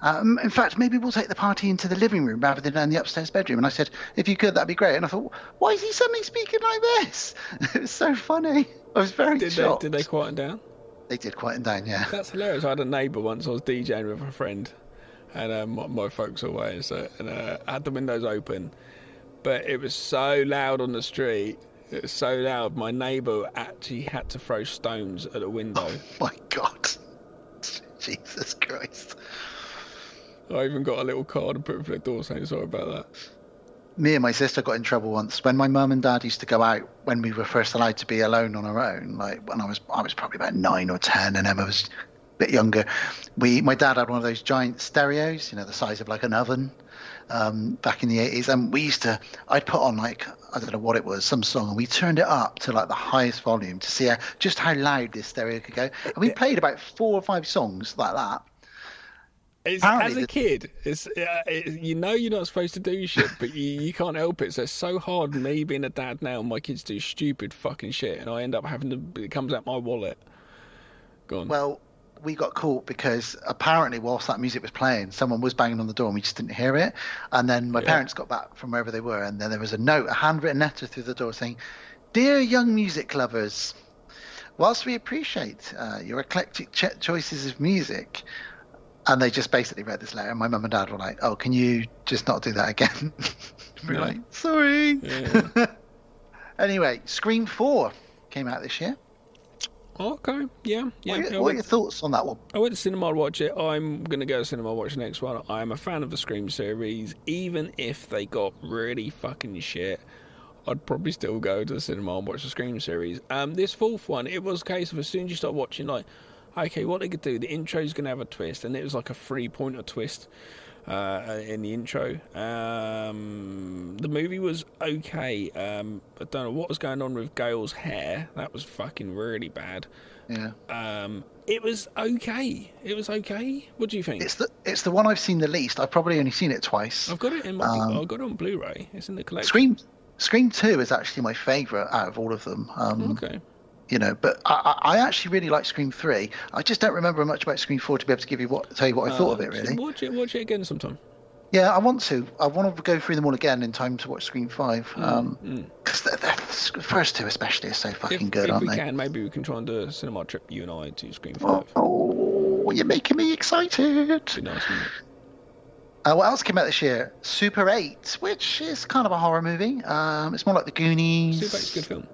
F: In fact, maybe we'll take the party into the living room rather than in the upstairs bedroom." And I said, "If you could, that'd be great." And I thought, why is he suddenly speaking like this? It was so funny. I was very shocked.
A: Did they quieten down?
F: They did quieten down, yeah.
A: That's hilarious. I had a neighbour once. I was DJing with a friend, and my folks were away, and I had the windows open, but it was so loud on the street. It was so loud. My neighbour actually had to throw stones at the window.
F: Oh my God! Jesus Christ!
A: I even got a little card and put it for the door saying sorry about that.
F: me and my sister got in trouble once when my mum and dad used to go out when we were first allowed to be alone on our own. Like when I was probably about 9 or 10, and Emma was a bit younger. My dad had one of those giant stereos, the size of like an oven, back in the 80s, and I'd put on like, I don't know what it was, some song, and we turned it up to like the highest volume to see just how loud this stereo could go, and we played about 4 or 5 songs like that.
A: As a kid, you're not supposed to do shit, but you can't help it. So it's so hard, me being a dad now, my kids do stupid fucking shit, and I end up it comes out my wallet. Go on.
F: Well, we got caught because apparently whilst that music was playing, someone was banging on the door and we just didn't hear it. And then my parents got back from wherever they were, and then there was a handwritten letter through the door saying, "Dear young music lovers, whilst we appreciate your eclectic choices of music," and they just basically read this letter, and my mum and dad were like, "Oh, can you just not do that again?" We're like, "Sorry." Yeah. Anyway, Scream 4 came out this year.
A: Okay, yeah.
F: What are your thoughts on that one?
A: I went to cinema to watch it. I'm going to go to cinema to watch the next one. I'm a fan of the Scream series. Even if they got really fucking shit, I'd probably still go to the cinema and watch the Scream series. This fourth one, it was a case of as soon as you start watching, like, okay, what they could do, the intro's going to have a twist, and it was like a 3-pointer twist in the intro. The movie was okay. I don't know what was going on with Gail's hair. That was fucking really bad.
F: Yeah.
A: It was okay. What do you think?
F: It's the one I've seen the least. I've probably only seen it twice.
A: I've got it I've got it on Blu-ray. It's in the collection.
F: Scream 2 is actually my favourite out of all of them.
A: Okay.
F: But I actually really like Scream 3. I just don't remember much about Scream 4 to be able to tell you what I thought of it, really.
A: Watch it again sometime.
F: Yeah, I want to. I want to go through them all again in time to watch Scream 5. Because the first two especially are so fucking good, aren't they?
A: If we can, maybe we can try and do a cinema trip, you and I, to Scream 5.
F: Oh, you're making me excited.
A: Be nice, wouldn't it?
F: What else came out this year? Super 8, which is kind of a horror movie. It's more like The Goonies.
A: Super 8's a good film.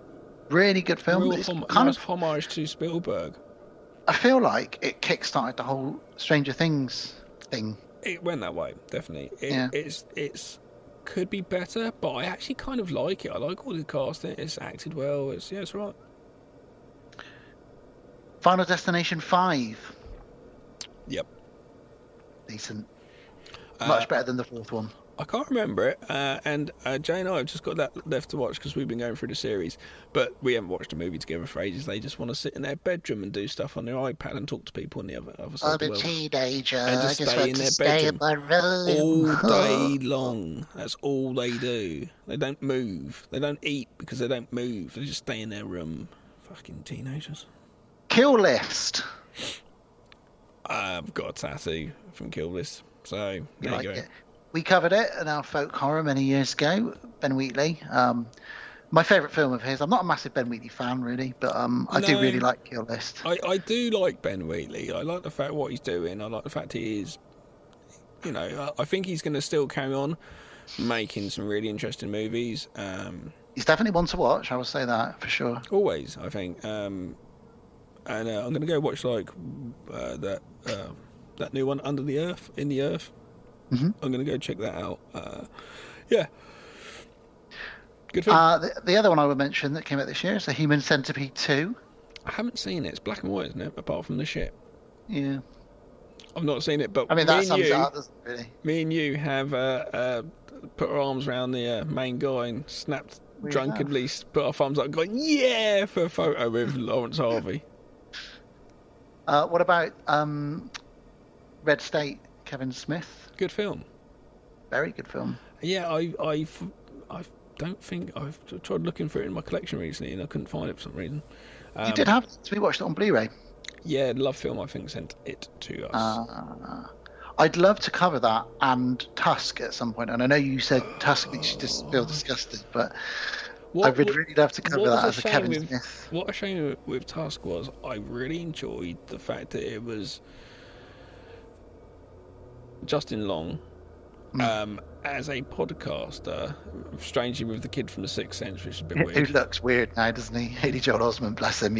F: Really good film.
A: It's kind of homage to Spielberg.
F: I feel like it kickstarted the whole Stranger Things thing.
A: It went that way, definitely. It's could be better, but I actually kind of like it. I like all the cast. It's acted well. It's right.
F: Final Destination 5.
A: Yep.
F: Decent. Much better than the fourth one.
A: I can't remember it, and Jay and I have just got that left to watch because we've been going through the series, but we haven't watched a movie together for ages. They just want to sit in their bedroom and do stuff on their iPad and talk to people on the other side of the world.
F: I'm a teenager.
A: And just stay in their bedroom all day long. That's all they do. They don't move. They don't eat because they don't move. They just stay in their room. Fucking teenagers.
F: Kill List.
A: I've got a tattoo from Kill List, so there you go.
F: We covered it in our folk horror many years ago. Ben Wheatley. My favourite film of his. I'm not a massive Ben Wheatley fan, really, but I do really like Kill List.
A: I do like Ben Wheatley. I like the fact what he's doing. I like the fact he is, I think he's going to still carry on making some really interesting movies.
F: He's definitely one to watch. I will say that for sure.
A: Always, I think. And I'm going to go watch that new one, in the Earth.
F: Mm-hmm.
A: I'm going to go check that out. Yeah. Good film.
F: The other one I would mention that came out this year is The Human Centipede 2.
A: I haven't seen it. It's black and white, isn't it? Apart from the shit.
F: Yeah.
A: I've not seen it, but
F: I mean, that sums it up, doesn't it, really?
A: Me and you have put our arms around the main guy and snapped drunkenly, put our thumbs up, going, yeah, for a photo with Lawrence Harvey.
F: What about Red State, Kevin Smith?
A: Good film.
F: Very good film.
A: Yeah, I don't think I've tried looking for it in my collection recently and I couldn't find it for some reason.
F: You did have it. We watched it on Blu-ray.
A: Yeah, Love Film, I think, sent it to us.
F: I'd love to cover that and Tusk at some point. And I know you said Tusk makes you just feel disgusted, but I would really love to cover that as a Kevin Smith.
A: What a shame with Tusk was I really enjoyed the fact that it was Justin Long as a podcaster, strangely with the kid from The Sixth Sense, which is a bit
F: Who
A: weird.
F: looks weird now, doesn't he? Haley Joel Osment, bless him.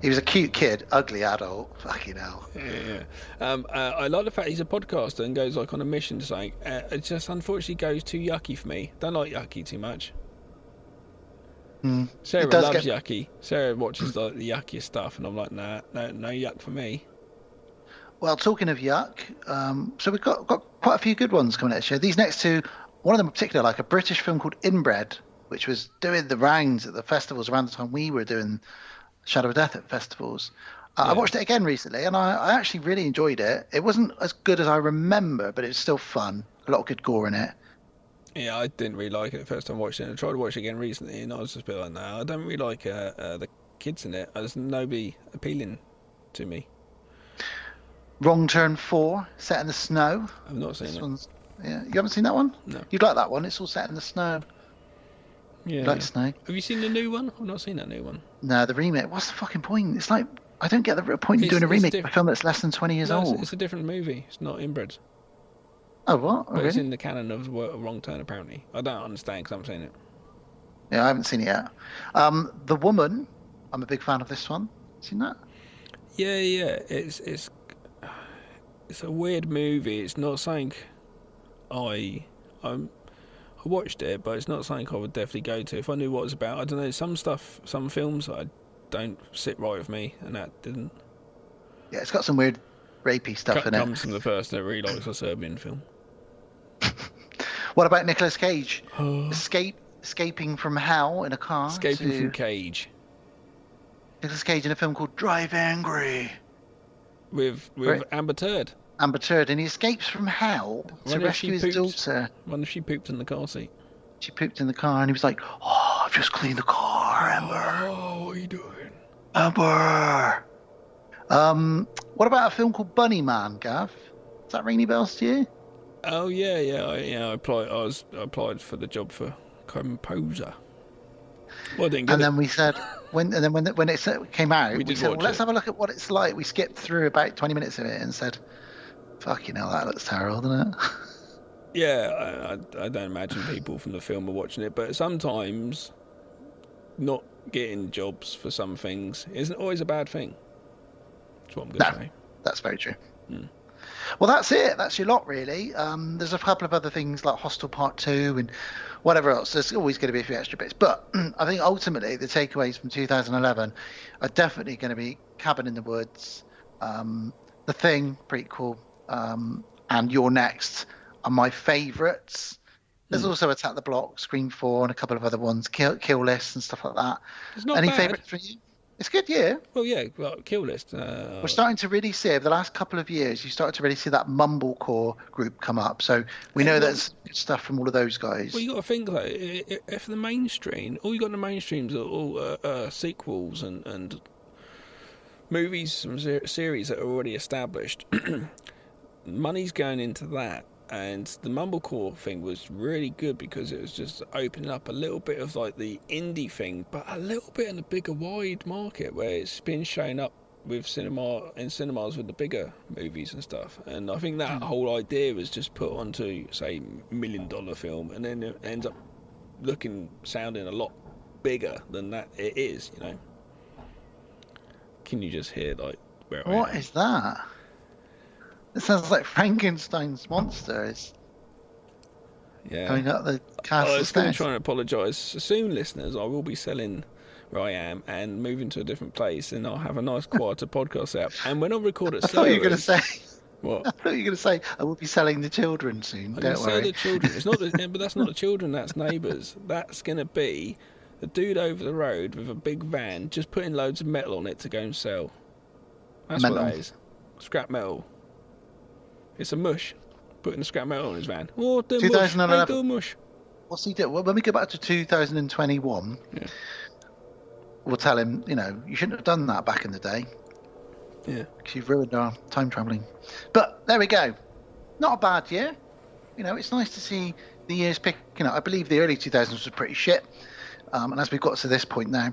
F: He was a cute kid, ugly adult. Fucking hell.
A: Yeah. I like the fact he's a podcaster and goes like on a mission to something. It just unfortunately goes too yucky for me. Don't like yucky too much. Sarah loves yucky. Sarah watches like the yuckiest stuff, and I'm like, nah, no yuck for me.
F: Well, talking of yuck, so we've got quite a few good ones coming next year. These next two, one of them in particular, like a British film called Inbred, which was doing the rounds at the festivals around the time we were doing Shadow of Death at festivals. I watched it again recently, and I actually really enjoyed it. It wasn't as good as I remember, but it was still fun. A lot of good gore in it.
A: Yeah, I didn't really like it the first time I watched it. I tried to watch it again recently, and I was just a bit like, no, I don't really like the kids in it. There's nobody appealing to me.
F: Wrong Turn 4, set in the snow.
A: I've not seen it.
F: Yeah, you haven't seen that one?
A: No.
F: You'd like that one. It's all set in the snow.
A: Yeah.
F: You like the snow?
A: Have you seen the new one? I've not seen that new one.
F: No, the remake. What's the fucking point? It's like, I don't get the real point in doing a remake of a film that's less than 20 years old.
A: It's a different movie. It's not Inbred.
F: Oh, what?
A: But it's in the canon of Wrong Turn, apparently. I don't understand because I haven't seen it.
F: Yeah, I haven't seen it yet. The Woman. I'm a big fan of this one. Seen that?
A: Yeah. It's a weird movie. It's not something I watched it, but it's not something I would definitely go to if I knew what it was about. I don't know. Some films I don't sit right with me, and that didn't.
F: Yeah, it's got some weird rapey stuff in it.
A: Comes from the person that really likes a Serbian film.
F: What about Nicolas Cage? Escaping from hell in a car.
A: Escaping from Cage.
F: Nicolas Cage in a film called Drive Angry.
A: With Amber Turd.
F: Amber Turd, and he escapes from hell to rescue his daughter.
A: I wonder if she pooped in the car seat.
F: She pooped in the car, and he was like, "Oh, I've just cleaned the car, Amber."
A: Oh, what are you doing?
F: Amber. What about a film called Bunny Man, Gav? Does that ring any bells to you?
A: Oh yeah. I applied for the job for composer. Well, I didn't get
F: and
A: it.
F: then we said when it came out, we said, well, let's have a look at what it's like. We skipped through about 20 minutes of it and said, "Fucking hell, that looks terrible, doesn't it?"
A: Yeah, I don't imagine people from the film are watching it, but sometimes not getting jobs for some things isn't always a bad thing. That's what I'm going to say.
F: That's very true. Well, that's it. That's your lot, really. There's a couple of other things like Hostel Part 2 and whatever else. There's always going to be a few extra bits. But I think ultimately the takeaways from 2011 are definitely going to be Cabin in the Woods, The Thing prequel, and You're Next are my favourites. There's also Attack the Block, Scream 4, and a couple of other ones, Kill List and stuff like that.
A: It's not
F: Any
A: bad.
F: favourites for you? It's good, yeah.
A: Well, yeah, Kill List.
F: We're starting to really see, over the last couple of years, you start to really see that mumblecore group come up. So we know there's good stuff from all of those guys.
A: Well, you got to think, like, if the mainstream, all you got in the mainstreams are all sequels and movies from series that are already established. Money's going into that. And the mumblecore thing was really good because it was just opening up a little bit of like the indie thing, but a little bit in the bigger wide market where it's been shown up with cinemas with the bigger movies and stuff. And I think that whole idea was just put onto, say, $1 million film, and then it ends up sounding a lot bigger than that it is, you know. Can you just hear like where I am?
F: What is that? It sounds like Frankenstein's monster is coming up the castle
A: I was going to
F: stairs.
A: try and apologise. Soon, listeners, I will be selling where I am and moving to a different place, and I'll have a nice quieter podcast out. And when I record at
F: I thought you were going to
A: servers-
F: say.
A: What?
F: I thought you were going to say I will be selling the children soon.
A: I'm going
F: Don't
A: to sell
F: worry.
A: the children. It's not, but that's not the children. That's neighbours. That's going to be a dude over the road with a big van, just putting loads of metal on it to go and sell. That's what that is. Scrap metal. It's a mush. Putting the scrap metal on his van. Oh, the
F: 2011.
A: mush. Hey, the mush.
F: What's he do? Well, when we go back to 2021, we'll tell him, you shouldn't have done that back in the day.
A: Yeah.
F: Because you've ruined our time travelling. But there we go. Not a bad year. It's nice to see the years picking up. I believe the early 2000s was pretty shit. And as we've got to this point now.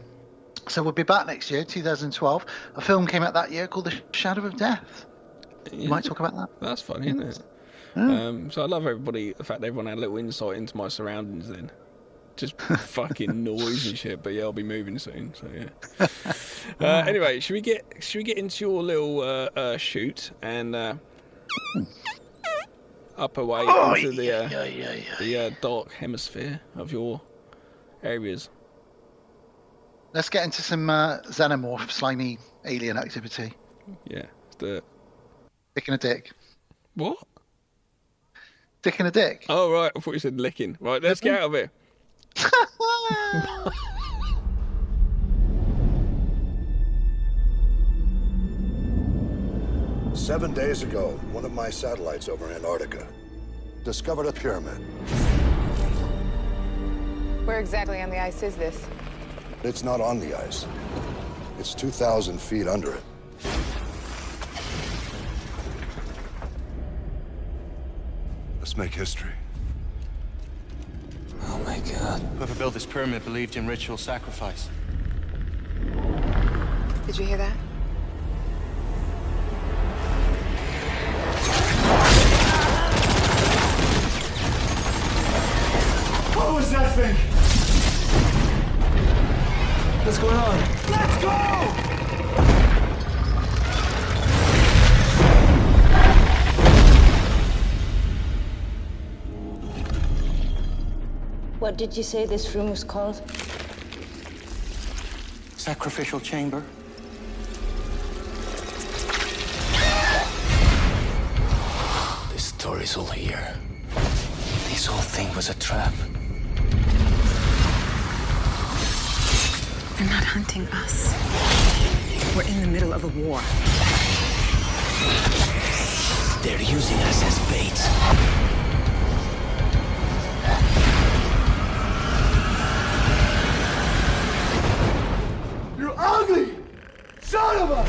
F: So we'll be back next year, 2012. A film came out that year called The Shadow of Death. You might talk about that.
A: That's funny, isn't it? So I love the fact that everyone had a little insight into my surroundings then. Just fucking noise and shit, but yeah, I'll be moving soon, so yeah. Anyway, should we get into your little shoot and up away into the dark hemisphere of your areas?
F: Let's get into some xenomorph slimy alien activity.
A: Yeah, let's do it.
F: Dick and a dick.
A: What?
F: Dick and a dick.
A: Oh right, I thought you said licking. Right, let's get out of here.
K: 7 days ago, one of my satellites over Antarctica discovered a pyramid.
L: Where exactly on the ice is this?
K: It's not on the ice. It's 2,000 feet under it. Let's make history.
M: Oh my God. Whoever built this pyramid believed in ritual sacrifice.
L: Did you hear that?
M: What was that thing? What's going on? Let's go!
N: What did you say this room was called?
M: Sacrificial chamber.
B: This story's all here. This whole thing was a trap.
L: They're not hunting us. We're in the middle of a war.
B: They're using us as bait.
M: You're ugly! Son of a...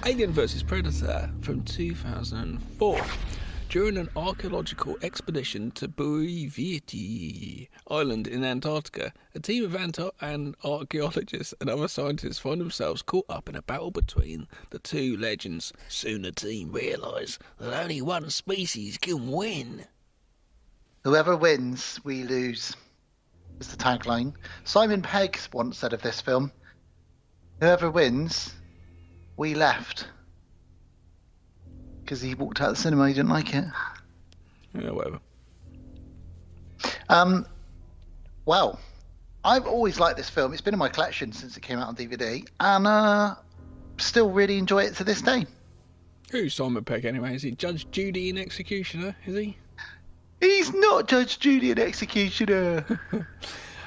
A: Alien vs Predator from 2004. During an archaeological expedition to Buiviti Island in Antarctica, a team of archaeologists and other scientists find themselves caught up in a battle between the two legends. Soon the team realise that only one species can win.
F: Whoever wins, we lose, is the tagline. Simon Pegg once said of this film, whoever wins, we left. Because he walked out of the cinema, he didn't like it.
A: Yeah, whatever.
F: Well, I've always liked this film. It's been in my collection since it came out on DVD, and still really enjoy it to this day.
A: Who's Simon Pegg anyway? Is he Judge Judy and Executioner? Is he?
F: He's not Judge Judy and Executioner.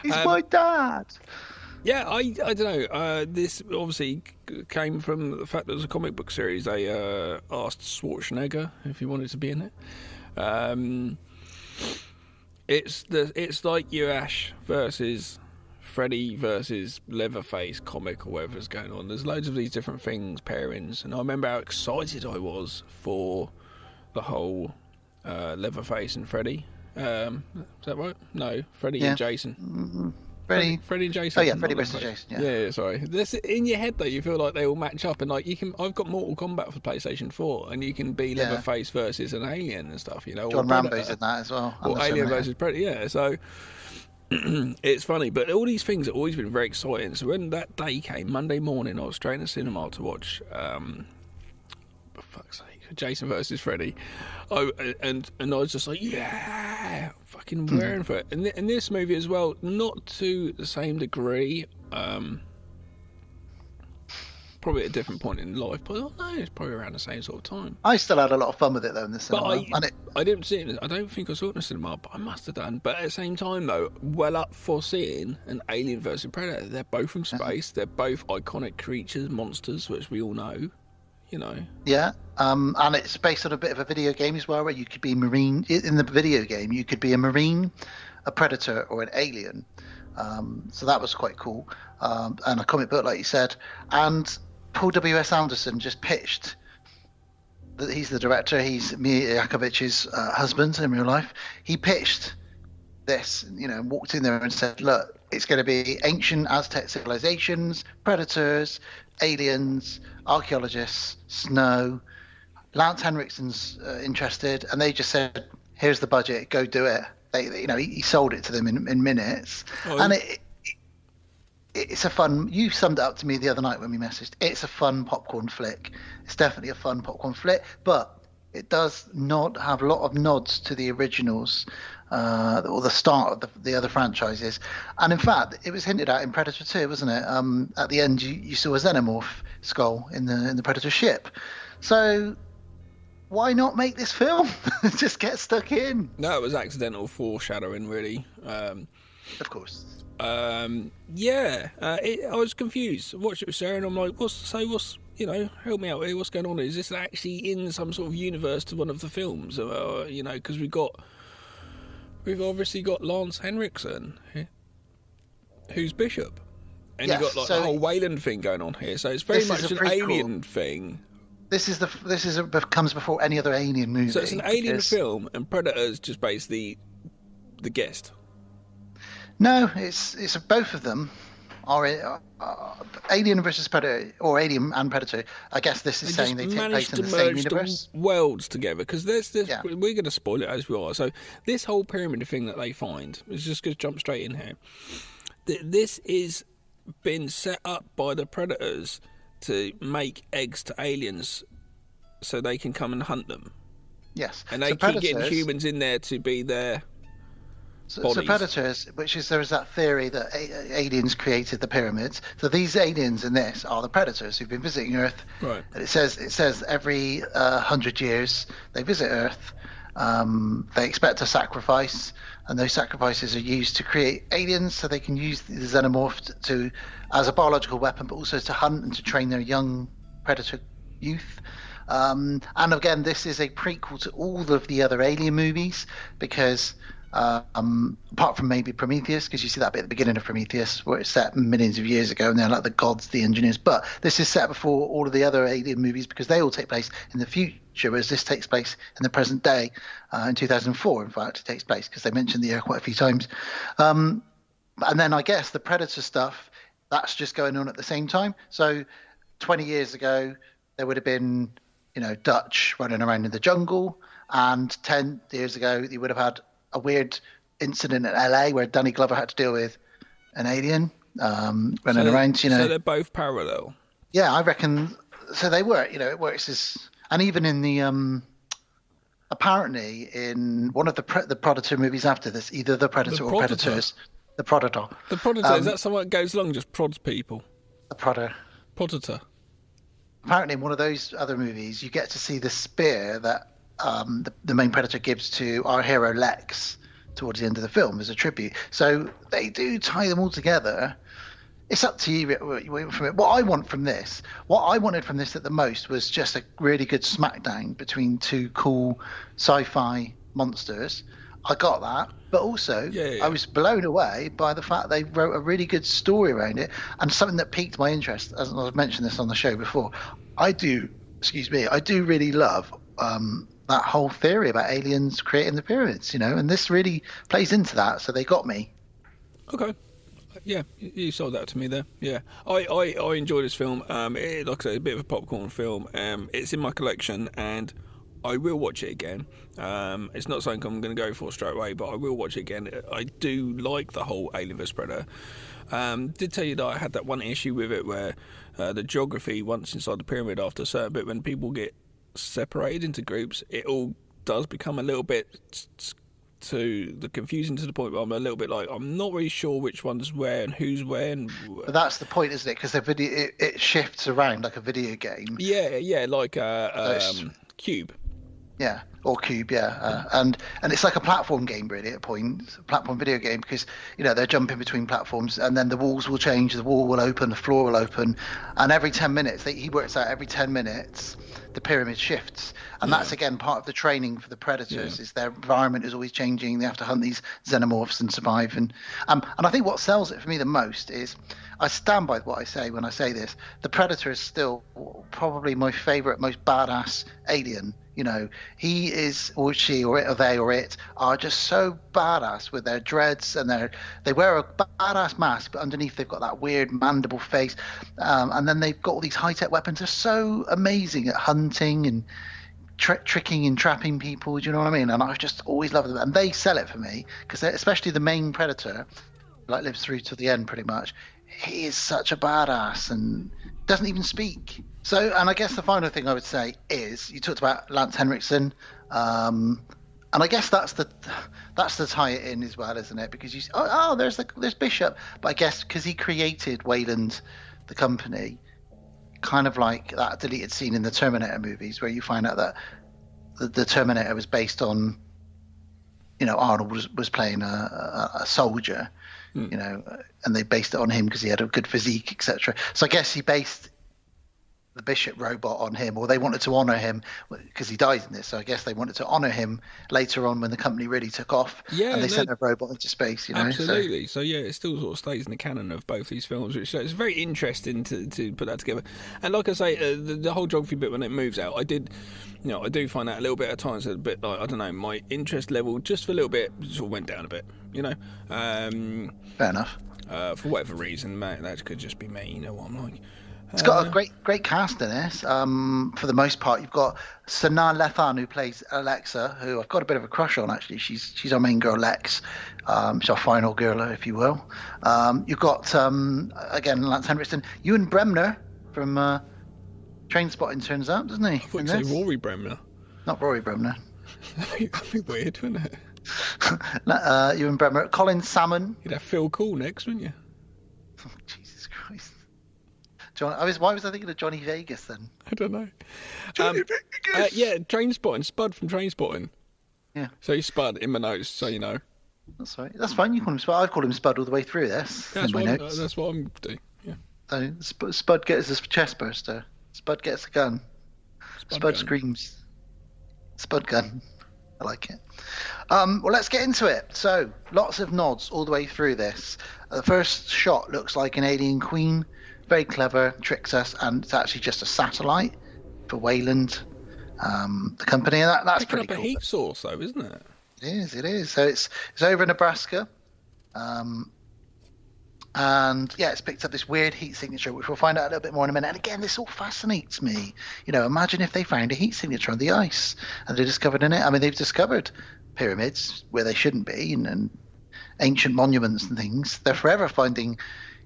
F: He's my dad.
A: Yeah, I don't know. This obviously came from the fact that it was a comic book series. They asked Schwarzenegger if he wanted to be in it. It's like your Ash versus Freddy versus Leatherface comic or whatever's going on. There's loads of these different things, pairings, and I remember how excited I was for the whole Leatherface and Freddy. Is that right? No, Freddy and Jason.
F: Mm-hmm.
A: Freddy and Jason.
F: Oh yeah, Freddy versus Jason.
A: Yeah, sorry. This in your head though, you feel like they all match up, and like you can. I've got Mortal Kombat for PlayStation 4, and you can be Leatherface versus an alien and stuff. You know,
F: John Rambo's in that as well.
A: Or Alien versus Predator. Yeah, so it's funny, but all these things have always been very exciting. So when that day came, Monday morning, I was straight in the cinema to watch. For fuck's sake. Jason versus Freddy, and I was just like, yeah, fucking wearing for it. And in this movie as well, not to the same degree, probably at a different point in life, but no, it's probably around the same sort of time.
F: I still had a lot of fun with it though in the cinema.
A: But I didn't see it. I don't think I saw it in the cinema, but I must have done. But at the same time though, well up for seeing an Alien versus Predator. They're both from space. They're both iconic creatures, monsters, which we all know. You know. Yeah,
F: and it's based on a bit of a video game as well, where you could be marine. In the video game, you could be a marine, a predator, or an alien. So that was quite cool. And a comic book, like you said. And Paul W.S. Anderson just pitched that he's the director. He's Mia Yakovich's husband in real life. He pitched this, walked in there and said, look, it's going to be ancient Aztec civilizations, predators, aliens, archaeologists, snow. Lance Henriksen's interested, and they just said, here's the budget, go do it. He sold it to them in minutes. And it's a fun, you summed it up to me the other night when we messaged, it's a fun popcorn flick. It's definitely a fun popcorn flick, but it does not have a lot of nods to the originals, or the start of the other franchises. And in fact, it was hinted at in Predator 2, wasn't it? At the end, you saw a xenomorph skull in the Predator ship. So why not make this film? Just get stuck in.
A: No, it was accidental foreshadowing, really.
F: Of course.
A: I was confused. I watched it with Sarah and I'm like, what's, help me out here, what's going on? Is this actually in some sort of universe to one of the films? Because we've obviously got Lance Henriksen, who's Bishop. And you've got the whole Wayland thing going on here. So it's very much an alien thing.
F: This comes before any other alien movie.
A: So it's an alien film and Predator's just basically the guest.
F: No, it's both of them are Alien versus Predator, or Alien and Predator. I guess this is saying they take place in the same universe.
A: Worlds together, because we're going to spoil it as we are. So this whole pyramid thing that they find is just going to jump straight in here. This is been set up by the Predators to make eggs to aliens, so they can come and hunt them.
F: Yes,
A: and they keep getting humans in there to be their.
F: So Predators, there is that theory that aliens created the pyramids. So these aliens in this are the Predators who've been visiting Earth.
A: Right.
F: And it says every 100 years they visit Earth. They expect a sacrifice, and those sacrifices are used to create aliens, so they can use the xenomorph as a biological weapon, but also to hunt and to train their young predator youth. And again, this is a prequel to all of the other Alien movies, because apart from maybe Prometheus, because you see that bit at the beginning of Prometheus where it's set millions of years ago and they're like the gods, the engineers, but this is set before all of the other Alien movies because they all take place in the future, whereas this takes place in the present day. In 2004, in fact, it takes place, because they mentioned the year quite a few times. And then I guess the Predator stuff, that's just going on at the same time. So 20 years ago there would have been Dutch running around in the jungle, and 10 years ago you would have had a weird incident in LA where Danny Glover had to deal with an alien running around.
A: So they're both parallel.
F: Yeah, I reckon. So they were. It works as, and even in the apparently in one of the Predator movies after this, either the Predator or Predators, the Predator.
A: The Predator, is that someone that goes along and just prods people?
F: The Predator. Apparently, in one of those other movies, you get to see the spear that the main Predator gives to our hero Lex towards the end of the film as a tribute. So they do tie them all together. It's up to you what you want from it. What I wanted from this at the most was just a really good smackdown between two cool sci-fi monsters. I got that, but also I was blown away by the fact they wrote a really good story around it, and something that piqued my interest, as I've mentioned this on the show before. I do really love that whole theory about aliens creating the pyramids, and this really plays into that, so they got me.
A: Okay. Yeah, you sold that to me there. Yeah, I enjoy this film. Like I say, a bit of a popcorn film. It's in my collection, and I will watch it again. It's not something I'm going to go for straight away, but I will watch it again. I do like the whole Alien vs Predator. Did tell you that I had that one issue with it where the geography, once inside the pyramid, after a certain bit, when people get separated into groups, it all does become a little bit confusing, to the point where I'm a little bit like, I'm not really sure which one's where and who's where.
F: But that's the point, isn't it? Because it shifts around like a video game.
A: Yeah, like Cube.
F: Yeah. Or Cube, yeah, and it's like a platform game really at points, a platform video game, because they're jumping between platforms, and then the walls will change, the wall will open, the floor will open, and every 10 minutes, he works out every 10 minutes the pyramid shifts, and that's again part of the training for the predators. Is their environment is always changing, they have to hunt these xenomorphs and survive, and I think what sells it for me the most is, I stand by what I say when I say this, the Predator is still probably my favorite, most badass alien. He is, or she, or it, or they, or it are just so badass with their dreads, and they wear a badass mask, but underneath they've got that weird mandible face, and then they've got all these high-tech weapons. They're so amazing at hunting and tricking and trapping people. Do you know what I mean? And I just always love them, and they sell it for me because especially the main Predator, lives through to the end pretty much. He is such a badass and doesn't even speak. So, and I guess the final thing I would say is, you talked about Lance Henriksen, and I guess that's the tie it in as well, isn't it? Because there's Bishop, but I guess because he created Wayland, the company, kind of like that deleted scene in the Terminator movies where you find out that the Terminator was based on, Arnold was playing a soldier, and they based it on him because he had a good physique, etc. So I guess he based the Bishop robot on him, or they wanted to honor him because he dies in this. So I guess they wanted to honor him later on when the company really took off. Yeah, and they sent a robot into space.
A: Absolutely. So yeah, it still sort of stays in the canon of both these films, which it's very interesting to put that together. And like I say, the whole geography bit when it moves out, I do find that a little bit at times a bit like, I don't know, my interest level just for a little bit sort of went down a bit.
F: Fair enough.
A: For whatever reason, mate, that could just be me. You know what I'm like.
F: It's got a great cast in this. For the most part, you've got Sanaa Lathan, who plays Alexa, who I've got a bit of a crush on, actually. She's our main girl, Lex. She's our final girl, if you will. You've got, again, Lance Henriksen. Ewan Bremner from Trainspotting turns up, doesn't he?
A: I thought you'd say Rory Bremner.
F: Not Rory Bremner.
A: That'd be weird, wouldn't it?
F: Ewan Bremner. Colin Salmon.
A: You'd have Phil Cool next, wouldn't you?
F: Oh, Jesus Christ. Why was I thinking of Johnny Vegas then?
A: I don't know.
F: Johnny Vegas.
A: Yeah, Trainspotting. Spud from Trainspotting.
F: Yeah.
A: So he's Spud in my notes, so you know.
F: That's right. That's fine. You call him Spud. I've called him Spud all the way through this.
A: That's what I'm doing. Yeah.
F: So Spud gets his chest burster. Spud gets a gun. Spud screams. Spud gun. I like it. Well, let's get into it. So, lots of nods all the way through this. The first shot looks like an alien queen. Very clever, tricks us, and it's actually just a satellite for Wayland, the company. And that's
A: picking
F: pretty
A: up
F: cool.
A: A heat source, though, isn't it?
F: It is. So it's over in Nebraska, and yeah, it's picked up this weird heat signature, which we'll find out a little bit more in a minute. And again, this all fascinates me. Imagine if they found a heat signature on the ice and they discovered in it. I mean, they've discovered pyramids where they shouldn't be, and ancient monuments and things. They're forever finding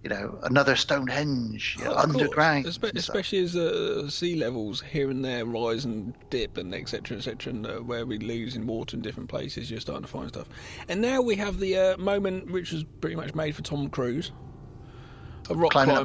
F: another Stonehenge underground.
A: Especially as sea levels here and there rise and dip and etc. and where we lose in water in different places, you're starting to find stuff. And now we have the moment which was pretty much made for Tom Cruise. A rock climber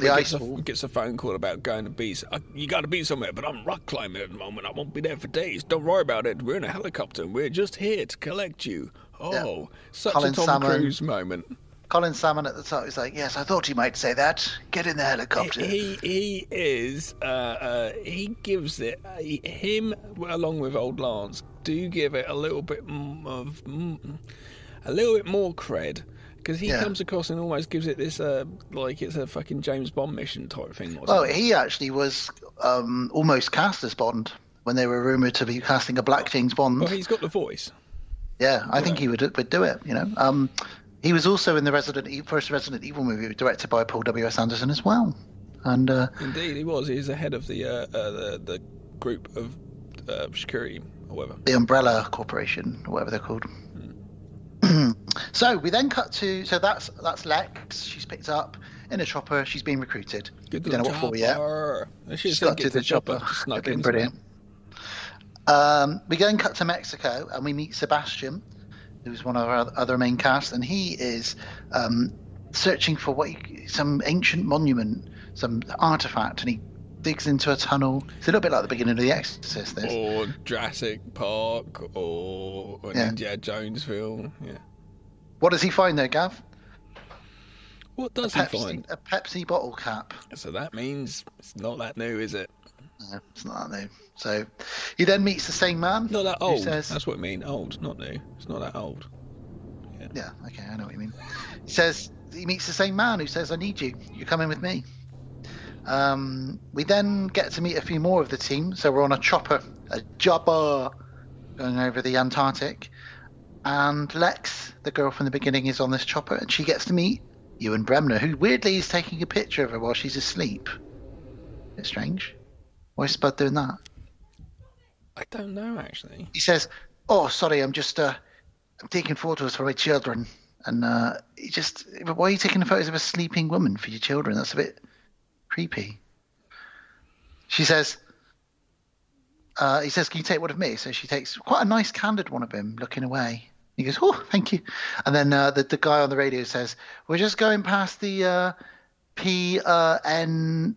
A: gets a phone call about going to be. You got to be somewhere, but I'm rock climbing at the moment. I won't be there for days. Don't worry about it. We're in a helicopter and we're just here to collect you. Oh, such
F: Colin
A: a Tom
F: Salmon.
A: Cruise moment.
F: Colin Salmon at the top is like, yes, I thought you might say that. Get in the helicopter.
A: He is. He gives it. Him along with old Lance do give it a little bit more cred, because he comes across and almost gives it this like it's a fucking James Bond mission type thing.
F: Well, he actually was almost cast as Bond when they were rumoured to be casting a black James Bond.
A: Well, he's got the voice.
F: Yeah, I think he would do it. He was also in the first Resident Evil movie, directed by Paul W.S. Anderson as well. And
A: indeed, he was. He's the head of the group of security, or whatever.
F: The Umbrella Corporation, or whatever they're called. So we then cut to. So that's Lex. She's picked up in a chopper. She's being recruited.
A: Good
F: don't know what for yet.
A: She's
F: got to the chopper.
A: Snuck in.
F: Brilliant. We then cut to Mexico, and we meet Sebastian, who's one of our other main cast, and he is searching for some ancient monument, some artifact, and he digs into a tunnel. It's a little bit like the beginning of The Exorcist, this.
A: Or Jurassic Park, or an Indiana Jones film. Yeah.
F: What does he find there, Gav?
A: What does he find?
F: A Pepsi bottle cap.
A: So that means it's not that new, is it?
F: No, it's not that new. So he then meets the same man.
A: Not that old.
F: Says,
A: that's what I mean. Old, not new. It's not that old.
F: Yeah, okay, I know what you mean. He says he meets the same man who says, I need you. You're coming with me. We then get to meet a few more of the team. So we're on a chopper, going over the Antarctic. And Lex, the girl from the beginning, is on this chopper, and she gets to meet Ewan Bremner, who weirdly is taking a picture of her while she's asleep. A bit strange. Why is Spud doing that?
A: I don't know, actually.
F: He says, oh, sorry, I'm just I'm taking photos for my children. And why are you taking photos of a sleeping woman for your children? That's a bit creepy. She says, he says, can you take one of me? So she takes quite a nice candid one of him, looking away. He goes, oh, thank you. And then the guy on the radio says, we're just going past the PNR.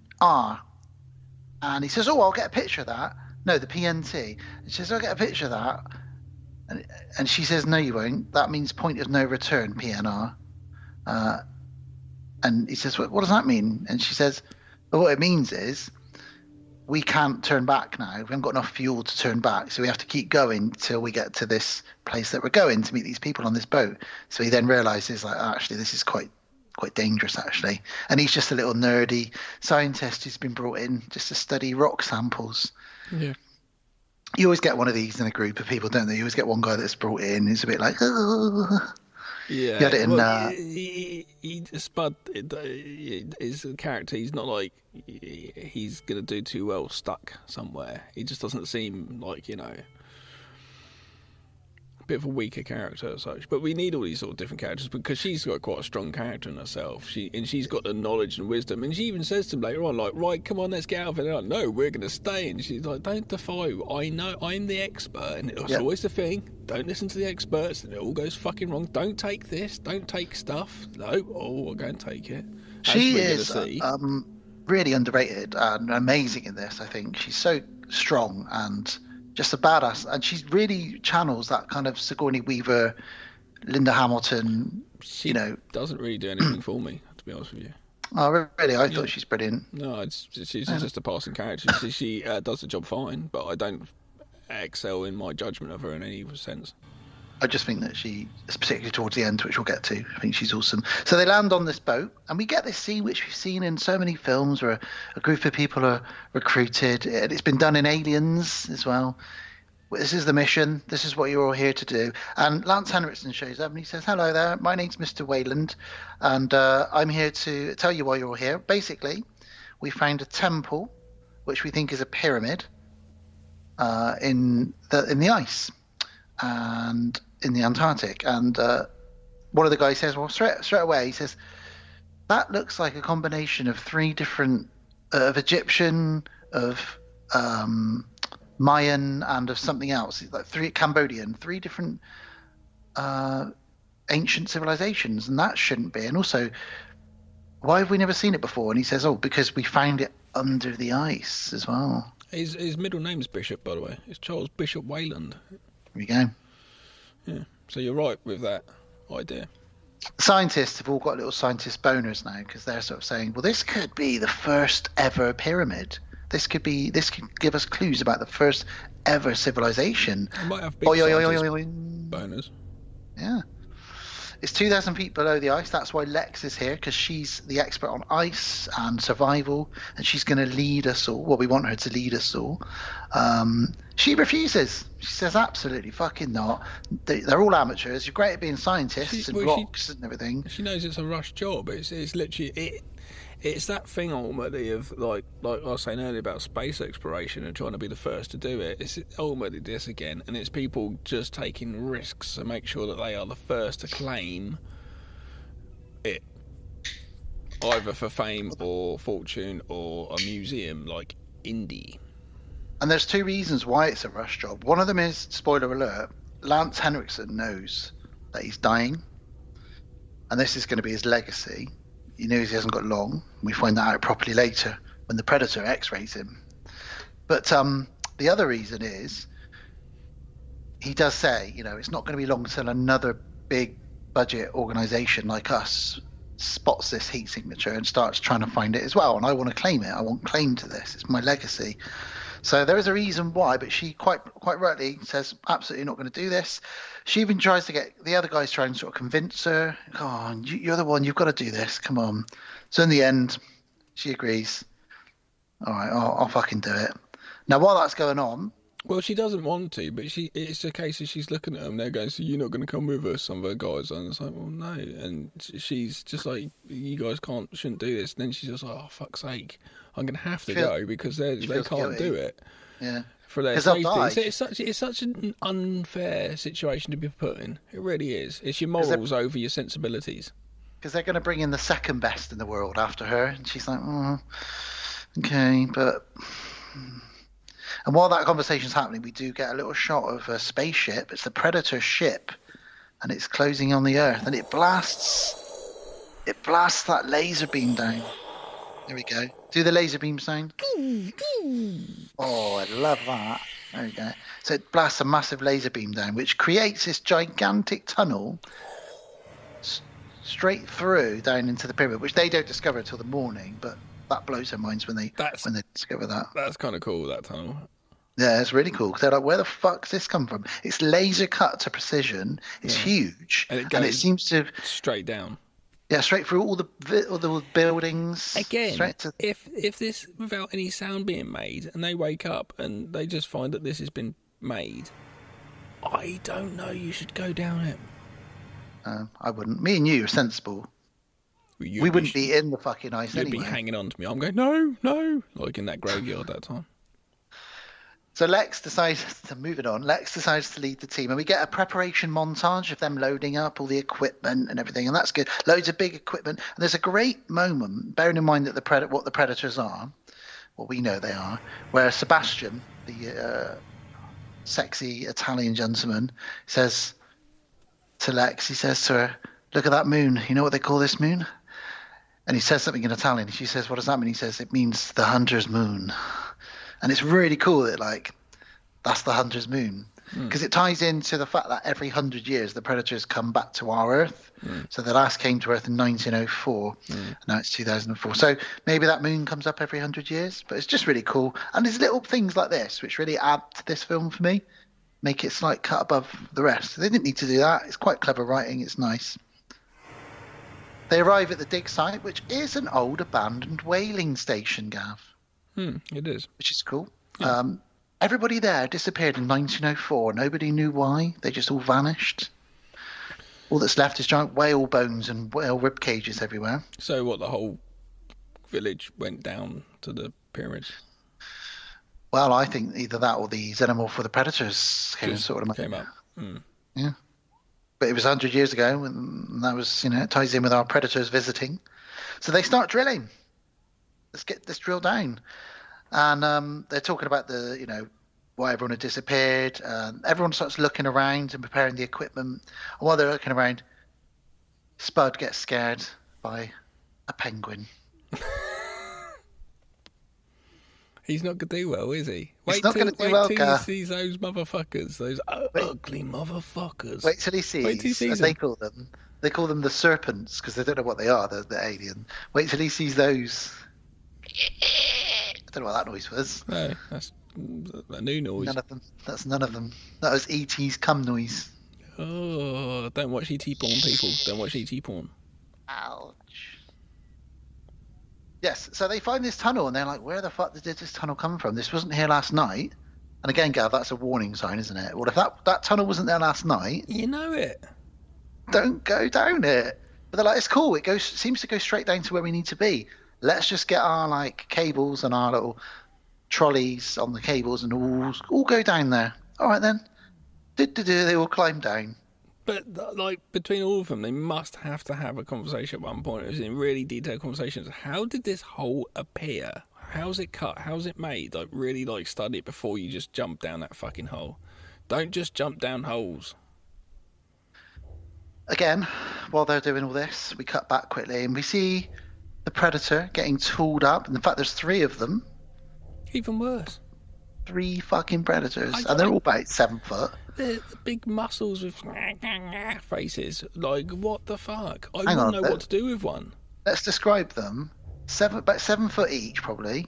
F: And he says, oh, I'll get a picture of that. No, the PNT. He says, I'll get a picture of that. And she says, no, you won't. That means point of no return, PNR. And he says, what does that mean? And she says, well, what it means is we can't turn back now. We haven't got enough fuel to turn back. So we have to keep going till we get to this place that we're going to meet these people on this boat. So he then realizes, like, actually, this is quite dangerous, actually. And he's just a little nerdy scientist who's been brought in just to study rock samples.
A: Yeah.
F: You always get one of these in a group of people, don't they? You always get one guy that's brought in who's a bit like, oh.
A: Yeah.
F: You had it in,
A: Spud is a character. He's not like he's going to do too well stuck somewhere. He just doesn't seem like, a bit of a weaker character as such. But we need all these sort of different characters because she's got quite a strong character in herself. She's got the knowledge and wisdom. And she even says to him later on, like, right, come on, let's get out of it. And they're like, no, we're going to stay. And she's like, don't defy. I know, I'm the expert. And it's always the thing. Don't listen to the experts. And it all goes fucking wrong. Don't take this. Don't take stuff. No, I'll go and take it.
F: She is really underrated and amazing in this, I think. She's so strong and just a badass, and she really channels that kind of Sigourney Weaver, Linda Hamilton.
A: She doesn't really do anything for me, to be honest with you.
F: Oh, really? I thought she's brilliant.
A: No, she's just a passing character. She does the job fine, but I don't excel in my judgment of her in any sense.
F: I just think that she, particularly towards the end, which we'll get to, I think she's awesome. So they land on this boat, and we get this scene which we've seen in so many films where a group of people are recruited, and it's been done in Aliens as well. This is the mission. This is what you're all here to do. And Lance Henriksen shows up, and he says, hello there, my name's Mr. Wayland, and I'm here to tell you why you're all here. Basically, we found a temple, which we think is a pyramid, in the ice. And in the Antarctic, and one of the guys says, well, straight away, he says, that looks like a combination of three different, of Egyptian, of Mayan, and of something else, like Cambodian, three different ancient civilizations, and that shouldn't be. And also, why have we never seen it before? And he says, oh, because we found it under the ice as well.
A: His middle name's Bishop, by the way. It's Charles Bishop Wayland.
F: There we go.
A: Yeah, so you're right with that idea.
F: Scientists have all got little scientist boners now because they're sort of saying, well, this could be the first ever pyramid. This could give us clues about the first ever civilization.
A: It might have big boners.
F: Yeah. It's 2,000 feet below the ice. That's why Lex is here, because she's the expert on ice and survival, and she's going to lead us all. Well, we want her to lead us all. She refuses. She says, absolutely fucking not. They're all amateurs. You're great at being scientists and rocks and everything.
A: She knows it's a rush job. It's literally... It's that thing ultimately of like I was saying earlier about space exploration and trying to be the first to do it. It's ultimately this again, and it's people just taking risks to make sure that they are the first to claim it, either for fame or fortune or a museum like Indy.
F: And there's two reasons why it's a rush job. One of them is, spoiler alert, Lance Henriksen knows that he's dying, and this is going to be his legacy. He knows he hasn't got long. We find that out properly later. when the Predator X-rays him. But the other reason is he does say, it's not going to be long till another big budget organization like us spots this heat signature and starts trying to find it as well. And I want to claim it. I want claim to this. It's my legacy. So there is a reason why, but she quite rightly says absolutely not going to do this. She even tries to get the other guys trying to sort of convince her. Come on, you're the one. You've got to do this. Come on. So in the end, she agrees. All right, I'll fucking do it. Now, while that's going on,
A: well, she doesn't want to, but it's a case of she's looking at them. They're going, so you're not going to come with us, some of her guys. And it's like, well, no. And she's just like, you guys shouldn't do this. And then she's just like, oh, fuck's sake. I'm going to have to go because they can't do it.
F: Yeah.
A: For their safety. It's such an unfair situation to be put in. It really is. It's your morals over your sensibilities.
F: Because they're going to bring in the second best in the world after her. And she's like, okay, but... And while that conversation's happening, we do get a little shot of a spaceship. It's the Predator ship, and it's closing on the Earth, and it blasts that laser beam down. There we go. Do the laser beam sound. Oh, I love that. There we go. So it blasts a massive laser beam down, which creates this gigantic tunnel straight through down into the pyramid, which they don't discover until the morning, but that blows their minds when they discover that.
A: That's kind of cool, that tunnel.
F: Yeah, it's really cool. They're like, where the fuck's this come from? It's laser cut to precision. It's huge, and it seems to
A: straight down.
F: Yeah, straight through all the buildings.
A: Again, if this without any sound being made, and they wake up and they just find that this has been made, I don't know. You should go down it.
F: I wouldn't. Me and you are sensible. We wouldn't be in the fucking ice anyway.
A: You'd be hanging on to me. I'm going, no, like in that graveyard that time.
F: So Lex decides to lead the team, and we get a preparation montage of them loading up all the equipment and everything, and that's good. Loads of big equipment, and there's a great moment, bearing in mind that what the Predators are, what we know they are, where Sebastian, the sexy Italian gentleman, says to Lex, he says to her, "Look at that moon. You know what they call this moon?" And he says something in Italian. She says, "What does that mean?" He says, "It means the hunter's moon." And it's really cool that, like, that's the hunter's moon. Because it ties into the fact that every 100 years the Predators come back to our Earth. So they last came to Earth in 1904. And now it's 2004. So maybe that moon comes up every 100 years. But it's just really cool. And there's little things like this which really add to this film for me. Make it slight cut above the rest. They didn't need to do that. It's quite clever writing. It's nice. They arrive at the dig site, which is an old abandoned whaling station, Gav.
A: It is.
F: Which is cool. Yeah. Everybody there disappeared in 1904. Nobody knew why. They just all vanished. All that's left is giant whale bones and whale rib cages everywhere.
A: So what, the whole village went down to the pyramids?
F: Well, I think either that or the xenomorph or the Predators came up. Yeah. But it was 100 years ago, and that was, it ties in with our Predators visiting. So they start drilling. Let's get this drill down. And they're talking about why everyone had disappeared. Everyone starts looking around and preparing the equipment. And while they're looking around, Spud gets scared by a penguin.
A: He's not going to do well, is he?
F: He's not going to do well,
A: Wait till he sees those motherfuckers, those ugly motherfuckers.
F: Wait till he sees, as they call them. They call them the serpents because they don't know what they are, the alien. Wait till he sees those. I don't know what that noise was.
A: No, that's a new noise.
F: None of them. That's none of them. That was E.T.'s cum noise.
A: Oh, don't watch E.T. porn, people. Don't watch E.T. porn.
F: Ouch. Yes, so they find this tunnel and they're like, where the fuck did this tunnel come from? This wasn't here last night. And again, Gav, that's a warning sign, isn't it? Well, if that tunnel wasn't there last night...
A: You know it.
F: Don't go down it. But they're like, it's cool. It seems to go straight down to where we need to be. Let's just get our, cables and our little trolleys on the cables and all go down there. All right, then. They all climb down.
A: But, between all of them, they must have to have a conversation at one point. It was in really detailed conversations. How did this hole appear? How's it cut? How's it made? Really, study it before you just jump down that fucking hole. Don't just jump down holes.
F: Again, while they're doing all this, we cut back quickly and we see the Predator getting tooled up. And in fact, there's 3 of them.
A: Even worse.
F: 3 fucking Predators. And they're all about 7 foot.
A: They're big muscles with faces. Like, what the fuck? I
F: Hang
A: wouldn't
F: on,
A: know what to do with one.
F: Let's describe them. About 7 foot each, probably.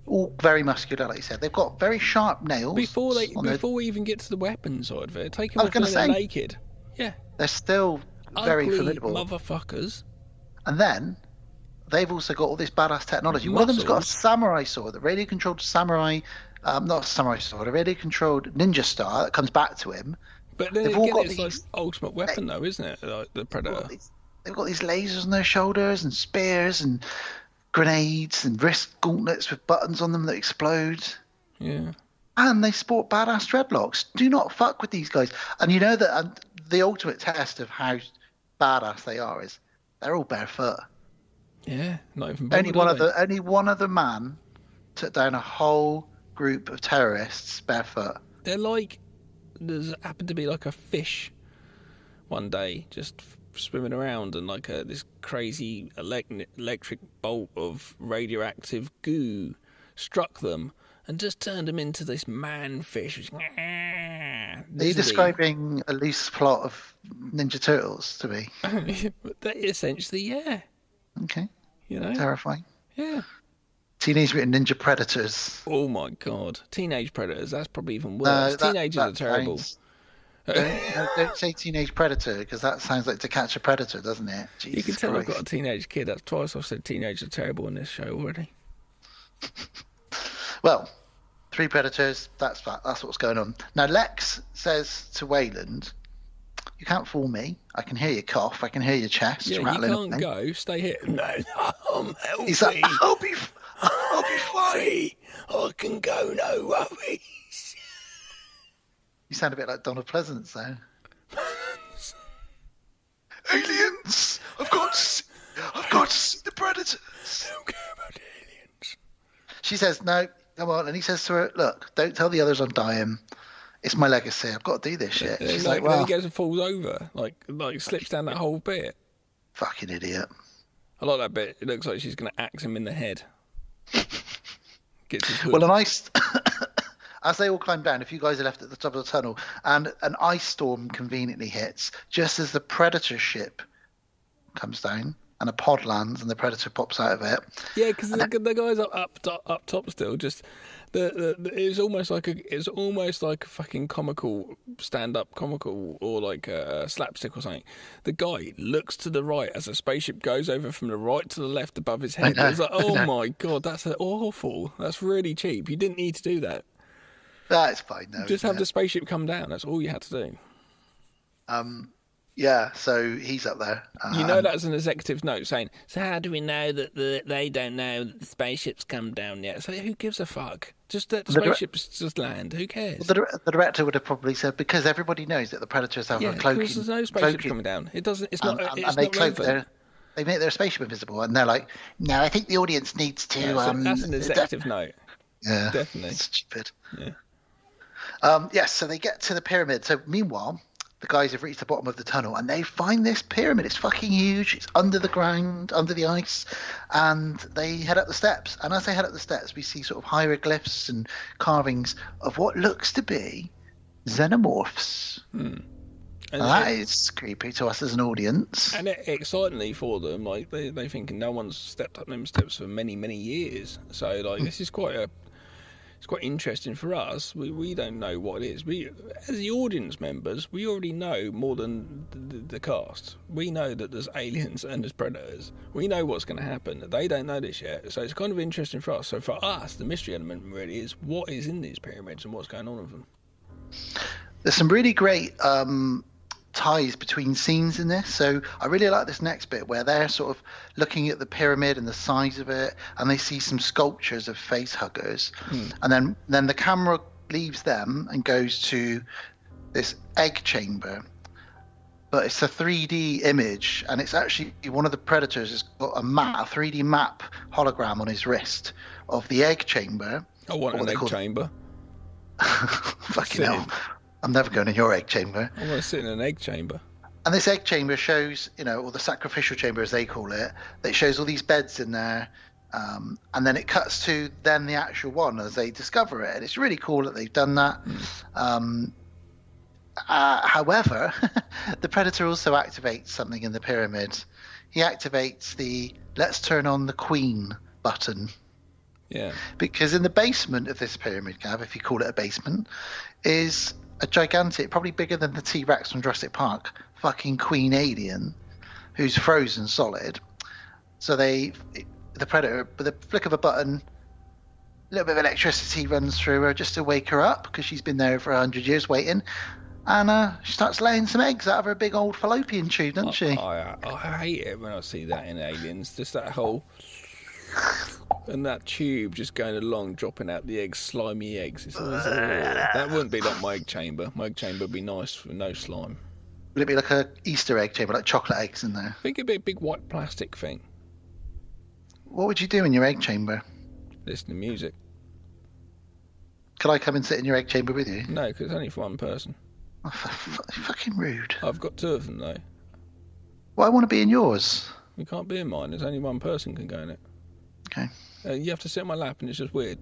F: All very muscular, like you said. They've got very sharp nails.
A: Before we even get to the weapon side of it, take them
F: I was going to say,
A: naked. Yeah.
F: They're still very
A: Ugly
F: formidable.
A: motherfuckers.
F: And then they've also got all this badass technology. One of them's got a samurai sword, a radio-controlled samurai, not a samurai sword, a radio-controlled ninja star that comes back to him.
A: But then
F: they've
A: again,
F: all got
A: it's like ultimate weapon, though, isn't it? Like the Predator.
F: They've got these lasers on their shoulders and spears and grenades and wrist gauntlets with buttons on them that explode.
A: Yeah.
F: And they sport badass dreadlocks. Do not fuck with these guys. And you know that the ultimate test of how badass they are is they're all barefoot.
A: Yeah, not even
F: Only one other man took down a whole group of terrorists barefoot.
A: They're like, there's happened to be like a fish one day just swimming around, and like this crazy electric bolt of radioactive goo struck them and just turned them into this man fish.
F: Are you describing a loose plot of Ninja Turtles to me?
A: Essentially, yeah.
F: Okay.
A: You know,
F: terrifying.
A: Yeah.
F: Teenage Mutant Ninja Predators.
A: Oh my god, Teenage Predators. That's probably even worse. Teenagers are terrible.
F: Don't say Teenage Predator, because that sounds like To Catch a Predator, doesn't it? Jesus
A: you can tell
F: Christ.
A: I've got a teenage kid. That's twice I've said teenagers are terrible in this show already.
F: Well, 3 Predators, that's what's going on. Now, Lex says to Wayland, you can't fool me. I can hear your cough. I can hear your chest rattling.
A: You can't go. Stay here. No, I'm healthy.
F: He's like, I'll be fine.
A: I can go, no worries.
F: You sound a bit like Donald Pleasance, though. Aliens! I've got to see the Predators.
A: I don't care about aliens.
F: She says, no, come on. And he says to her, look, don't tell the others I'm dying. It's my legacy. I've got to do this shit. She's like, well.
A: Then he goes and falls over, like slips down that whole bit.
F: Fucking idiot.
A: I like that bit. It looks like she's going to axe him in the head. Gets his hood.
F: Well, as they all climb down, a few guys are left at the top of the tunnel, and an ice storm conveniently hits just as the Predator ship comes down, and a pod lands, and the Predator pops out of it.
A: Yeah, because the guys up top still. Just it's almost like a fucking comical stand-up comical, or like a slapstick or something. The guy looks to the right as a spaceship goes over from the right to the left above his head. It's like, oh my god, that's awful. That's really cheap. You didn't need to do that.
F: That's fine, though.
A: Just have the spaceship come down. That's all you had to do.
F: Yeah, so he's up there.
A: You know that's an executive note saying, so how do we know that they don't know that the spaceship's come down yet? So who gives a fuck? Just let the spaceships just land. Who cares?
F: Well, the director would have probably said, because everybody knows that the Predators have a cloaking.
A: Because there's no spaceship coming down. It doesn't. It's not. It's
F: they
A: not
F: cloak
A: relevant.
F: they make their spaceship invisible, and they're like, no, I think the audience needs to.
A: That's an executive note.
F: Yeah,
A: definitely.
F: Stupid.
A: Yeah.
F: Yes, so they get to the pyramid. So meanwhile, the guys have reached the bottom of the tunnel, and they find this pyramid. It's fucking huge. It's under the ground, under the ice, and they head up the steps. And as they head up the steps, we see sort of hieroglyphs and carvings of what looks to be xenomorphs. And that is creepy to us as an audience.
A: And excitingly for them, like they think no one's stepped up them steps for many, many years. So like this is it's quite interesting for us. We don't know what it is. We, as the audience members, we already know more than the cast. We know that there's aliens and there's predators. We know what's going to happen. They don't know this yet. So it's kind of interesting for us. So for us, the mystery element really is what is in these pyramids and what's going on with them.
F: There's some really great ties between scenes in this. So I really like this next bit where they're sort of looking at the pyramid and the size of it, and they see some sculptures of face huggers. And then the camera leaves them and goes to this egg chamber, but it's a 3D image, and it's actually one of the predators has got a 3D map hologram on his wrist of the egg chamber.
A: I want an egg chamber.
F: Fucking hell. I'm never going in your egg chamber.
A: I want to sit in an egg chamber.
F: And this egg chamber shows, or the sacrificial chamber as they call it, that shows all these beds in there. And then it cuts to then the actual one as they discover it. And it's really cool that they've done that. However, the Predator also activates something in the pyramid. He activates the "let's turn on the Queen" button.
A: Yeah.
F: Because in the basement of this pyramid, Gav, if you call it a basement, is a gigantic, probably bigger than the T-Rex from Jurassic Park, fucking Queen alien, who's frozen solid. So the Predator, with a flick of a button, a little bit of electricity runs through her just to wake her up, because she's been there for 100 years waiting. And she starts laying some eggs out of her big old fallopian tube, doesn't she?
A: I hate it when I see that in Aliens. Just that whole... and that tube just going along, dropping out the eggs, slimy eggs. It's always, that wouldn't be like my egg chamber. My egg chamber would be nice with no slime.
F: Would it be like a Easter egg chamber, like chocolate eggs in there?
A: I think it'd be a big white plastic thing.
F: What would you do in your egg chamber?
A: Listen to music.
F: Could I come and sit in your egg chamber with you?
A: No, because it's only for one person.
F: Oh, fucking rude.
A: I've got two of them, though.
F: Well, I want to be in yours.
A: You can't be in mine. There's only one person can go in it.
F: Okay.
A: You have to sit on my lap, and it's just weird.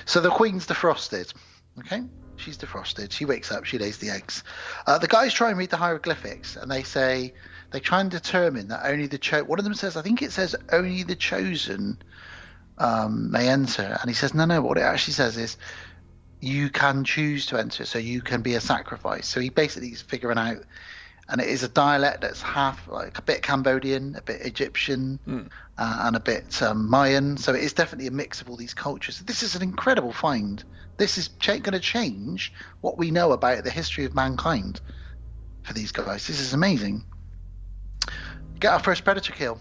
F: So the Queen's defrosted. Okay? She's defrosted. She wakes up. She lays the eggs. The guys try and read the hieroglyphics, and they try and determine that only the one of them says, I think it says only the chosen may enter. And he says, no, what it actually says is you can choose to enter, so you can be a sacrifice. So he basically is figuring out, and it is a dialect that's half, like a bit Cambodian, a bit Egyptian, and a bit Mayan. So it is definitely a mix of all these cultures. So this is an incredible find. This is going to change what we know about the history of mankind for these guys. This is amazing. Get our first Predator kill.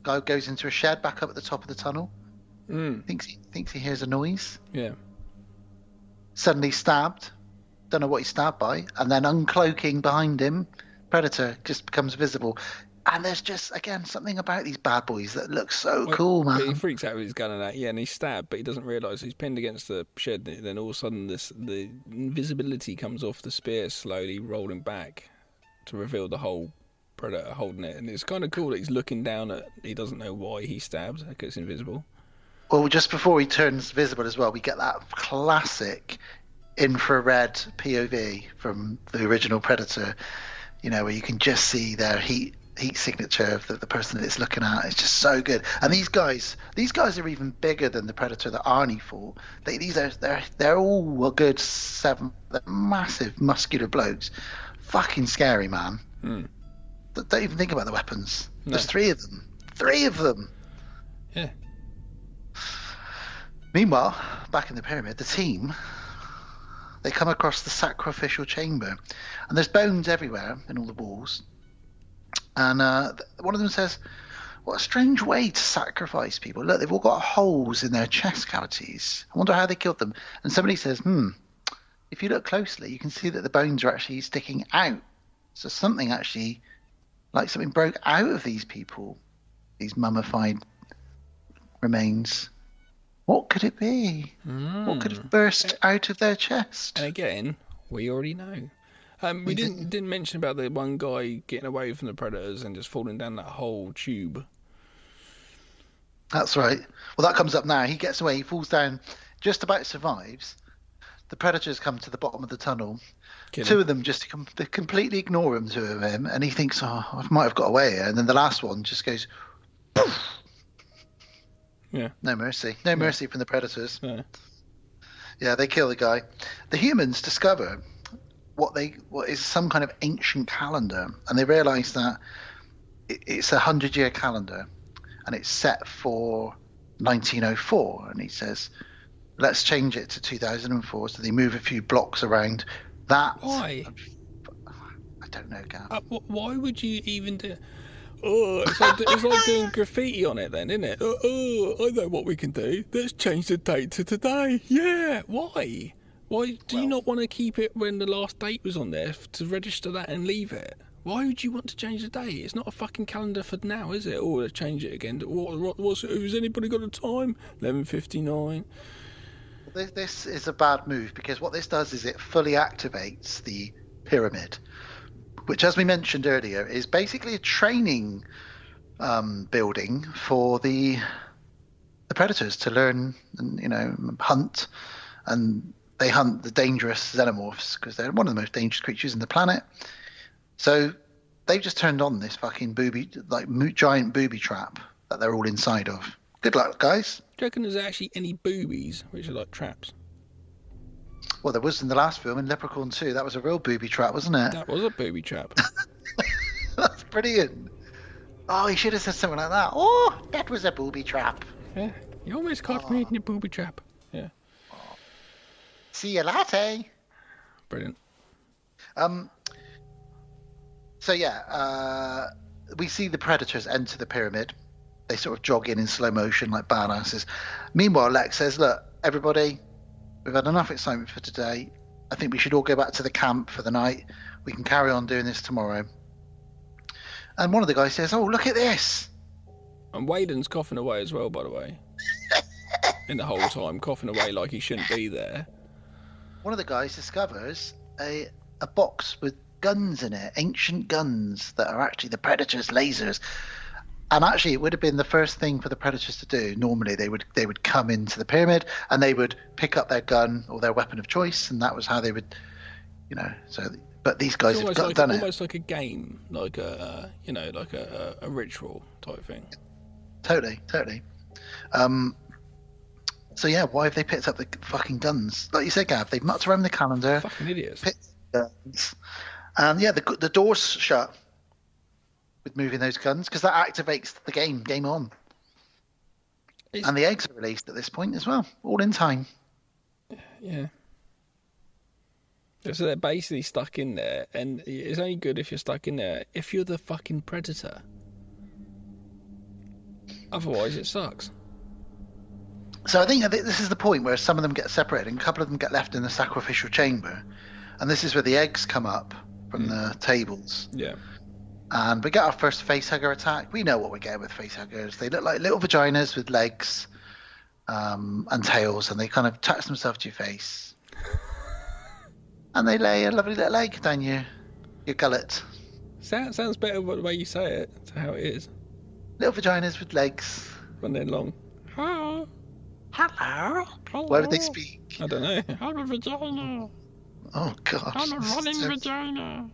F: Guy goes into a shed back up at the top of the tunnel. Thinks he hears a noise.
A: Yeah.
F: Suddenly stabbed. Don't know what he's stabbed by. And then uncloaking behind him, Predator just becomes visible. And there's just, again, something about these bad boys that looks so cool, man.
A: He freaks out with his gun and that, and he's stabbed, but he doesn't realise he's pinned against the shed. And then all of a sudden, the invisibility comes off the spear, slowly rolling back to reveal the whole Predator holding it. And it's kind of cool that he's looking down at. He doesn't know why he stabbed because it's invisible.
F: Well, just before he turns visible as well, we get that classic infrared POV from the original Predator. Where you can just see their heat signature of the person that it's looking at. It's just so good. And these guys are even bigger than the Predator that Arnie fought. They're all a good 7. They're massive, muscular blokes. Fucking scary, man. Don't even think about the weapons. No. There's 3 of them. 3 of them.
A: Yeah.
F: Meanwhile, back in the pyramid, the team, they come across the sacrificial chamber, and there's bones everywhere in all the walls. And one of them says, what a strange way to sacrifice people. Look, they've all got holes in their chest cavities. I wonder how they killed them. And somebody says, if you look closely, you can see that the bones are actually sticking out. So something actually, like something broke out of these people, these mummified remains. What could it be? What could have burst out of their chest?
A: And again, we already know. We didn't mention about the one guy getting away from the Predators and just falling down that whole tube.
F: That's right. Well, that comes up now. He gets away. He falls down, just about survives. The Predators come to the bottom of the tunnel. Two of them just they completely ignore him, 2 of them, and he thinks, I might have got away here. And then the last one just goes, poof.
A: Yeah.
F: No mercy. No mercy from the Predators. Yeah, they kill the guy. The humans discover what is some kind of ancient calendar, and they realise that it's a 100-year calendar, and it's set for 1904. And he says, let's change it to 2004. So they move a few blocks around.
A: Why?
F: I don't know, Gav.
A: Why would you even do? It's like doing graffiti on it then, isn't it? I know what we can do. Let's change the date to today. Yeah, why? Why do you not want to keep it when the last date was on there to register that and leave it? Why would you want to change the date? It's not a fucking calendar for now, is it? Let's change it again. Has anybody got a time? 11:59.
F: This is a bad move, because what this does is it fully activates the pyramid, which, as we mentioned earlier, is basically a training building for the predators to learn and, hunt. And they hunt the dangerous xenomorphs because they're one of the most dangerous creatures on the planet. So they've just turned on this fucking giant booby trap that they're all inside of. Good luck, guys.
A: Do you reckon there's actually any boobies which are like traps?
F: Well, there was in the last film, in Leprechaun 2. That was a real booby trap, wasn't it?
A: That was a booby trap.
F: That's brilliant. Oh, he should have said something like that. Oh, that was a booby trap.
A: Yeah, you almost caught me in a booby trap. Yeah.
F: See you later.
A: Brilliant.
F: So yeah, we see the predators enter the pyramid. They sort of jog in slow motion like badasses. Meanwhile, Lex says, "Look, everybody, we've had enough excitement for today. I think we should all go back to the camp for the night. We can carry on doing this tomorrow." And one of the guys says, "Oh, look at this."
A: And Waden's coughing away as well, by the way. In the whole time, coughing away like he shouldn't be there.
F: One of the guys discovers a box with guns in it, ancient guns that are actually the predators' lasers. And actually, it would have been the first thing for the predators to do. Normally, they would come into the pyramid and they would pick up their gun or their weapon of choice, and that was how they would, So, but these guys have done it.
A: Almost like a game, like a ritual type thing.
F: Totally. So yeah, why have they picked up the fucking guns? Like you said, Gav, they've mucked around the calendar.
A: Fucking idiots.
F: Picked the guns. And yeah, the door's shut with moving those guns because that activates the game. Game on. And the eggs are released at this point as well, all in time.
A: Yeah. So they're basically stuck in there, and it's only good if you're stuck in there if you're the fucking predator. Otherwise, it sucks.
F: So I think this is the point where some of them get separated and a couple of them get left in the sacrificial chamber. And this is where the eggs come up from the tables.
A: Yeah.
F: And we get our first facehugger attack. We know what we get with facehuggers. They look like little vaginas with legs and tails, and they kind of touch themselves to your face. And they lay a lovely little egg down your gullet.
A: Sounds better the way you say it to how it is.
F: Little vaginas with legs.
A: And then long.
F: Hello. Why would they speak?
A: I don't know. I'm a vagina.
F: Oh, God.
A: I'm a running vagina.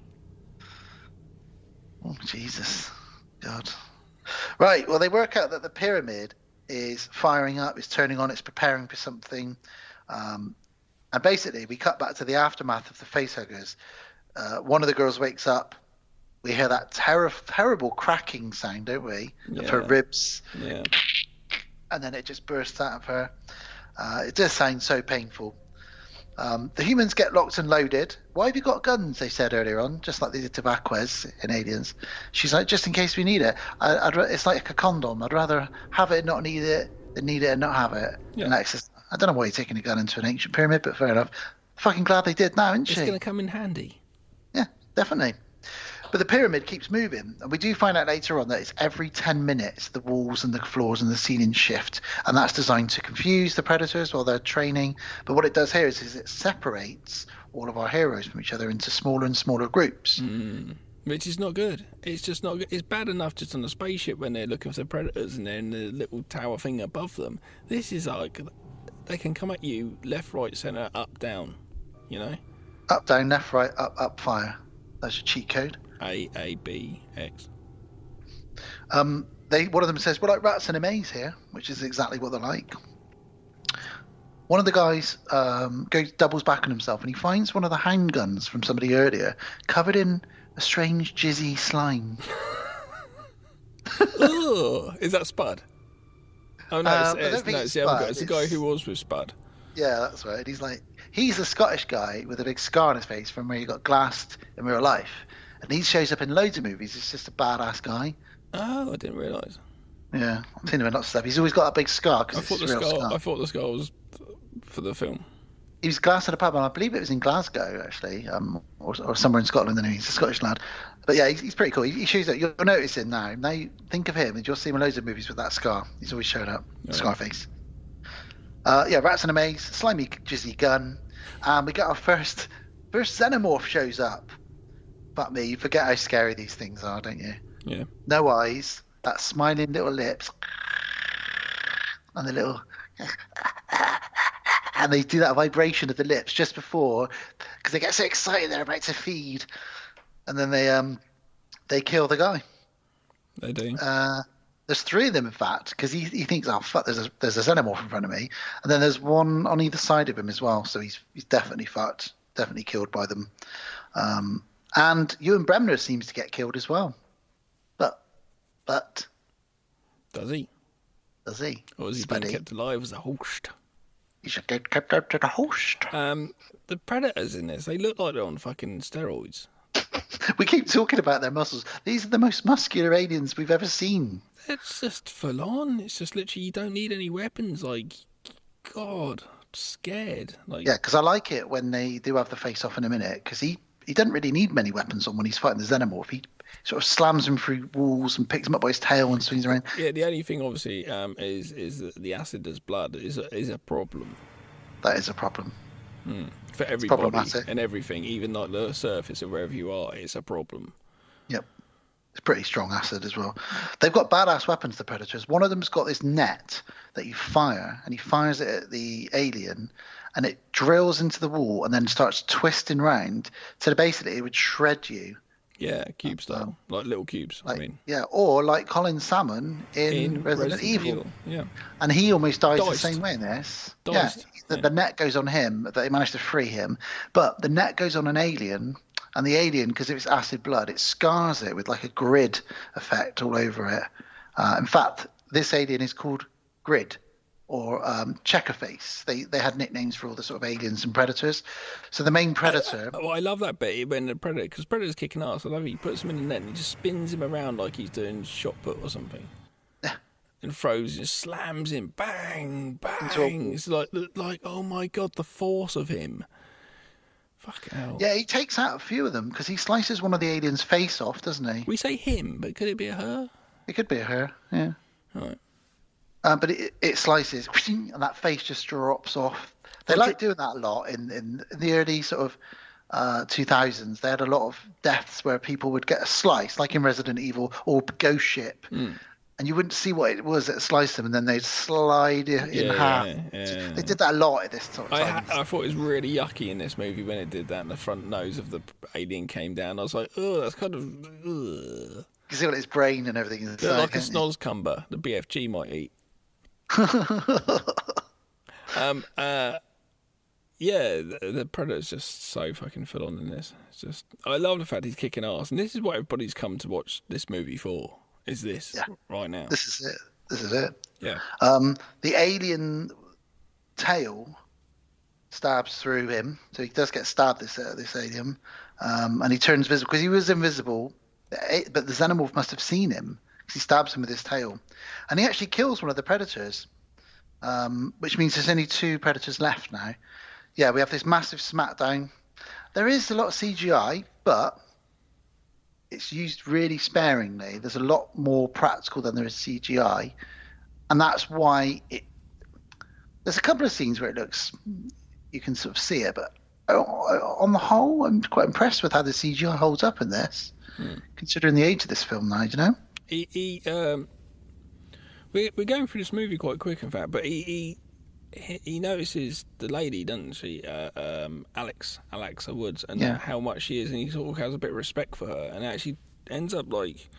F: Oh, Jesus. God. Right, well, they work out that the pyramid is firing up, it's turning on, it's preparing for something. And basically, we cut back to the aftermath of the facehuggers. One of the girls wakes up. We hear that terrible cracking sound, don't we?
A: Yeah.
F: Of her ribs.
A: Yeah.
F: And then it just bursts out of her. It does sound so painful. The humans get locked and loaded. Why have you got guns? They said earlier on, just like they did to Vasquez in Aliens. She's like, just in case we need it. It's like a condom. I'd rather have it and not need it than need it and not have it.
A: Yeah.
F: And that's just, I don't know why you're taking a gun into an ancient pyramid, but fair enough. Fucking glad they did now, isn't she?
A: It's going to come in handy.
F: Yeah, definitely. But the pyramid keeps moving, and we do find out later on that it's every 10 minutes the walls and the floors and the ceiling shift, and that's designed to confuse the predators while they're training. But what it does here is it separates all of our heroes from each other into smaller and smaller groups.
A: Which is not good. It's just not good. It's bad enough just on the spaceship when they're looking for the predators and they're in the little tower thing above them. This is like, they can come at you left, right, centre, up, down,
F: Up, down, left, right, up, fire. That's your cheat code.
A: A, B, X.
F: One of them says, we're like rats in a maze here, which is exactly what they're like. One of the guys doubles back on himself, and he finds one of the handguns from somebody earlier covered in a strange jizzy slime.
A: Ugh, is that Spud? Oh no, it's the other guy. It's the guy who was with Spud.
F: Yeah, that's right. He's a Scottish guy with a big scar on his face from where he got glassed in real life. And he shows up in loads of movies. He's just a badass guy.
A: Oh, I didn't realise.
F: Yeah, I've seen him in lots of stuff. He's always got a big scar.
A: I thought the scar was for the film.
F: He was glassed at a pub, and I believe it was in Glasgow, actually, or somewhere in Scotland. And he's a Scottish lad. But yeah, he's pretty cool. He shows up. You'll notice him now. Now you think of him, and you'll see him in loads of movies with that scar. He's always showing up. Yeah. Scarface. Yeah, rats in a maze, slimy, jizzy gun. And we get our first xenomorph shows up. Fuck me, you forget how scary these things are, don't you?
A: Yeah.
F: No eyes, that smiling little lips, and the little, and they do that vibration of the lips just before, because they get so excited they're about to feed, and then they kill the guy.
A: They do.
F: There's 3 of them, in fact, because he thinks, oh fuck, there's a xenomorph in front of me, and then there's one on either side of him as well. So he's definitely fucked, definitely killed by them. And Ewan Bremner seems to get killed as well. But
A: does he?
F: Does he?
A: Or is he being kept alive as a host?
F: He should get kept out to the host.
A: The predators in this, they look like they're on fucking steroids.
F: We keep talking about their muscles. These are the most muscular aliens we've ever seen.
A: It's just full on. It's just literally, you don't need any weapons. Like, God, I'm scared. Like,
F: yeah, because I like it when they do have the face off in a minute, because he doesn't really need many weapons on when he's fighting the xenomorph. He sort of slams him through walls and picks him up by his tail and swings around.
A: Yeah, the only thing obviously is that the acid as blood is a problem.
F: That is a problem.
A: For everybody and everything, even like the surface of wherever you are, it's a problem.
F: Yep. It's pretty strong acid as well. They've got badass weapons, the Predators. One of them's got this net that you fire, and he fires it at the alien, and it drills into the wall and then starts twisting round. So basically it would shred you.
A: Yeah, cube style. Like little cubes,
F: like,
A: I mean.
F: Yeah, or like Colin Salmon in Resident Evil.
A: Yeah.
F: And he almost dies the same way in this.
A: Diced.
F: Yeah, the net goes on him, they managed to free him. But the net goes on an alien, and the alien, because of its acid blood, it scars it with like a grid effect all over it. In fact, this alien is called Grid, or Checkerface. They had nicknames for all the sort of aliens and predators. So the main predator...
A: I love that bit when the predator... Because Predator's kicking ass. I love it. He puts him in the net and he just spins him around like he's doing shot put or something.
F: Yeah.
A: And throws and slams him. Bang, bang. It's like, oh my God, the force of him. Fucking hell.
F: Yeah, he takes out a few of them because he slices one of the aliens' face off, doesn't he?
A: We say him, but could it be a her?
F: It could be a her, yeah.
A: All right.
F: But it slices, and that face just drops off. They like doing that a lot in the early sort of 2000s. They had a lot of deaths where people would get a slice, like in Resident Evil or Ghost Ship, and you wouldn't see what it was that sliced them, and then they'd slide it in half. Yeah. They did that a lot at this sort of time.
A: I thought it was really yucky in this movie when it did that, and the front nose of the alien came down. I was like, oh, that's kind of... Ugh.
F: You see what its brain and everything inside.
A: Like a snozcumber the BFG might eat. Yeah, the Predator's just so fucking full on in this. It's just, I love the fact he's kicking ass, and this is what everybody's come to watch this movie for. Is this right now?
F: This is it.
A: Yeah.
F: The alien tail stabs through him, so he does get stabbed. This alien, and he turns visible because he was invisible, but the xenomorph must have seen him. He stabs him with his tail, and he actually kills one of the predators, which means there's only 2 predators left now. Yeah, we have this massive smackdown. There is a lot of CGI, but it's used really sparingly. There's a lot more practical than there is CGI, and that's why there's a couple of scenes where it looks, you can sort of see it, but on the whole, I'm quite impressed with how the CGI holds up in this, considering the age of this film now, you know?
A: We're going through this movie quite quick, in fact, but he notices the lady, doesn't she? Alexa Woods, and how much she is, and he sort of has a bit of respect for her, and actually ends up like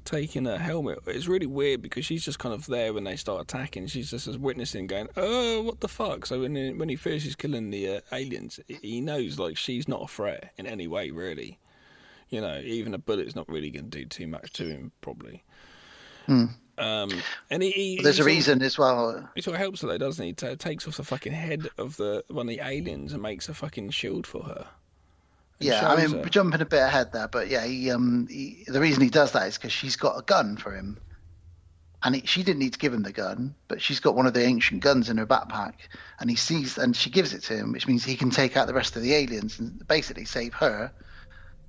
A: taking her helmet. It's really weird because she's just kind of there when they start attacking. She's just as witnessing, going, "Oh, what the fuck!" So when he finishes killing the aliens, he knows like she's not a threat in any way, really. You know, even a bullet's not really going to do too much to him, probably. And
F: there's a reason as well.
A: He sort of helps her though, doesn't he? Takes off the fucking head of one of the aliens and makes a fucking shield for her.
F: Yeah, I mean, we're jumping a bit ahead there, but yeah, the reason he does that is because she's got a gun for him, and she didn't need to give him the gun, but she's got one of the ancient guns in her backpack, and he sees, and she gives it to him, which means he can take out the rest of the aliens and basically save her.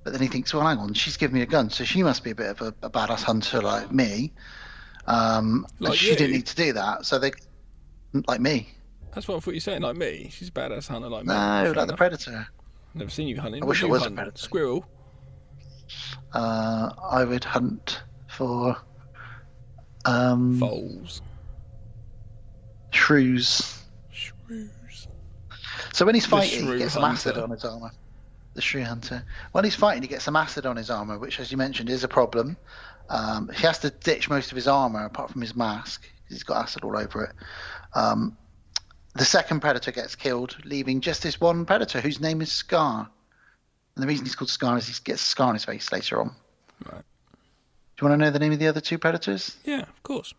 F: But then he thinks, well, hang on, she's given me a gun, so she must be a bit of a badass hunter like me. Like she didn't need to do that, so they, like me.
A: That's what I thought you were saying, like me. She's a badass hunter like me.
F: No, like the Predator.
A: Never seen you hunting.
F: I wish I was a predator.
A: Squirrel.
F: I would hunt for
A: Foals.
F: Shrews. So when he's fighting, he gets some
A: hunter.
F: acid on his armor. The shrew hunter. When he's fighting, he gets some acid on his armor, which, as you mentioned, is a problem. He has to ditch most of his armor apart from his mask, because he's got acid all over it. The second predator gets killed, leaving just this one predator whose name is Scar. And the reason he's called Scar is he gets a scar on his face later on.
A: Right.
F: Do you want to know the name of the other two predators?
A: Yeah, of course.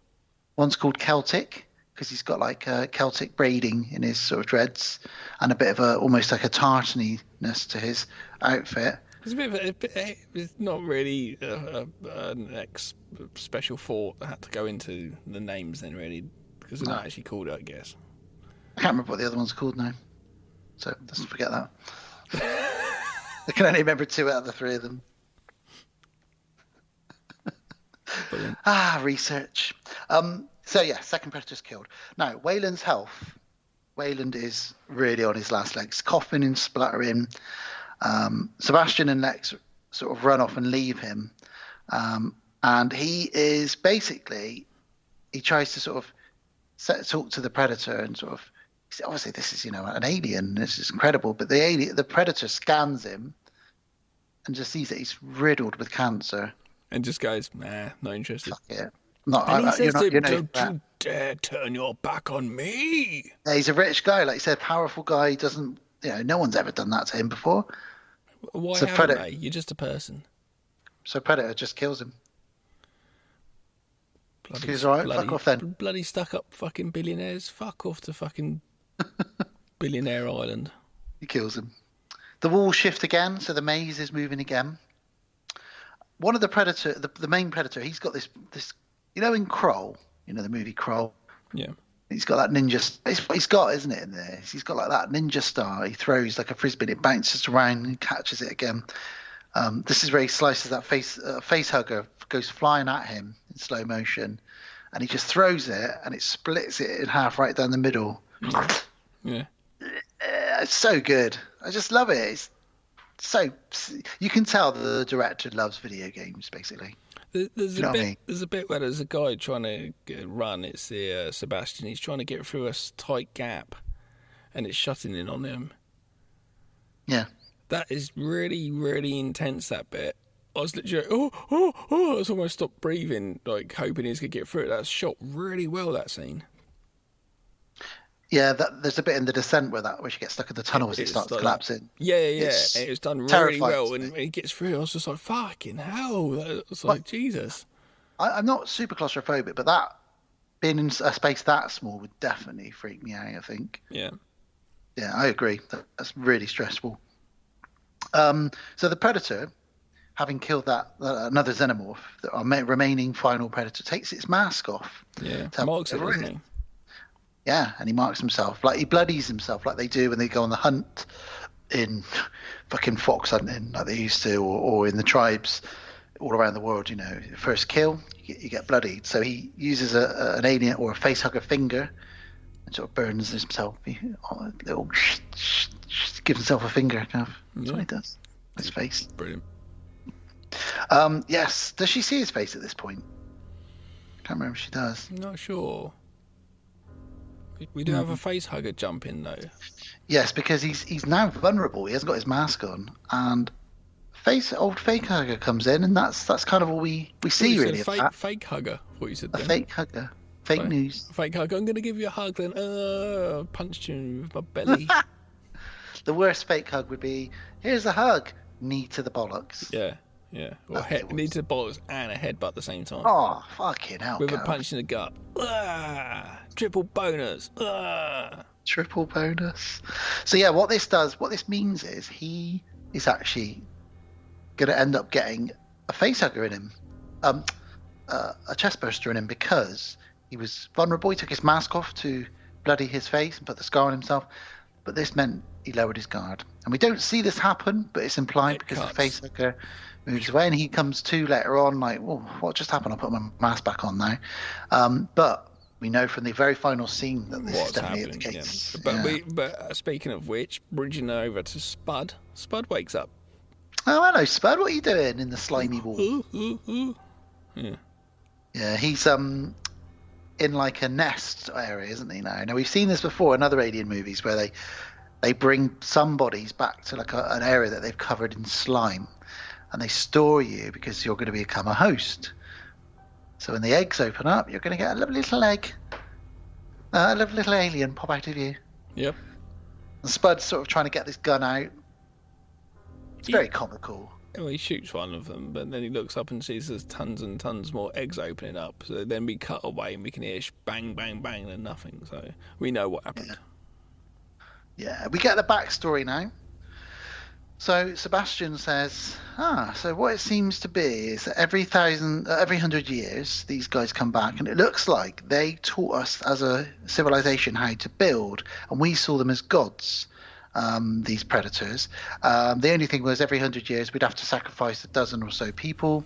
F: One's called Celtic, because he's got like Celtic braiding in his sort of dreads, and a bit of almost like a tartany-ness to his outfit.
A: It's a bit of it's not really an special thought that had to go into the names then, really, because they're not actually called it, I guess.
F: I can't remember what the other one's called now, so let's forget that. I can only remember 2 out of the 3 of them. Research. So yeah, second predator's killed. Now, Wayland's health. Wayland is really on his last legs, coughing and spluttering. Sebastian and Lex sort of run off and leave him. And he is basically, he tries to sort of talk to the predator and sort of, obviously this is, an alien, this is incredible, but the predator scans him and just sees that he's riddled with cancer.
A: And just goes, nah, not interested.
F: Fuck it.
A: And he says to him, don't you dare turn your back on me.
F: Yeah, he's a rich guy, like you said, powerful guy. He doesn't, no one's ever done that to him before.
A: Why
F: so
A: haven't they? You're just a person.
F: So Predator just kills him. He's all right, fuck off then.
A: Bloody stuck up fucking billionaires. Fuck off to fucking Billionaire Island.
F: He kills him. The walls shift again, so the maze is moving again. One of the predator, the main predator, he's got this, in Kroll, the movie Kroll.
A: Yeah.
F: He's got that ninja. It's what he's got, isn't it? In there, he's got like that ninja star. He throws like a frisbee, and it bounces around and catches it again. This is where he slices that face hugger, goes flying at him in slow motion, and he just throws it, and it splits it in half right down the middle.
A: Yeah.
F: It's so good. I just love it. It's so you can tell the director loves video games, basically.
A: There's a bit where there's a guy trying to run. It's the Sebastian. He's trying to get through a tight gap, and it's shutting in on him.
F: Yeah.
A: That is really, really intense, that bit. I was literally, I was almost stopped breathing, like hoping he's going to get through it. That's shot really well, that scene.
F: Yeah, there's a bit in The Descent where she gets stuck in the tunnel as it starts collapsing.
A: Yeah. It was done really well, and he gets through. I was just like, fucking hell. It's like, Jesus.
F: I'm not super claustrophobic, but that being in a space that small would definitely freak me out, I think.
A: Yeah.
F: Yeah, I agree. That's really stressful. So the Predator, having killed that another xenomorph, our remaining final Predator, takes its mask off.
A: Yeah, marks it, doesn't he?
F: Yeah, and he marks himself. Like, he bloodies himself like they do when they go on the hunt in fucking fox hunting like they used to, or in the tribes all around the world, First kill, you get bloodied. So he uses an alien or a facehugger finger and sort of burns himself. Gives himself a finger, kind of. That's what he does. His face.
A: Brilliant.
F: Yes. Does she see his face at this point? Can't remember if she does.
A: Not sure. We do have a face hugger jump in, though.
F: Yes, because he's now vulnerable. He hasn't got his mask on, and old fake hugger comes in, and that's kind of all we see really.
A: Fake hugger. What you said?
F: A fake hugger. Fake news.
A: Fake hugger. I'm going to give you a hug, then. Punched you with my belly.
F: The worst fake hug would be, here's a hug, knee to the bollocks.
A: Yeah. Or knee to the bollocks and a headbutt at the same time.
F: Oh, fucking hell.
A: With a punch in the gut. Triple bonus.
F: Triple bonus. So yeah, what this means is he is actually going to end up getting a face hugger in him, a chest burster in him, because he was vulnerable. He took his mask off to bloody his face and put the scar on himself. But this meant he lowered his guard. And we don't see this happen, but it's implied because the face hugger moves away and he comes to later on like, oh, what just happened? I'll put my mask back on now. But we know from the very final scene that this is definitely the case.
A: Yeah. But speaking of which, bridging over to Spud. Spud wakes up.
F: Oh, hello, Spud. What are you doing in the slimy wall?
A: Yeah.
F: Yeah, he's in like a nest area, isn't he? Now we've seen this before in other alien movies where they bring some bodies back to like an area that they've covered in slime, and they store you because you're going to become a host. So when the eggs open up, you're going to get a lovely little egg, a lovely little alien pop out of you.
A: Yep.
F: And Spud's sort of trying to get this gun out. It's very comical.
A: Well, he shoots one of them, but then he looks up and sees there's tons and tons more eggs opening up. So then we cut away and we can hear bang, bang, bang and nothing. So we know what happened.
F: Yeah, we get the backstory now. So Sebastian says, so what it seems to be is that every 100 years, these guys come back, and it looks like they taught us as a civilization how to build, and we saw them as gods. These predators. The only thing was every 100 years we'd have to sacrifice a dozen or so people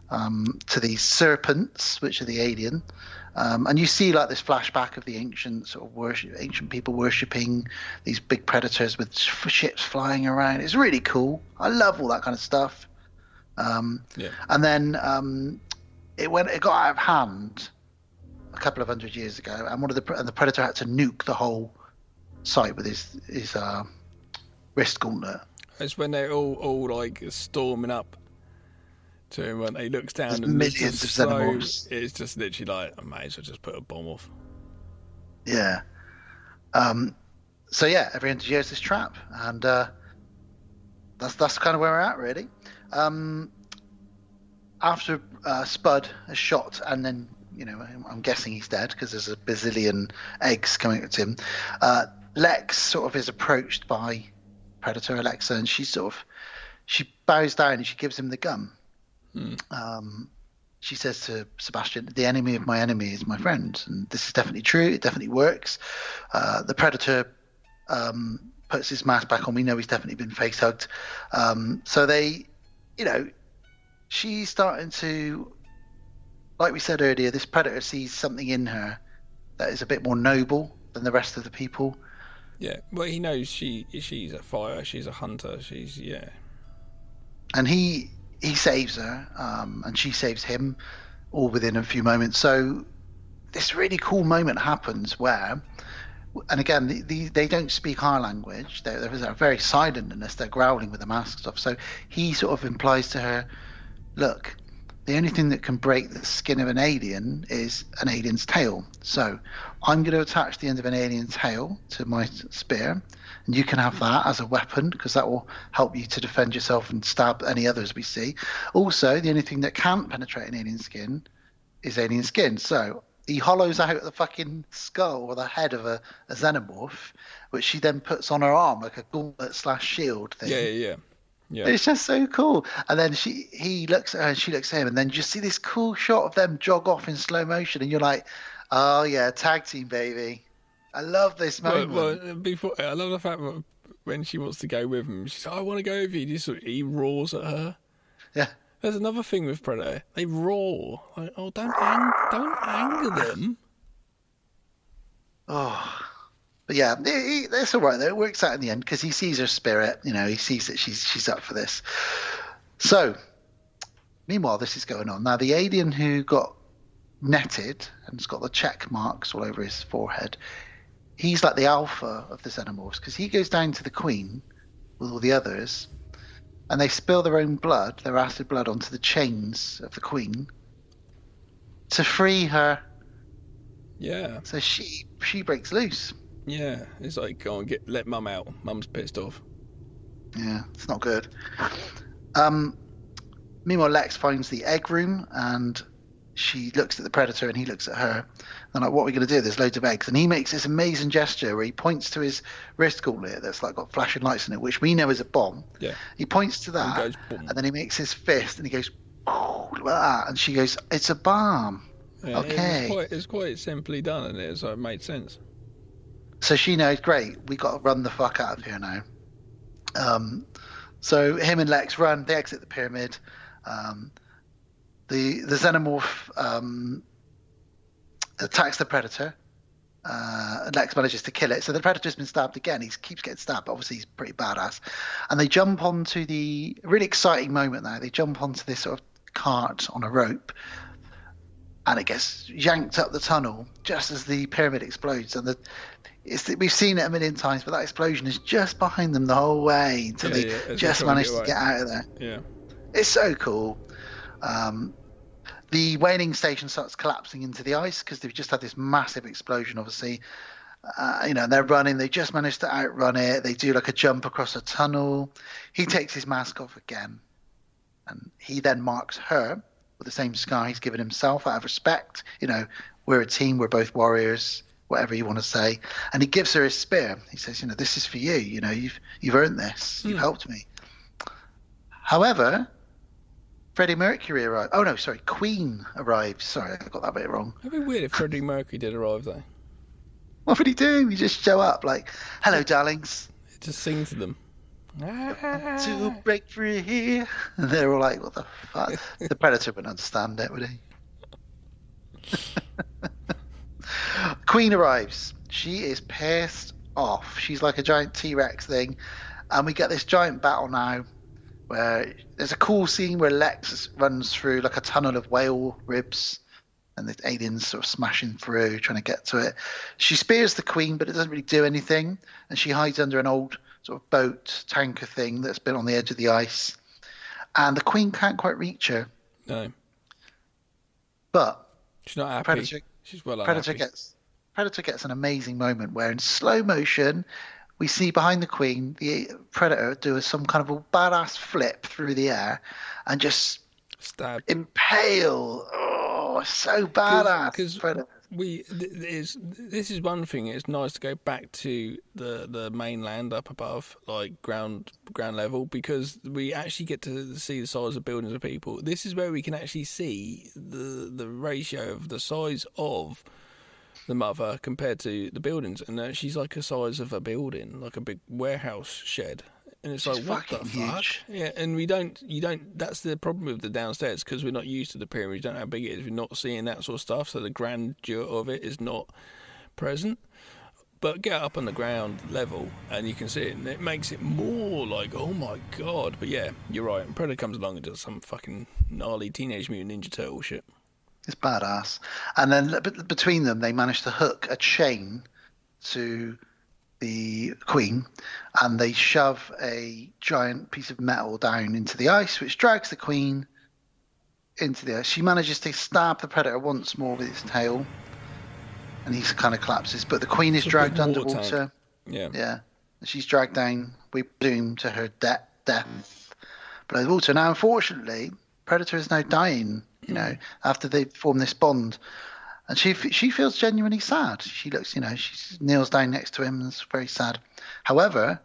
F: to these serpents, which are the alien. And you see like this flashback of the ancient sort of ancient people worshipping these big predators with ships flying around. It's really cool. I love all that kind of stuff. And then it got out of hand a couple of 100 years ago, and the predator had to nuke the whole site with his wrist gauntlet.
A: It's when they're all like storming up to him when he looks down.
F: There's
A: and
F: millions of xenomorphs.
A: It's just literally like, I may as well just put a bomb off.
F: Yeah. So yeah, every 100 years this trap, and that's kind of where we're at, really. After Spud has shot, and then I'm guessing he's dead because there's a bazillion eggs coming at him. Lex sort of is approached by Predator Alexa, and she bows down and she gives him the gun. She says to Sebastian, "The enemy of my enemy is my friend," and this is definitely true. It definitely works. The Predator puts his mask back on. We know he's definitely been face hugged. So they, she's starting to, like we said earlier, this Predator sees something in her that is a bit more noble than the rest of the people.
A: Yeah, well, he knows she's a fighter, she's a hunter,
F: and he saves her, and she saves him, all within a few moments. So this really cool moment happens where, and again, they don't speak our language. They're very silent in this. They're growling with the masks off. So he sort of implies to her, look, the only thing that can break the skin of an alien is an alien's tail. So I'm going to attach the end of an alien's tail to my spear, and you can have that as a weapon because that will help you to defend yourself and stab any others we see. Also, the only thing that can't penetrate an alien skin is alien skin. So he hollows out the fucking skull or the head of a xenomorph, which she then puts on her arm like a gauntlet/shield thing.
A: Yeah.
F: It's just so cool. And then he looks at her and she looks at him, and then you just see this cool shot of them jog off in slow motion, and you're like, oh yeah, tag team, baby. I love this moment.
A: Well, I love the fact that when she wants to go with him, she's like, I want to go with you. He roars at her.
F: Yeah.
A: There's another thing with Predator. They roar. Like, oh, don't anger them.
F: Oh. But yeah, that's all right though. It works out in the end because he sees her spirit. He sees that she's up for this. So, meanwhile, this is going on. Now, the alien who got netted and has got the check marks all over his forehead, he's like the alpha of the xenomorphs because he goes down to the queen with all the others, and they spill their own blood, their acid blood, onto the chains of the queen to free her.
A: Yeah.
F: So she breaks loose.
A: Yeah, it's like, go on, let Mum out. Mum's pissed off.
F: Yeah, it's not good. Meanwhile, Lex finds the egg room, and she looks at the Predator, and he looks at her. And like, what are we going to do? There's loads of eggs. And he makes this amazing gesture where he points to his wrist gauntlet that's like got flashing lights in it, which we know is a bomb.
A: Yeah.
F: He points to that, and then he makes his fist, and he goes, like that. And she goes, it's a bomb.
A: Yeah,
F: okay.
A: It's quite simply done, and so it made sense.
F: So she knows, great, we got to run the fuck out of here now. So him and Lex run, they exit the pyramid. The xenomorph attacks the Predator. Lex manages to kill it. So the Predator's been stabbed again. He keeps getting stabbed, but obviously he's pretty badass. And they jump onto the really exciting moment now. They jump onto this sort of cart on a rope, and it gets yanked up the tunnel just as the pyramid explodes. And we've seen it a million times, but that explosion is just behind them the whole way until they just manage to get out of there.
A: Yeah,
F: it's so cool. The whaling station starts collapsing into the ice because they've just had this massive explosion, obviously. They're running. They just managed to outrun it. They do like a jump across a tunnel. He takes his mask off again. And he then marks her with the same scar he's given himself out of respect. We're a team. We're both warriors, whatever you want to say. And he gives her his spear. He says, this is for you. You've earned this. You've helped me. However, Freddie Mercury arrived. Oh, no, sorry. Queen arrived. Sorry, I got that bit wrong.
A: It'd be weird if Freddie Mercury did arrive, though.
F: What would he do? He just show up like, hello, darlings.
A: He'd just sing to them.
F: To break free. And they're all like, what the fuck? The Predator wouldn't understand it, would he? Queen arrives. She is pissed off. She's like a giant T-Rex thing. And we get this giant battle now where there's a cool scene where Lex runs through like a tunnel of whale ribs and the aliens sort of smashing through, trying to get to it. She spears the Queen, but it doesn't really do anything. And she hides under an old sort of boat tanker thing that's been on the edge of the ice. And the Queen can't quite reach her.
A: No.
F: But
A: she's not happy. She's well unhappy.
F: Predator gets an amazing moment where in slow motion we see behind the Queen the Predator do some kind of a badass flip through the air and just impale. Oh, so badass.
A: Because this is one thing. It's nice to go back to the mainland up above, like ground level, because we actually get to see the size of buildings of people. This is where we can actually see the ratio of the size of the mother compared to the buildings, and she's like the size of a building, like a big warehouse shed. And it's like, what the fuck? Yeah, and you don't. That's the problem with the downstairs, because we're not used to the pyramid. We don't know how big it is. We're not seeing that sort of stuff, so the grandeur of it is not present. But get up on the ground level, and you can see it, and it makes it more like, oh my god. But yeah, you're right. And Predator comes along and does some fucking gnarly Teenage Mutant Ninja Turtle shit.
F: It's badass. And then between them, they manage to hook a chain to the Queen, and they shove a giant piece of metal down into the ice, which drags the Queen into the ice. She manages to stab the Predator once more with its tail, and he kind of collapses. But the Queen is dragged underwater. Yeah. She's dragged down, we presume, to her death. But the water. Now, unfortunately, Predator is now dying, after they form this bond. And she feels genuinely sad. She looks, she kneels down next to him and is very sad. However,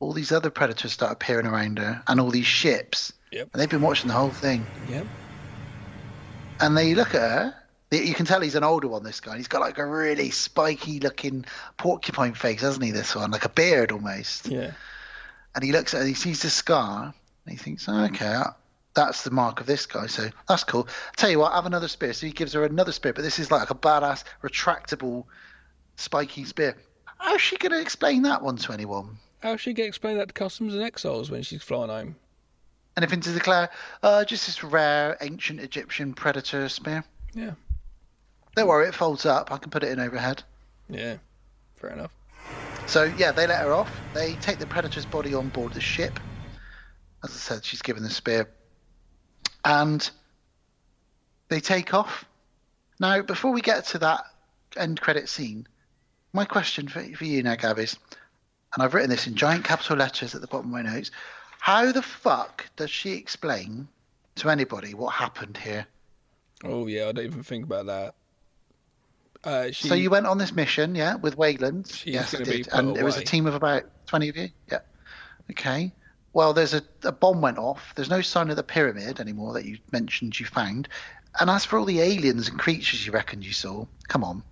F: all these other Predators start appearing around her, and all these ships.
A: Yep.
F: And they've been watching the whole thing.
A: Yep.
F: And they look at her. You can tell he's an older one, this guy. He's got like a really spiky-looking porcupine face, hasn't he, this one? Like a beard almost.
A: Yeah.
F: And he looks at her, he sees the scar, and he thinks, okay, that's the mark of this guy, so that's cool. Tell you what, have another spear. So he gives her another spear, but this is like a badass, retractable, spiky spear. How's she going to explain that one to anyone?
A: How's she going to explain that to customs and exiles when she's flying home?
F: Anything to declare? Just this rare, ancient Egyptian Predator spear.
A: Yeah.
F: Don't worry, it folds up. I can put it in overhead.
A: Yeah, fair enough.
F: So, yeah, they let her off. They take the Predator's body on board the ship. As I said, she's given the spear. And they take off. Now, before we get to that end credit scene, my question for you now, Gav, is, and I've written this in giant capital letters at the bottom of my notes, how the fuck does she explain to anybody what happened here?
A: Oh, yeah, I don't even think about that.
F: So you went on this mission, yeah, with Wayland? Yes, I did. And it was a team of about 20 of you? Yeah. Okay. Well, there's a bomb went off. There's no sign of the pyramid anymore that you mentioned you found. And as for all the aliens and creatures you reckoned you saw, come on.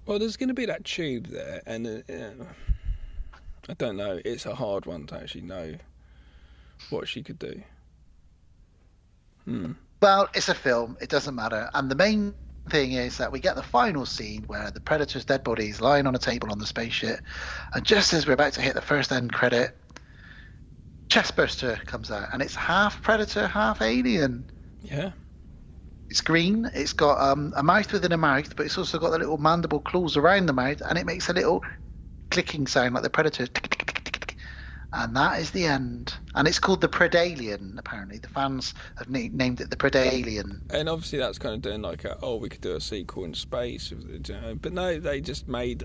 A: Well, there's going to be that tube there, and I don't know. It's a hard one to actually know what she could do.
F: Well, it's a film. It doesn't matter. And the main thing is that we get the final scene where the Predator's dead body is lying on a table on the spaceship, and just as we're about to hit the first end credit, chestburster comes out, and it's half Predator, half alien.
A: Yeah.
F: It's green. It's got a mouth within a mouth, but it's also got the little mandible claws around the mouth, and it makes a little clicking sound like the Predator. And that is the end. And it's called the Predalien, apparently. The fans have named it the Predalien.
A: And obviously that's kind of doing like, we could do a sequel in space. But no, they just made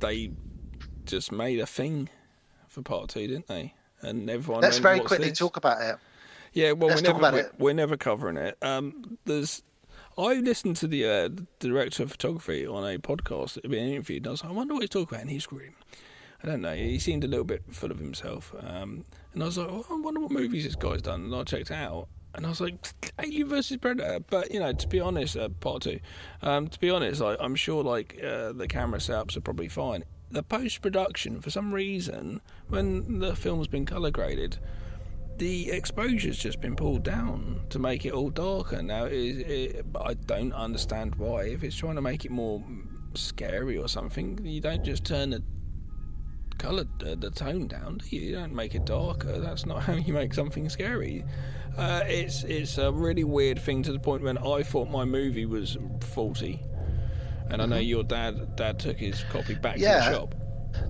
A: a thing for part 2, didn't they? And everyone.
F: Let's very quickly talk about it.
A: Yeah, well,
F: we're
A: never covering it. I listened to the director of photography on a podcast, being interviewed, and I was like, I wonder what he's talking about, and he's screaming. I don't know. He seemed a little bit full of himself. And I was like, I wonder what movies this guy's done. And I checked it out. And I was like, Alien vs. Predator. But, to be honest, part 2. To be honest, I'm sure, the camera setups are probably fine. The post-production, for some reason, when the film's been colour-graded, the exposure's just been pulled down to make it all darker. Now, I don't understand why. If it's trying to make it more scary or something, you don't just turn the tone down, do you? You don't make it darker. That's not how you make something scary. It's a really weird thing, to the point when I thought my movie was faulty, and I know your dad took his copy back to the shop.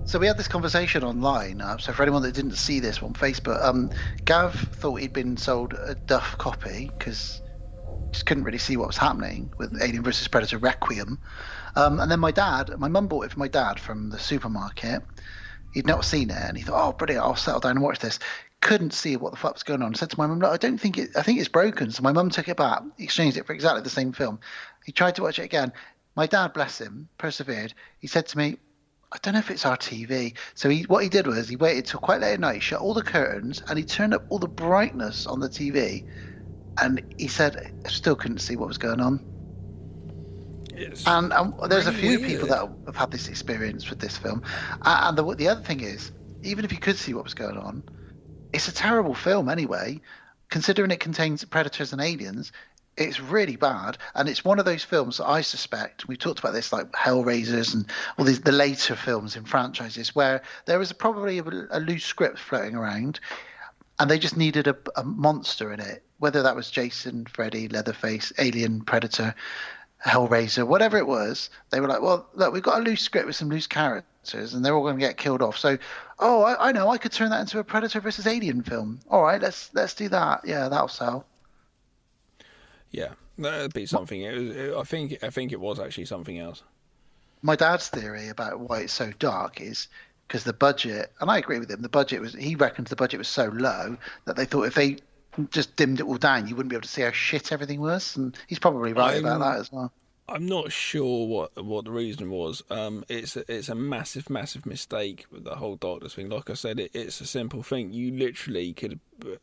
F: So we had this conversation online. So for anyone that didn't see this on Facebook, Gav thought he'd been sold a duff copy because he just couldn't really see what was happening with Alien vs. Predator Requiem. And then my mum bought it for my dad from the supermarket. He'd not seen it, and he thought, oh, brilliant, I'll settle down and watch this. Couldn't see what the fuck was going on. I said to my mum, look, I think it's broken. So my mum took it back, exchanged it for exactly the same film. He tried to watch it again. My dad, bless him, persevered. He said to me, I don't know if it's our TV. So what he did was he waited till quite late at night, shut all the curtains, and he turned up all the brightness on the TV. And he said, I still couldn't see what was going on. And there's a few people that have had this experience with this film. And the other thing is, even if you could see what was going on, it's a terrible film anyway. Considering it contains predators and aliens, it's really bad. And it's one of those films that I suspect, we've talked about this, like Hellraisers and all the later films in franchises, where there was probably a loose script floating around, and they just needed a monster in it, whether that was Jason, Freddy, Leatherface, Alien, Predator, Hellraiser, whatever it was. They were like, well, look, we've got a loose script with some loose characters, and they're all going to get killed off. So, I know, I could turn that into a Predator versus Alien film. All right, let's do that. Yeah, that'll sell.
A: Yeah, that'd be something. I think it was actually something else.
F: My dad's theory about why it's so dark is because the budget, and I agree with him, he reckons the budget was so low that they thought if they just dimmed it all down, you wouldn't be able to see how shit everything was, and he's probably right about that as well.
A: I'm not sure what the reason was. It's a massive mistake with the whole darkness thing. Like I said, it's a simple thing. You literally could,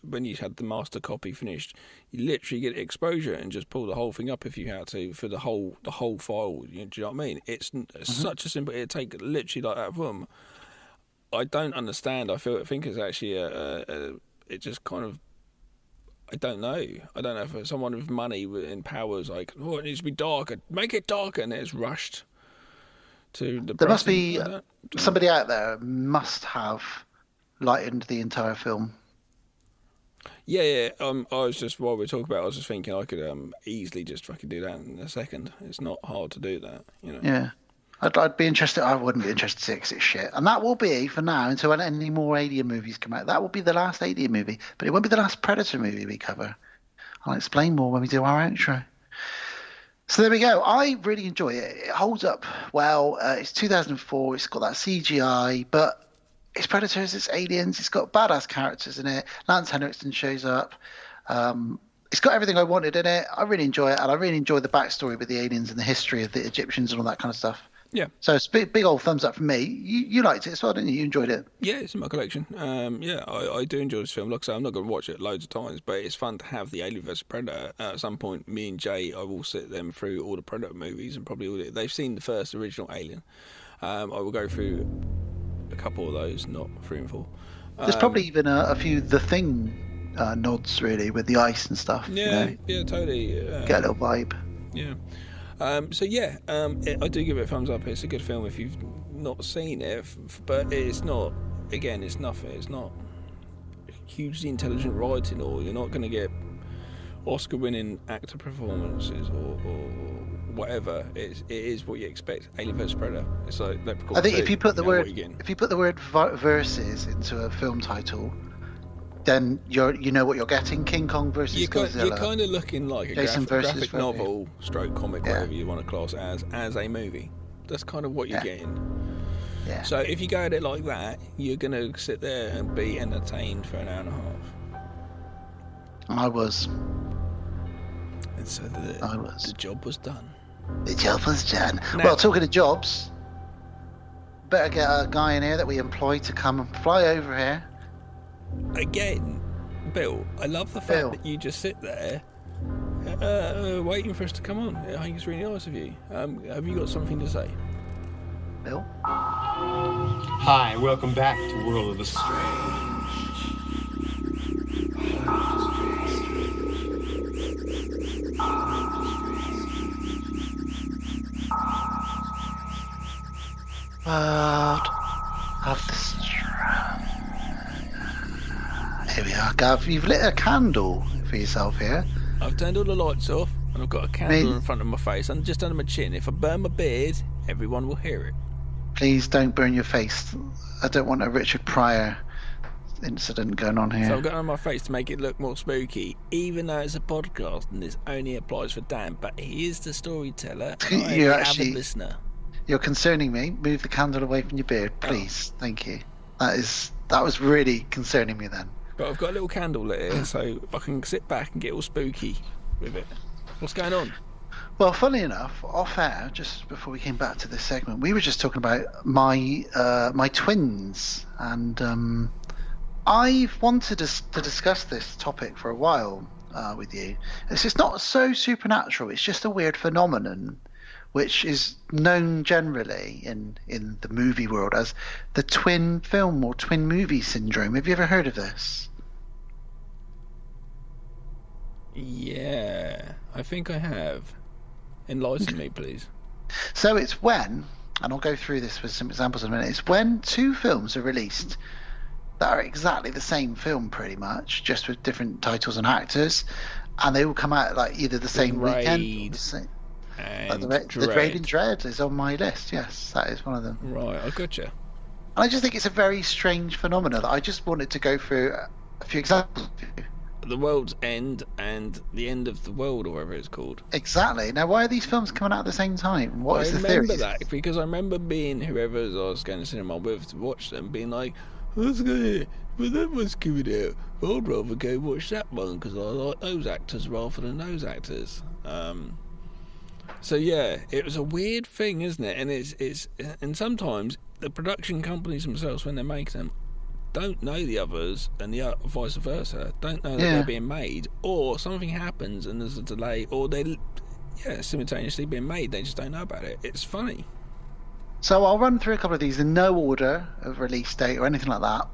A: when you had the master copy finished, you literally get exposure and just pull the whole thing up if you had to for the whole file. Do you know what I mean? It's such a simple. It'd take literally like that from. I don't understand. I think it's actually it just kind of. I don't know if someone with money and power is like, it needs to be darker, make it darker, and it's rushed to the.
F: There must be somebody out there must have lightened the entire film.
A: Yeah. I was just, while we're talking about it, I was just thinking I could easily just fucking do that in a second. It's not hard to do that,
F: Yeah. I'd be interested. I wouldn't be interested to see it because it's shit. And that will be, for now, until any more Alien movies come out, that will be the last Alien movie. But it won't be the last Predator movie we cover. I'll explain more when we do our outro. So there we go. I really enjoy it. It holds up well. It's 2004. It's got that CGI, but it's Predators, it's aliens. It's got badass characters in it. Lance Henriksen shows up. It's got everything I wanted in it. I really enjoy it, and I really enjoy the backstory with the aliens and the history of the Egyptians and all that kind of stuff.
A: Yeah.
F: So it's big old thumbs up from me. You liked it as well, didn't you? You enjoyed it.
A: Yeah, it's in my collection. I do enjoy this film. Like I say, I'm not going to watch it loads of times, but it's fun to have the Alien vs Predator. At some point, me and Jay, I will sit them through all the Predator movies and probably all they've seen the first original Alien. I will go through a couple of those, not 3 and 4.
F: There's probably even a few The Thing nods, really, with the ice and stuff.
A: Yeah, yeah, totally.
F: Get a little vibe.
A: Yeah. I do give it a thumbs up. It's a good film if you've not seen it, but it's not. Again, it's nothing. It's not hugely intelligent writing, or you're not going to get Oscar-winning actor performances or whatever. It is what you expect. Alien vs Predator. It's like Leprechaun.
F: I think
A: 2,
F: if you put the word
A: word
F: versus into a film title, then you know what you're getting. King Kong versus Godzilla.
A: You're kind of looking like a
F: Jason
A: graphic novel, stroke comic, whatever you want to class it as a movie. That's kind of what you're getting.
F: Yeah.
A: So if you go at it like that, you're going to sit there and be entertained for an hour and a half.
F: I was.
A: And so the job was done.
F: The job was done.
A: Now,
F: well, talking of jobs, better get a guy in here that we employ to come and fly over here.
A: Again, Bill, I love the fact that you just sit there waiting for us to come on. I think it's really nice of you. Have you got something to say?
F: Bill?
O: Hi, welcome back to World of the Strange.
F: World of the Strange. Here we are, Gav. You've lit a candle for yourself here.
A: I've turned all the lights off and I've got a candle in front of my face and just under my chin. If I burn my beard, everyone will hear it.
F: Please don't burn your face. I don't want a Richard Pryor incident going on here.
A: So I've got it on my face to make it look more spooky, even though it's a podcast and this only applies for Dan. But he is the storyteller.
F: You're actually
A: avid listener.
F: You're concerning me. Move the candle away from your beard, please. Thank you. That was really concerning me then.
A: But I've got a little candle lit here, so I can sit back and get all spooky with it. What's going on?
F: Well, funny enough, off air, just before we came back to this segment, we were just talking about my twins, and I've wanted us to discuss this topic for a while with you. It's not so supernatural. It's just a weird phenomenon, which is known generally in the movie world as the twin film or twin movie syndrome. Have you ever heard of this?
A: Yeah, I think I have. Enlighten me, please.
F: So it's when, and I'll go through this with some examples in a minute, it's when two films are released that are exactly the same film pretty much, just with different titles and actors, and they will come out like either the same weekend or the same. The Raid and Dread is on my list. Yes, that is one of them.
A: Right, I gotcha.
F: And I just think it's a very strange phenomenon that I just wanted to go through a few examples.
A: The World's End and The End of the World, or whatever it's called.
F: Exactly. Now, why are these films coming out at the same time? What is the theory?
A: I remember that because I remember being whoever I was going to cinema with to watch them, being like, "What's going? Well, that one's coming out. I'd rather go watch that one because I like those actors rather than those actors." So yeah, it was a weird thing, isn't it? And it's and sometimes the production companies themselves, when they make them, don't know the others, and the vice versa, don't know that they're being made, or something happens and there's a delay, or they simultaneously being made, they just don't know about it. It's funny.
F: So I'll run through a couple of these in no order of release date or anything like that.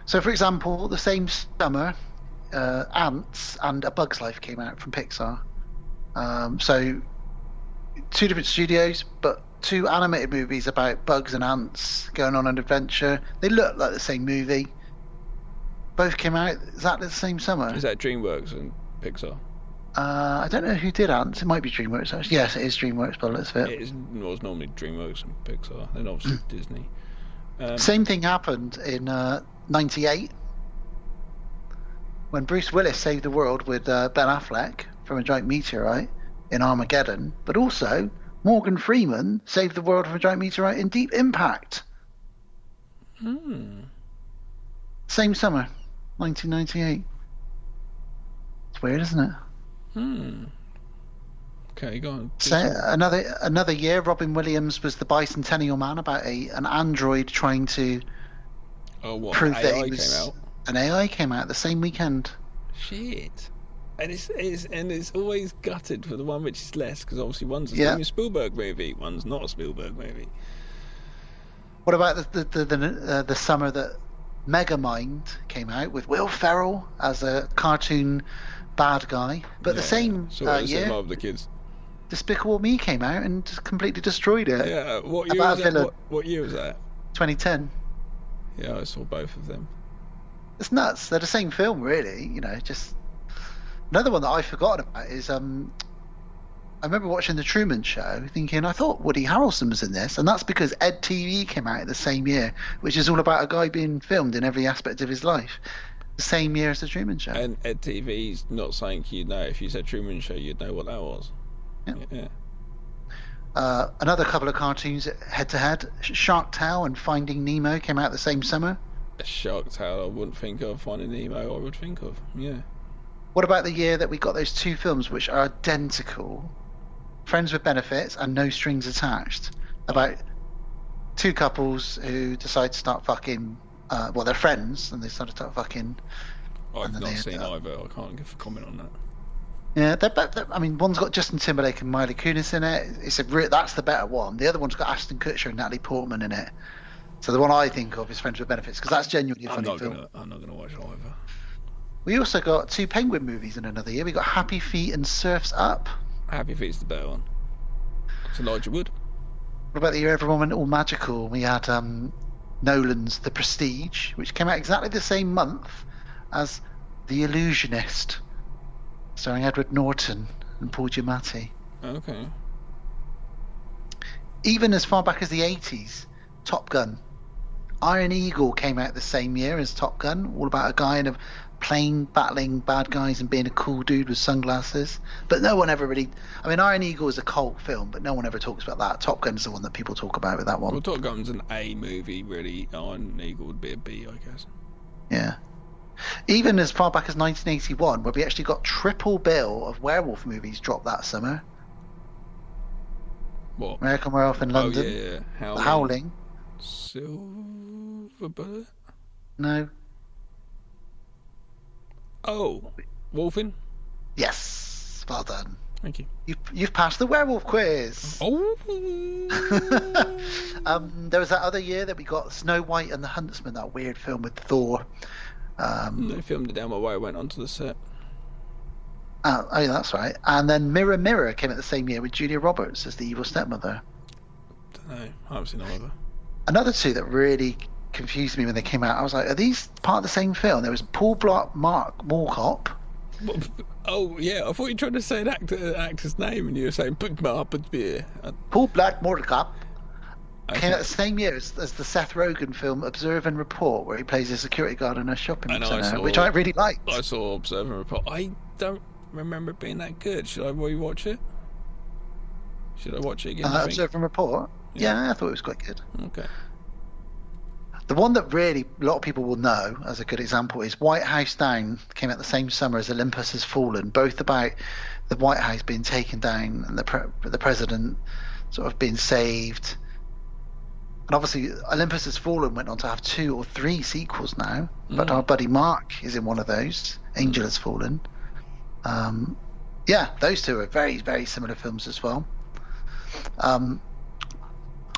F: So for example, the same summer, Ants and A Bug's Life came out from Pixar. So two different studios, but two animated movies about bugs and ants going on an adventure. They look like the same movie. Both came out exactly the same summer.
A: Is that DreamWorks and Pixar?
F: I don't know who did Ants. It might be DreamWorks actually. Yes, it is DreamWorks by the looks of it.
A: It was normally DreamWorks and Pixar, then obviously Disney.
F: Same thing happened in '98 when Bruce Willis saved the world with Ben Affleck from a giant meteorite in Armageddon, but also Morgan Freeman saved the world from a giant meteorite in Deep Impact. Same summer, 1998. It's weird, isn't it?
A: Okay, go on.
F: So another year, Robin Williams was the Bicentennial Man about an android trying to prove that he was.
A: Came out.
F: An AI came out the same weekend.
A: Shit. And it's always gutted for the one which is less, because obviously one's a Steven Spielberg movie, one's not a Spielberg movie.
F: What about the summer that Megamind came out with Will Ferrell as a cartoon bad guy? But the same year,
A: Love the kids.
F: Despicable Me came out and just completely destroyed it.
A: Yeah, what year
F: About
A: was
F: a villain.
A: that? What year was that?
F: 2010.
A: Yeah, I saw both of them.
F: It's nuts. They're the same film, really. Just another one that I've forgotten about is I remember watching The Truman Show, thinking I thought Woody Harrelson was in this, and that's because Ed TV came out the same year, which is all about a guy being filmed in every aspect of his life. The same year as The Truman Show.
A: And Ed TV's not something you'd know. If you said Truman Show, you'd know what that was. Yeah.
F: Another couple of cartoons head to head. Shark Tale and Finding Nemo came out the same summer.
A: A Shark Tale I wouldn't think of. Finding Nemo I would think of. Yeah.
F: What about the year that we got those two films which are identical? Friends with Benefits and No Strings Attached. About two couples who decide to start fucking. They're friends and they start to start fucking.
A: I've not seen either. I can't give a comment on that.
F: Yeah, I mean, one's got Justin Timberlake and Miley Kunis in it. That's the better one. The other one's got Ashton Kutcher and Natalie Portman in it. So the one I think of is Friends with Benefits because that's genuinely a funny film.
A: I'm not gonna watch either.
F: We also got two Penguin movies in another year. We got Happy Feet and Surf's Up.
A: Happy Feet's the better one. It's Elijah Wood.
F: What about the year everyone went all magical? We had Nolan's The Prestige, which came out exactly the same month as The Illusionist, starring Edward Norton and Paul Giamatti.
A: Okay.
F: Even as far back as the 80s, Top Gun. Iron Eagle came out the same year as Top Gun, all about a guy in a plane battling bad guys and being a cool dude with sunglasses. But no one ever really... I mean, Iron Eagle is a cult film, but no one ever talks about that. Top Gun's the one that people talk about with that one.
A: Well, Top Gun's an A movie, really. Iron Eagle would be a B, I guess.
F: Yeah. Even as far back as 1981, where we actually got triple bill of werewolf movies dropped that summer.
A: What?
F: American Werewolf in London.
A: Oh, yeah.
F: The Howling.
A: Silver Bullet?
F: No.
A: Oh, Wolfing?
F: Yes. Well done.
A: Thank you.
F: You've passed the werewolf quiz.
A: Oh.
F: There was that other year that we got Snow White and the Huntsman, that weird film with Thor.
A: They filmed it down my way. I went onto the set.
F: Oh, yeah, that's right. And then Mirror Mirror came out the same year with Julia Roberts as the evil stepmother.
A: Don't know. I haven't seen either.
F: Another two that really confused me when they came out. I was like, are these part of the same film? There was Paul Blart Mall Cop.
A: Oh yeah, I thought you were trying to say an actor's name, and you were saying "put up and beer."
F: Paul Blart Mall Cop came out the
A: Okay.
F: same year as the Seth Rogen film Observe and Report, where he plays a security guard in a shopping centre, which I really liked.
A: I saw Observe and Report. I don't remember it being that good. Should I rewatch it? Should I watch it again? do you think?
F: Observe and Report. Yeah, I thought it was quite good.
A: Okay.
F: The one that really a lot of people will know as a good example is White House Down. Came out the same summer as Olympus Has Fallen, both about the White House being taken down and the president sort of being saved. And obviously Olympus Has Fallen went on to have 2 or 3 sequels now, but our buddy Mark is in one of those. Angel Has Fallen. Yeah, those two are very, very similar films as well.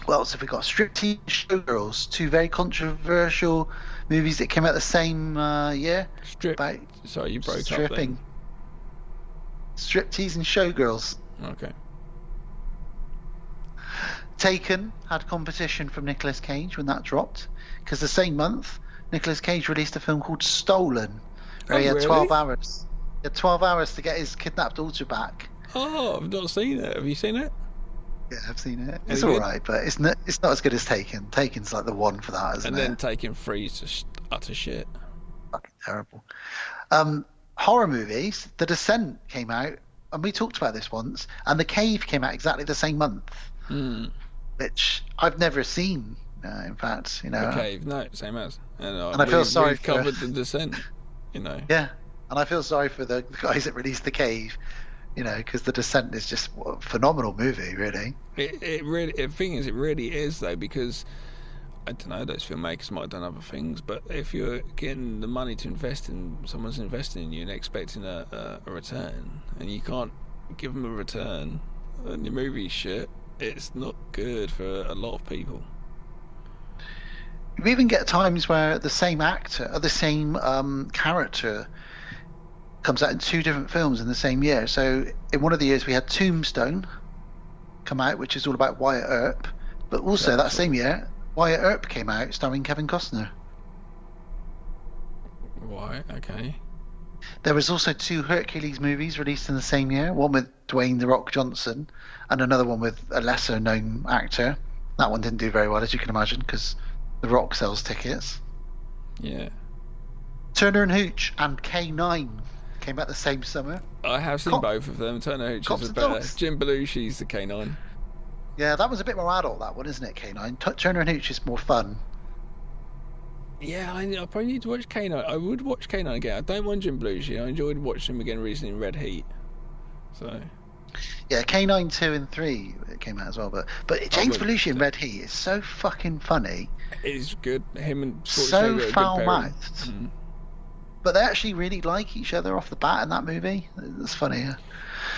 F: What else have we got? Striptease, Showgirls, 2 very controversial movies that came out the same year.
A: Sorry, you broke
F: stripping.
A: up then.
F: Striptease and Showgirls.
A: Okay.
F: Taken had competition from Nicolas Cage when that dropped, because the same month Nicolas Cage released a film called Stolen, where he had 12 hours. He had 12 hours to get his kidnapped daughter back.
A: Oh, I've not seen it. Have you seen it?
F: Yeah, I've seen it. It's all right, but it's not as good as Taken. Taken's like the one for that, isn't
A: And
F: it?
A: then Taken 3 to utter shit.
F: Fucking terrible. Horror movies. The Descent came out, and we talked about this once. And The Cave came out exactly the same month, which I've never seen. In fact,
A: The Cave, no, same as. And
F: I feel sorry
A: we've
F: for
A: covered The Descent. Yeah.
F: And I feel sorry for the guys that released The Cave. Because The Descent is just a phenomenal movie, really.
A: It really. The thing is, it really is though, because I don't know. Those filmmakers might have done other things, but if you're getting the money to invest in, someone's investing in you and expecting a return, and you can't give them a return, and your movie's shit, it's not good for a lot of people.
F: You even get times where the same actor or the same character comes out in 2 different films in the same year. So in one of the years we had Tombstone come out, which is all about Wyatt Earp. But also that same year, Wyatt Earp came out, starring Kevin Costner.
A: Right, okay.
F: There was also 2 Hercules movies released in the same year, one with Dwayne "The Rock" Johnson and another one with a lesser-known actor. That one didn't do very well, as you can imagine, because The Rock sells tickets.
A: Yeah.
F: Turner and Hooch and K9 came out the same summer.
A: I have seen both of them. Turner Hooch is better.
F: Dogs.
A: Jim Belushi's the K9.
F: Yeah, that was a bit more adult, that one, isn't it, K9? Turner and Hooch is more fun.
A: Yeah, I probably need to watch K9. I would watch K9 again. I don't mind Jim Belushi. I enjoyed watching him again recently in Red Heat. So...
F: Yeah, K9 2 and 3 it came out as well, but James Belushi in Red Heat is so fucking funny.
A: It's good. Him and
F: so foul-mouthed. But they actually really like each other off the bat in that movie. It's funny.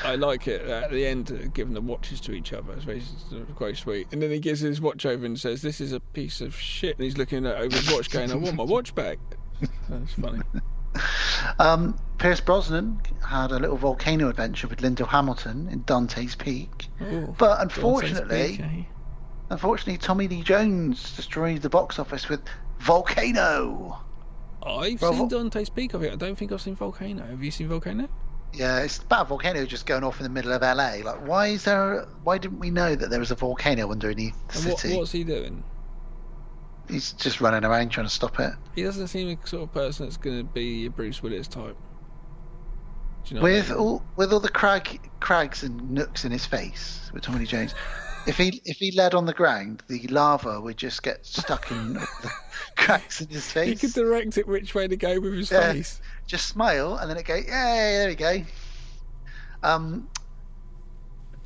A: I like it at the end, giving the watches to each other. It's quite sweet. And then he gives his watch over and says, "This is a piece of shit." And he's looking over his watch, going, "I want my watch back." That's funny.
F: Pierce Brosnan had a little volcano adventure with Linda Hamilton in Dante's Peak.
A: Ooh,
F: but unfortunately,
A: Dante's Peak,
F: Tommy Lee Jones destroyed the box office with Volcano.
A: I've seen Dante's Peak of it. I don't think I've seen Volcano. Have you seen Volcano?
F: Yeah, it's about a volcano just going off in the middle of LA. Like, why didn't we know that there was a volcano underneath the city?
A: What's he doing?
F: He's just running around trying to stop it.
A: He doesn't seem the sort of person that's going to be a Bruce Willis type. Do you know
F: with all the crags and nooks in his face with Tommy Lee Jones, if he led on the ground, the lava would just get stuck in the cracks in his face.
A: He could direct it which way to go with his face.
F: Just smile and then it go, yeah, there we go.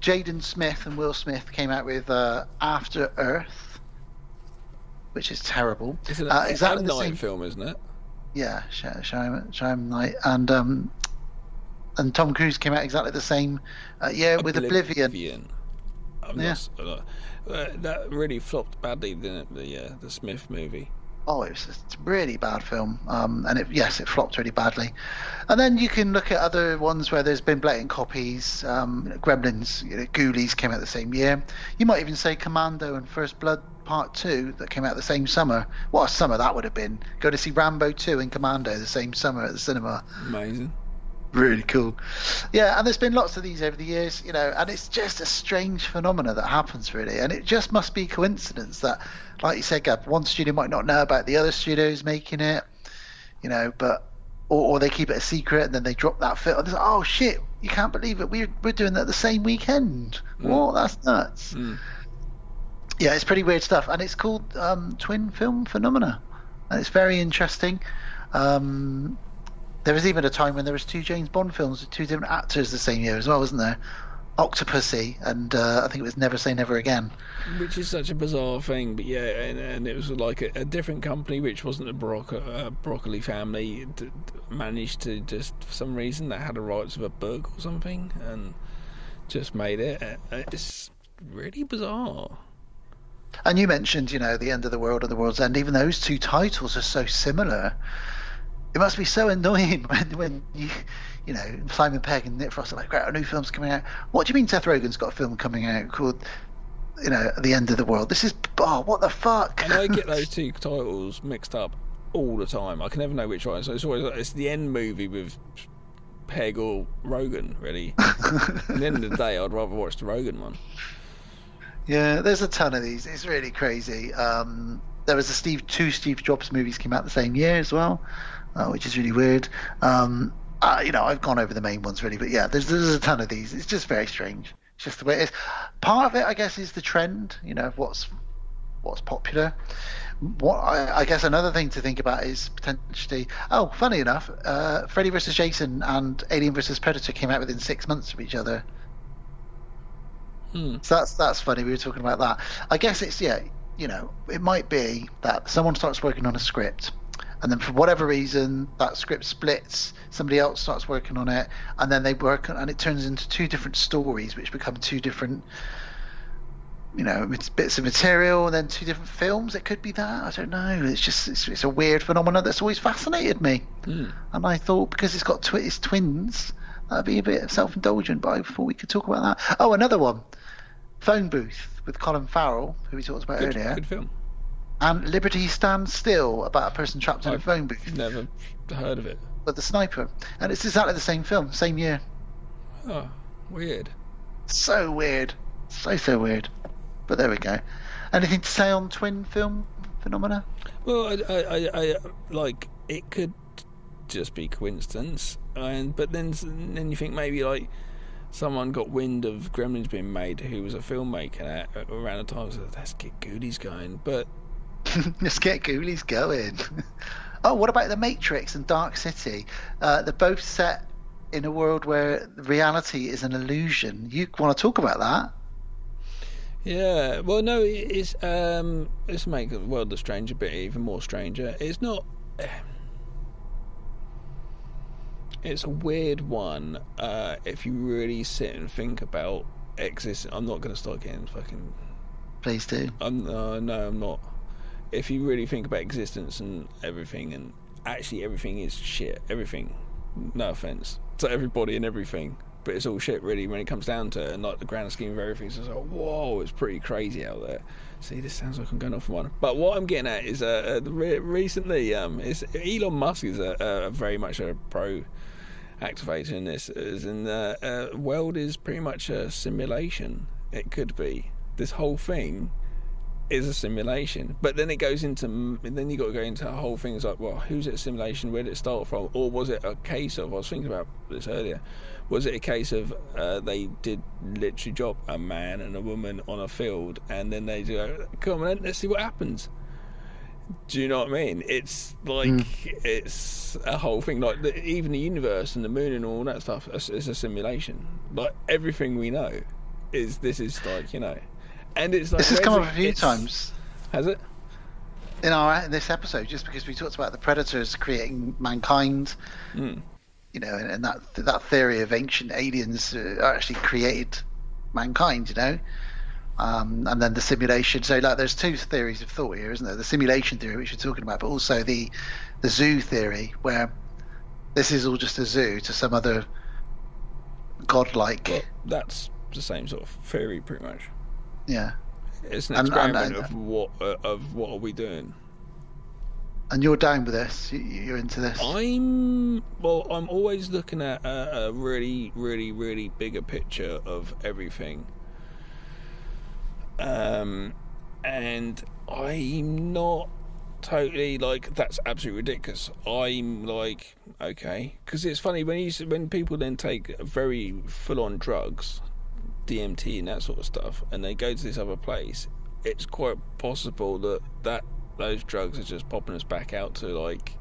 F: Jaden Smith and Will Smith came out with After Earth, which is terrible.
A: It's an
F: exactly the same
A: film, isn't it?
F: Yeah, Shyamalan Night, and Tom Cruise came out exactly the same year with Oblivion.
A: That really flopped badly, didn't it? The Smith movie.
F: Oh, it's a really bad film, and it flopped really badly. And then you can look at other ones where there's been blatant copies. Gremlins, Ghoulies came out the same year. You might even say Commando and First Blood Part 2 that came out the same summer. What a summer that would have been! Go to see Rambo 2 and Commando the same summer at the cinema.
A: Amazing.
F: Really cool. Yeah, and there's been lots of these over the years, and it's just a strange phenomena that happens, really. And it just must be coincidence that, like you said, Gab, one studio might not know about the other studios making it, but or they keep it a secret and then they drop that film. Oh shit, you can't believe it. We're doing that the same weekend. What? That's nuts. Yeah, it's pretty weird stuff, and it's called twin film phenomena, and it's very interesting. There was even a time when there was 2 James Bond films with 2 different actors the same year as well, wasn't there? Octopussy and I think it was Never Say Never Again.
A: Which is such a bizarre thing, but yeah, and it was like a different company which wasn't a Broccoli family managed to just, for some reason, they had the rights of a book or something and just made it. It's really bizarre.
F: And you mentioned, The End of the World and The World's End. Even those 2 titles are so similar. It must be so annoying when Simon Pegg and Nick Frost are like, great, a new film's coming out. What do you mean Seth Rogen's got a film coming out called, The End of the World? This is, what the fuck?
A: And I get those 2 titles mixed up all the time. I can never know which one. So it's the end movie with Pegg or Rogen, really. At the end of the day, I'd rather watch the Rogen one.
F: Yeah, there's a ton of these. It's really crazy. There was 2 Steve Jobs movies came out the same year as well. Which is really weird. I've gone over the main ones really, but yeah, there's a ton of these. It's just very strange. It's just the way it is. Part of it, I guess, is the trend. Of what's popular. I guess another thing to think about is potentially. Oh, funny enough, Freddy vs. Jason and Alien vs. Predator came out within 6 months of each other. So that's funny. We were talking about that. I guess it's it might be that someone starts working on a script. And then for whatever reason, that script splits, somebody else starts working on it, and then they work on, and it turns into 2 different stories, which become 2 different, bits of material, and then 2 different films. It could be that. I don't know. It's a weird phenomenon that's always fascinated me. And I thought, because it's got twins, that'd be a bit self-indulgent, but I thought we could talk about that. Oh, another one. Phone Booth with Colin Farrell, who we talked about earlier.
A: Good film.
F: And Liberty Stands Still, about a person trapped in a phone booth.
A: Never heard of it.
F: With the sniper. And it's exactly the same film, same year.
A: Oh, weird.
F: So weird. So weird. But there we go. Anything to say on twin film phenomena?
A: Well, I like, it could just be coincidence, but then you think maybe like someone got wind of Gremlins being made, who was a filmmaker around the time, so let's get Ghoulies going. But
F: let's get Ghoulies going. Oh, what about The Matrix and Dark City? They're both set in a world where reality is an illusion. You want to talk about that?
A: Yeah. Well, no, it's let's make the world of Strange a bit even more stranger. It's not. It's a weird one. If you really sit and think about existence, I'm not going to start getting fucking.
F: Please do.
A: No, I'm not. If you really think about existence and everything, and actually everything is shit. Everything. No offense to everybody and everything, but it's all shit really when it comes down to it. And like the grand scheme of everything, it's like, whoa, it's pretty crazy out there. See, this sounds like I'm going off one. But what I'm getting at is recently, Elon Musk is very much a pro activator in this, as in the world is pretty much a simulation. It could be. This whole thing is a simulation, but then it goes into, then you got to go into a whole thing. It's like, well, who's it a simulation? Where did it start from? Or was it a case of, I was thinking about this earlier, was it a case of they did literally drop a man and a woman on a field, and then they do, come on, let's see what happens. Do you know what I mean? It's like it's a whole thing. Like even the universe and the moon and all that stuff is a simulation. Like everything we know is like, you know. And it's like,
F: this has come up a few times.
A: Has it?
F: In this episode, just because we talked about the predators creating mankind, you know, and that theory of ancient aliens actually created mankind, you know, and then the simulation. So like, there's two theories of thought here, isn't there? The simulation theory, which you're talking about, but also the zoo theory, where this is all just a zoo to some other godlike.
A: Well, that's the same sort of theory, pretty much.
F: Yeah,
A: it's an experiment of what are we doing?
F: And you're down with this? You're into this?
A: I'm always looking at a really, really, really bigger picture of everything. And I'm not totally like, that's absolutely ridiculous. I'm like, okay, because it's funny when people then take very full-on drugs, DMT and that sort of stuff, and they go to this other place, it's quite possible that those drugs are just popping us back out to like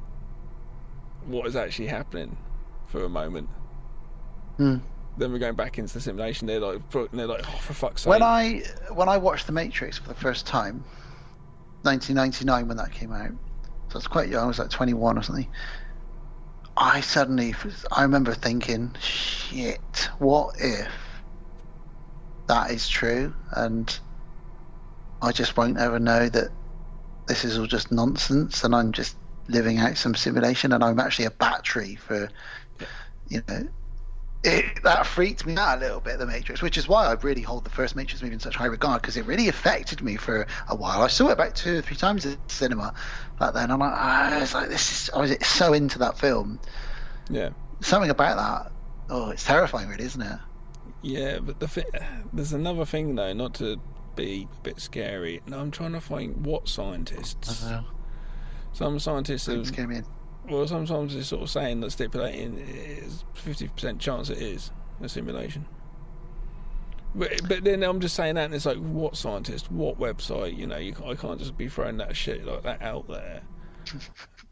A: what is actually happening for a moment. Then we're going back into the simulation. They're like, oh, for fuck's sake. When
F: I watched The Matrix for the first time, 1999 when that came out, so I was quite young, I was like 21 or something. I remember thinking, shit, what if that is true, and I just won't ever know that this is all just nonsense, and I'm just living out some simulation, and I'm actually a battery for, you know. That freaked me out a little bit, The Matrix, which is why I really hold the first Matrix movie in such high regard, because it really affected me for a while. I saw it about 2 or 3 times in the cinema back then, and I was like, I was so into that film.
A: Yeah.
F: Something about that. Oh, it's terrifying, really, isn't it?
A: Yeah, but there's another thing though, not to be a bit scary. No, I'm trying to find what scientists. Some scientists have. Well, sometimes they're sort of saying that stipulating is 50% chance it is a simulation. But then I'm just saying that, and it's like, what scientist, what website? You know, I can't just be throwing that shit like that out there.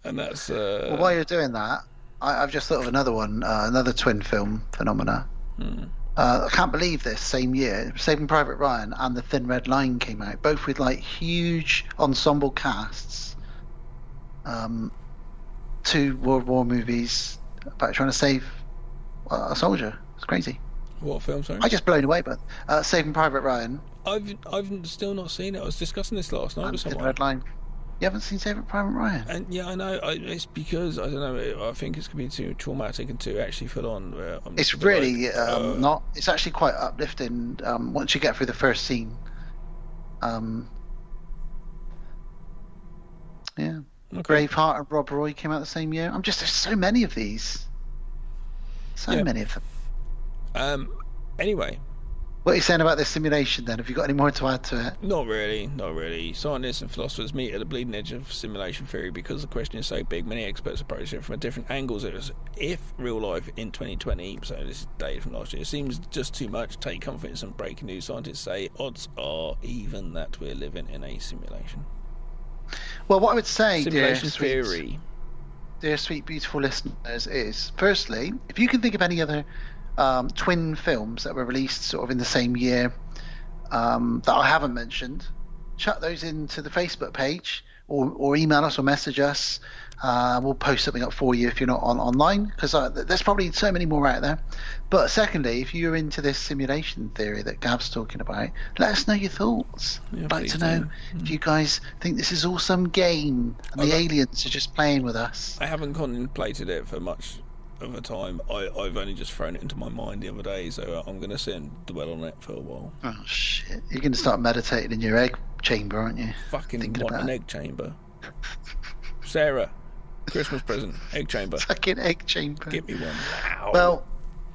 A: And that's.
F: Well, while you're doing that, I've just thought of another one, another twin film phenomena. I can't believe this same year, Saving Private Ryan and The Thin Red Line came out, both with like huge ensemble casts. 2 World War movies about trying to save a soldier. It's crazy.
A: What film, sorry?
F: I just blown away by Saving Private Ryan.
A: I've still not seen it. I was discussing this last night with someone.
F: Thin Red Line. You haven't seen Saving Private Ryan?
A: And yeah, I know. It's because I don't know. I think it's going to be too traumatic and too actually full on.
F: It's really not. It's actually quite uplifting once you get through the first scene. Yeah. Okay. Braveheart and Rob Roy came out the same year. There's so many of these. So many of them.
A: Anyway.
F: What are you saying about this simulation then? Have you got any more to add to it?
A: Not really. Scientists and philosophers meet at the bleeding edge of simulation theory because the question is so big. Many experts approach it from different angles. It was if real life in 2020, so this is dated from last year, seems just too much. Take comfort in some breaking news. Scientists say odds are even that we're living in a simulation.
F: Well, what I would say,
A: simulation theory,
F: dear sweet, beautiful listeners, is firstly, if you can think of any other twin films that were released sort of in the same year that I haven't mentioned, chuck those into the Facebook page or email us or message us. We'll post something up for you if you're not online, because there's probably so many more out there. But secondly, if you're into this simulation theory that Gav's talking about, let us know your thoughts. I'd like to know if you guys think this is all some game and the aliens are just playing with us.
A: I haven't contemplated it for much of a time. I've only just thrown it into my mind the other day, so I'm going to sit and dwell on it for a while.
F: Oh shit, you're going to start meditating in your egg chamber, aren't you?
A: Fucking what, an egg chamber? Sarah, Christmas present, egg chamber.
F: Fucking egg chamber.
A: Give me one now.
F: Well,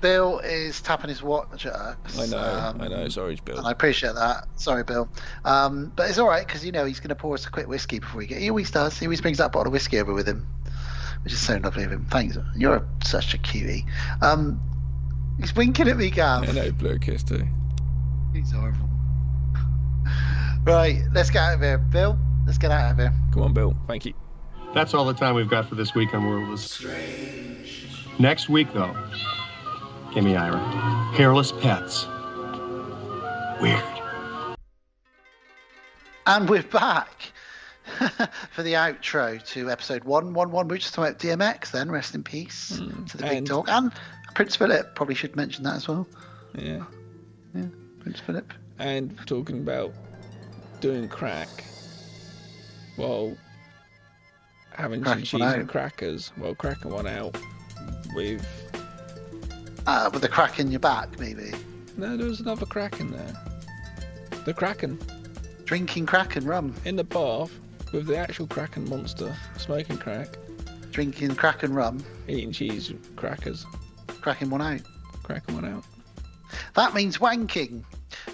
F: Bill is tapping his watch at us.
A: I know. Sorry, Bill.
F: And I appreciate that. Sorry, Bill. But it's all right, because he's going to pour us a quick whiskey before we get. He always does. He always brings that bottle of whiskey over with him, which is so lovely of him. Thanks. You're such a cutie. He's winking at me, Gav.
A: I know, blue kiss too.
F: He's horrible. Right, let's get out of here, Bill. Let's get out of here.
A: Come on, Bill. Thank you.
O: That's all the time we've got for this week on World of Strange. Next week, though, Gimme Ira. Hairless pets. Weird.
F: And we're back for the outro to episode 111. We're just talking about DMX then, rest in peace to the big dog. And Prince Philip, probably should mention that as well.
A: Yeah,
F: Prince Philip.
A: And talking about doing crack while having some cheese and crackers, while cracking one out with
F: a crack in your back, maybe.
A: No, there was another crack in there. The Kraken.
F: Drinking Kraken rum.
A: In the bath with the actual Kraken monster, smoking crack.
F: Drinking Kraken rum.
A: Eating cheese crackers.
F: Cracking one out.
A: Cracking one out.
F: That means wanking.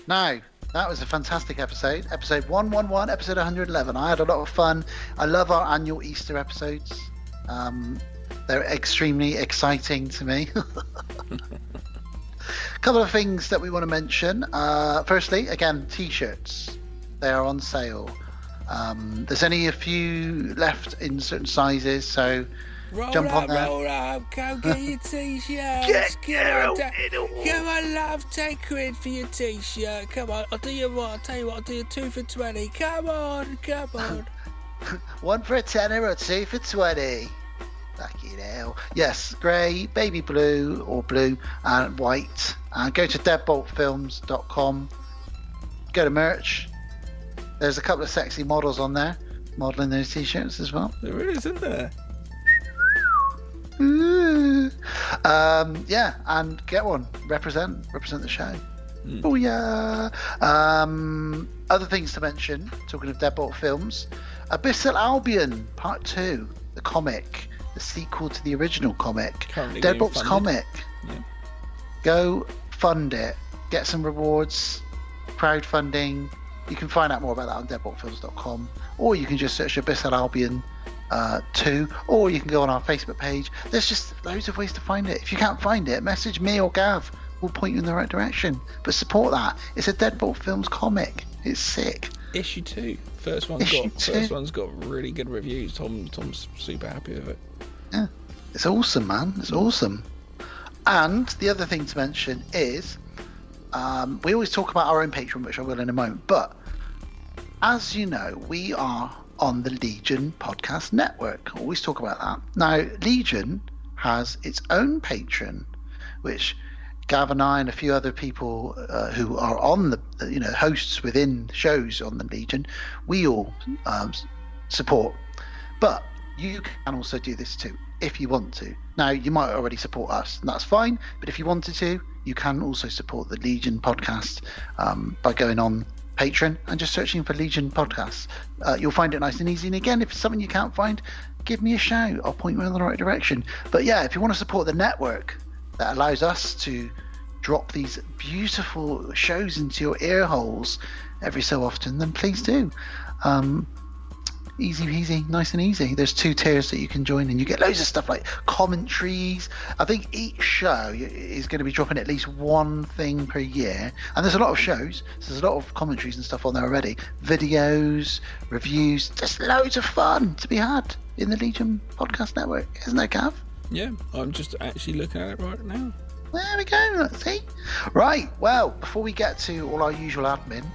F: Now, that was a fantastic episode. Episode 111, episode 111. I had a lot of fun. I love our annual Easter episodes. They're extremely exciting to me. A couple of things that we want to mention. Firstly, again, t-shirts. They are on sale. There's only a few left in certain sizes, so jump on there.
I: Roll up, go get your t-shirts. Come on, love, take credit for your t-shirt. Come on, I'll tell you what, I'll do you 2 for 20. Come on.
F: 1 for a tenner or 2 for 20. Fucking hell. Yes, grey, baby blue or blue and white. Go to deadboltfilms.com. Go to merch. There's a couple of sexy models on there modelling those t-shirts as well.
A: There is, isn't there?
F: Yeah, and get one. Represent the show. Oh yeah. Other things to mention, talking of Deadbolt Films, Abyssal Albion Part 2, the comic, the sequel to the original comic, Deadbolt's comic.
A: Yeah.
F: Go fund it, get some rewards, crowdfunding. You can find out more about that on deadboltfilms.com, or you can just search Abyssal Albion 2, or you can go on our Facebook page. There's just loads of ways to find it. If you can't find it, message me or Gav. We'll point you in the right direction. But support that. It's a Deadbolt Films comic. It's sick.
A: Issue 2. First one's got really good reviews. Tom's super happy with it.
F: Yeah, it's awesome, man. It's awesome. And the other thing to mention is we always talk about our own Patreon, which I will in a moment. But as you know, we are on the Legion Podcast Network. I always talk about that. Now, Legion has its own Patreon, which Gav and I and a few other people who are on the hosts within shows on the Legion, we all support. But you can also do this too if you want to. Now, you might already support us, and that's fine. But if you wanted to, you can also support the Legion podcast by going on Patreon and just searching for Legion Podcasts. You'll find it nice and easy. And again, if it's something you can't find, give me a shout. I'll point you in the right direction. But yeah, if you want to support the network that allows us to drop these beautiful shows into your ear holes every so often, then please do. Easy peasy, nice and easy. There's 2 tiers that you can join, and you get loads of stuff like commentaries. I think each show is going to be dropping at least one thing per year, and there's a lot of shows, so there's a lot of commentaries and stuff on there already. Videos, reviews, just loads of fun to be had in the Legion Podcast Network, isn't there, Gav?
A: Yeah, I'm just actually looking at it right now.
F: There we go, let's see. Right, well, before we get to all our usual admin,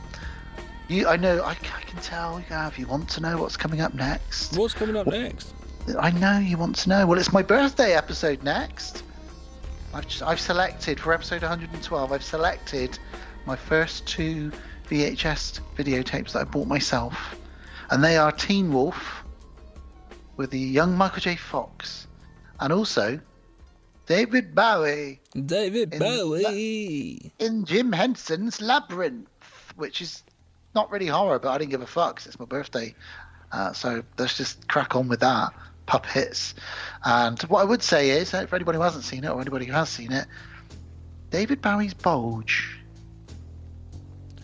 F: I know, I can tell, Gav, you want to know what's coming up next.
A: What's coming up next?
F: I know you want to know. Well, it's my birthday episode next. I've selected, for episode 112, I've selected my first 2 VHS videotapes that I bought myself. And they are Teen Wolf with the young Michael J. Fox. And also David Bowie. In Jim Henson's Labyrinth, which is not really horror, but I didn't give a fuck 'cause it's my birthday. So let's just crack on with that. Pup hits. And what I would say is, for anybody who hasn't seen it or anybody who has seen it, David Bowie's bulge.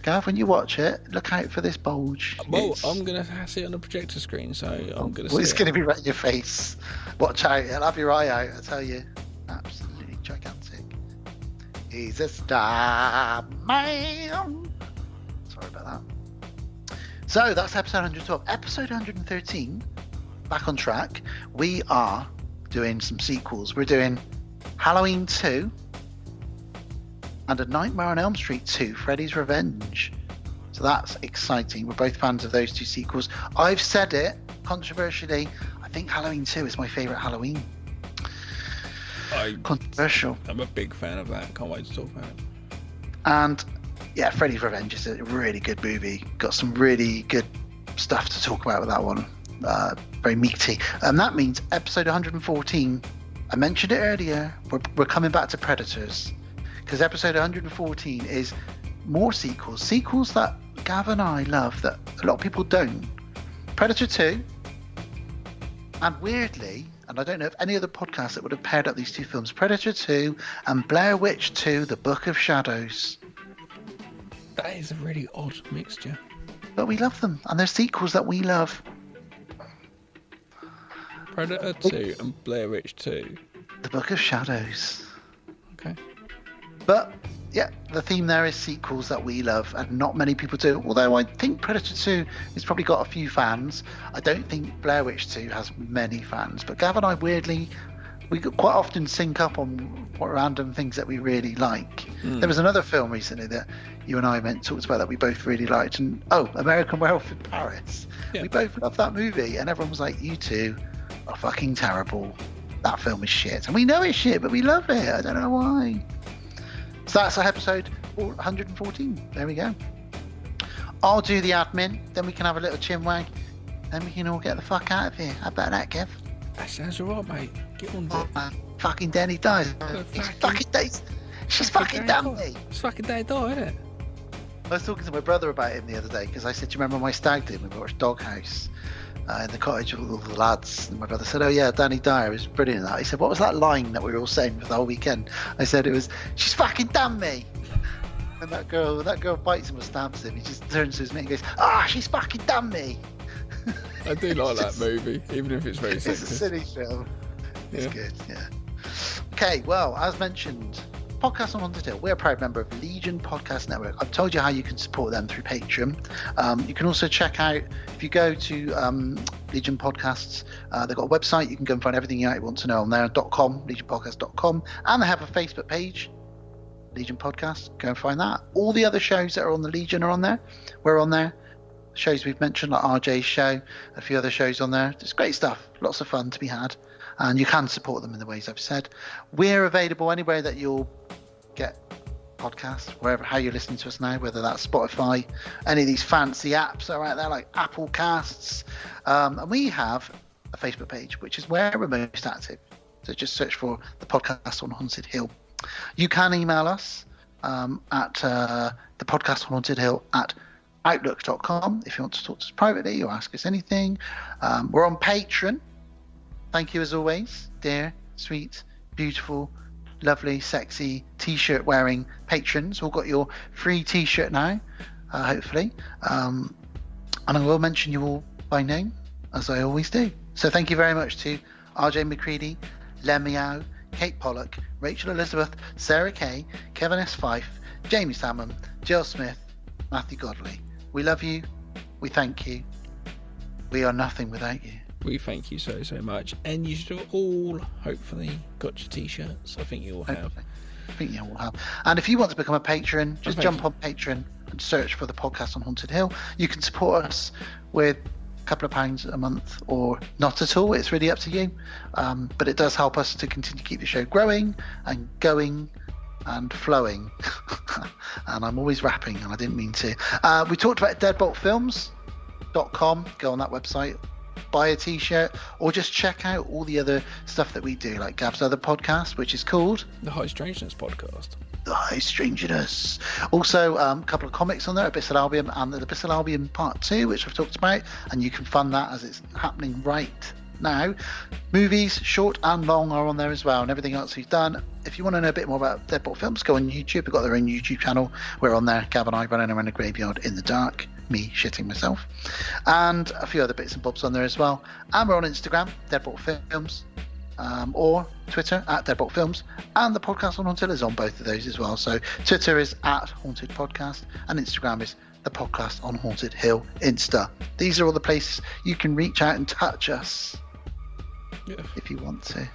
F: Gav, when you watch it, look out for this bulge.
A: Well, I'm going to see it on the projector screen, so I'm going to see
F: it's
A: it.
F: going to be right in your face. Watch out. It'll have your eye out, I tell you. Absolutely gigantic. He's a star man. Sorry about that. So that's episode 112. Episode 113, back on track. We are doing some sequels. We're doing Halloween 2 and A Nightmare on Elm Street 2, Freddy's Revenge. So that's exciting. We're both fans of those 2 sequels. I've said it, controversially, I think Halloween 2 is my favourite Halloween. Controversial.
A: I'm a big fan of that. Can't wait to talk about it.
F: And yeah, Freddy's Revenge is a really good movie. Got some really good stuff to talk about with that one. Very meaty. And that means episode 114, I mentioned it earlier, we're coming back to Predators. Because episode 114 is more sequels. Sequels that Gav and I love that a lot of people don't. Predator 2. And weirdly, and I don't know if any other podcast that would have paired up these 2 films, Predator 2 and Blair Witch 2, The Book of Shadows.
A: That is a really odd mixture.
F: But we love them, and they're sequels that we love.
A: Predator 2 and Blair Witch 2.
F: The Book of Shadows.
A: Okay.
F: But, yeah, the theme there is sequels that we love, and not many people do. Although I think Predator 2 has probably got a few fans. I don't think Blair Witch 2 has many fans. But Gav and I, weirdly, we quite often sync up on what random things that we really like. There was another film recently that you and I talked about that we both really liked, and American Werewolf in Paris. Yeah. We both loved that movie, and everyone was like, "You two are fucking terrible. That film is shit." And we know it's shit, but we love it. I don't know why. So that's our episode 114. There we go. I'll do the admin, then we can have a little chinwag, then we can all get the fuck out of here. How about that, Kev?
A: That sounds alright, mate. Get on with it.
F: Man. Fucking Danny dies. She's fucking damn me.
A: It's fucking day die, isn't it?
F: I was talking to my brother about him the other day because I said, "Do you remember my stag do? We watched Doghouse in the cottage with all the lads." And my brother said, "Oh yeah, Danny Dyer is brilliant at that." He said, "What was that line that we were all saying for the whole weekend?" I said, "It was, she's fucking damn me." And that girl bites him and stabs him. He just turns to his mate and goes, she's fucking damn me.
A: I do like that movie, even if it's very sexist.
F: It's a silly film. It's good, yeah. Okay, well, as mentioned, Podcast on Haunted Hill, we're a proud member of Legion Podcast Network. I've told you how you can support them through Patreon. You can also check out, if you go to Legion Podcasts, they've got a website. You can go and find everything you want to know on there, .com, legionpodcast.com. And they have a Facebook page, Legion Podcast. Go and find that. All the other shows that are on the Legion are on there. We're on there. Shows we've mentioned, like RJ's show, a few other shows on there. It's great stuff. Lots of fun to be had. And you can support them in the ways I've said. We're available anywhere that you'll get podcast, wherever how you're listening to us now, whether that's Spotify, any of these fancy apps that are out there like Apple Casts, and we have a Facebook page, which is where we're most active. So just search for the podcast on Haunted Hill. You can email us at the podcast on Haunted Hill at outlook.com if you want to talk to us privately or ask us anything. We're on Patreon. Thank you as always, dear, sweet, beautiful, lovely, sexy t-shirt wearing patrons. All got your free t-shirt now, hopefully. And I will mention you all by name, as I always do. So thank you very much to RJ McCready, Len Meow, Kate Pollock, Rachel Elizabeth, Sarah Kay, Kevin S. Fife, Jamie Salmon, Jill Smith, Matthew Godley. We love you. We thank you. We are nothing without you.
A: We thank you so much. And you should have all, hopefully, got your t-shirts. I think you all have.
F: I think you all have. And if you want to become a patron, just jump on Patreon and search for the podcast on Haunted Hill. You can support us with a couple of pounds a month or not at all. It's really up to you. But it does help us to continue to keep the show growing and going and flowing. And I'm always rapping, and I didn't mean to. We talked about deadboltfilms.com. Go on that website, buy a t-shirt, or just check out all the other stuff that we do, like Gab's other podcast, which is called
A: the High Strangeness Podcast.
F: The High Strangeness. Also, a couple of comics on there, Abyssal Albion and the Abyssal Albion Part 2, which I've talked about, and you can fund that as it's happening right now. Movies, short and long, are on there as well, and everything else we've done. If you want to know a bit more about Deadbolt Films, go on YouTube. We've got their own YouTube channel. We're on there, Gab and I running around a graveyard in the dark, me shitting myself, and a few other bits and bobs on there as well. And we're on Instagram, Deadbolt Films, or Twitter at Deadbolt Films, and the podcast on Haunted Hill is on both of those as well. So Twitter is at Haunted Podcast, and Instagram is the podcast on Haunted Hill Insta. These are all the places you can reach out and touch us if you want to.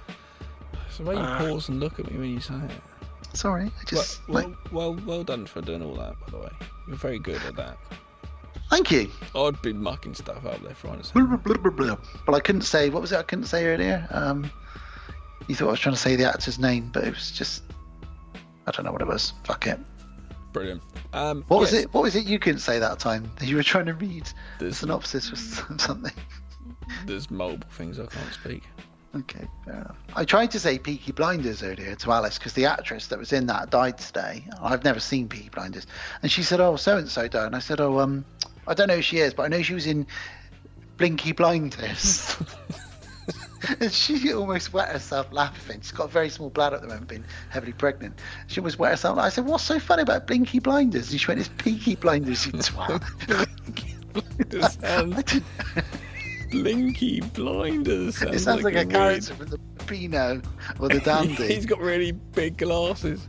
A: So why you pause and look at me when you say it?
F: Sorry, I just
A: well done for doing all that, by the way. You're very good at that.
F: Thank you.
A: I'd been mucking stuff up left, right, and centre.
F: But I couldn't say, what was it I couldn't say earlier? You thought I was trying to say the actor's name, but it was just, I don't know what it was. Fuck it.
A: Brilliant.
F: What was it? What was it you couldn't say that time? You were trying to read the synopsis or something.
A: There's multiple things I can't speak.
F: Okay, fair enough. I tried to say Peaky Blinders earlier to Alice because the actress that was in that died today. I've never seen Peaky Blinders, and she said, "Oh, so and so died." And I said, "Oh, I don't know who she is, but I know she was in Blinky Blinders." And she almost wet herself laughing. She's got a very small bladder at the moment, being heavily pregnant. She almost wet herself. I said, "What's so funny about Blinky Blinders?" And she went, "It's Peaky Blinders, you twat."
A: Blinky Blinders.
F: It sounds like a character from the Beano or the Dandy.
A: He's got really big glasses.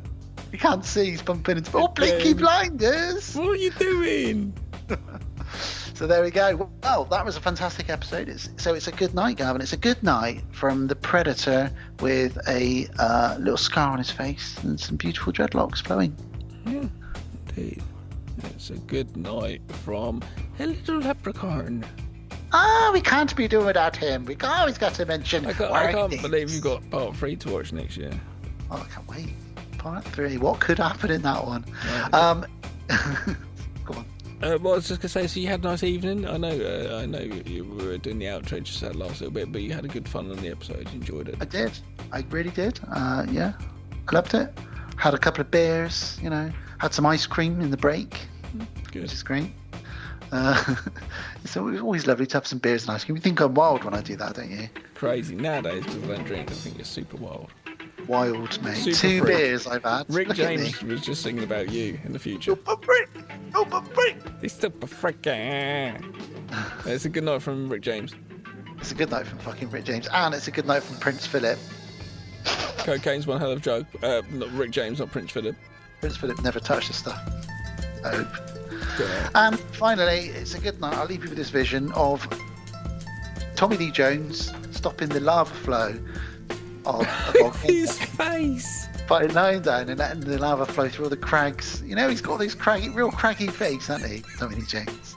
F: You can't see, he's bumping into... Oh, Blinky Blinders!
A: What are you doing?
F: So there we go. Well, that was a fantastic episode. It's a good night, Gavin. It's a good night from the Predator with a little scar on his face and some beautiful dreadlocks flowing.
A: Yeah, indeed. It's a good night from a little leprechaun.
F: We can't be doing without him. We always got to mention.
A: I can't believe you've got part 3 to watch next year.
F: Oh, I can't wait. Part 3. What could happen in that one? Go on.
A: Well, I was just gonna say. So you had a nice evening. I know you were doing the outro just that last little bit, but you had a good fun on the episode. You enjoyed it.
F: I did. I really did. Yeah, I loved it. Had a couple of beers. Had some ice cream in the break.
A: Good.
F: Which is great. It's always lovely to have some beers and ice cream. You think I'm wild when I do that, don't you?
A: Crazy. Nowadays, because I don't drink, I think you're super wild.
F: Wild, mate.
A: Super
F: 2
A: freak.
F: beers I've had.
A: Rick
F: Look
A: James was just singing about you in the future.
F: Super freak! Super freak!
A: He's super freak. It's a good night from Rick James.
F: It's a good night from fucking Rick James. And it's a good night from Prince Philip.
A: Cocaine's one hell of a drug. Not Rick James, not Prince Philip.
F: Prince Philip never touched the stuff. I hope. And finally, it's a good night. I'll leave you with this vision of Tommy Lee Jones stopping the lava flow of
A: his face
F: by lying down and letting the lava flow through all the crags. He's got this real craggy face, hasn't he, Tommy Lee Jones?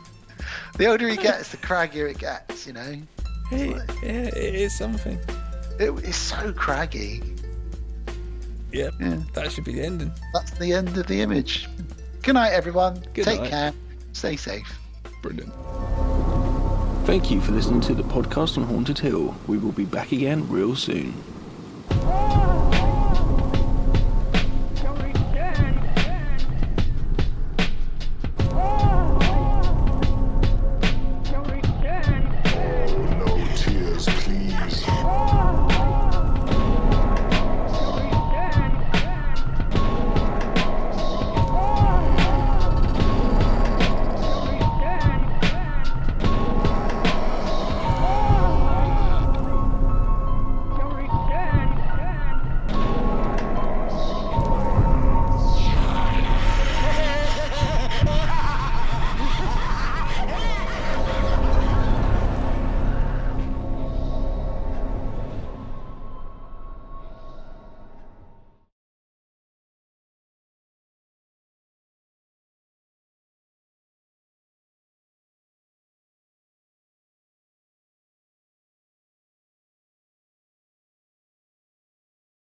F: The older he gets, the craggier it gets.
A: It is something.
F: It's so craggy.
A: Yep.
F: Yeah.
A: That should be the ending.
F: That's the end of the image. Good night, everyone.
A: Good
F: Take
A: night.
F: care. Stay safe.
A: Brilliant. Thank you for listening to the podcast on Haunted Hill. We will be back again real soon.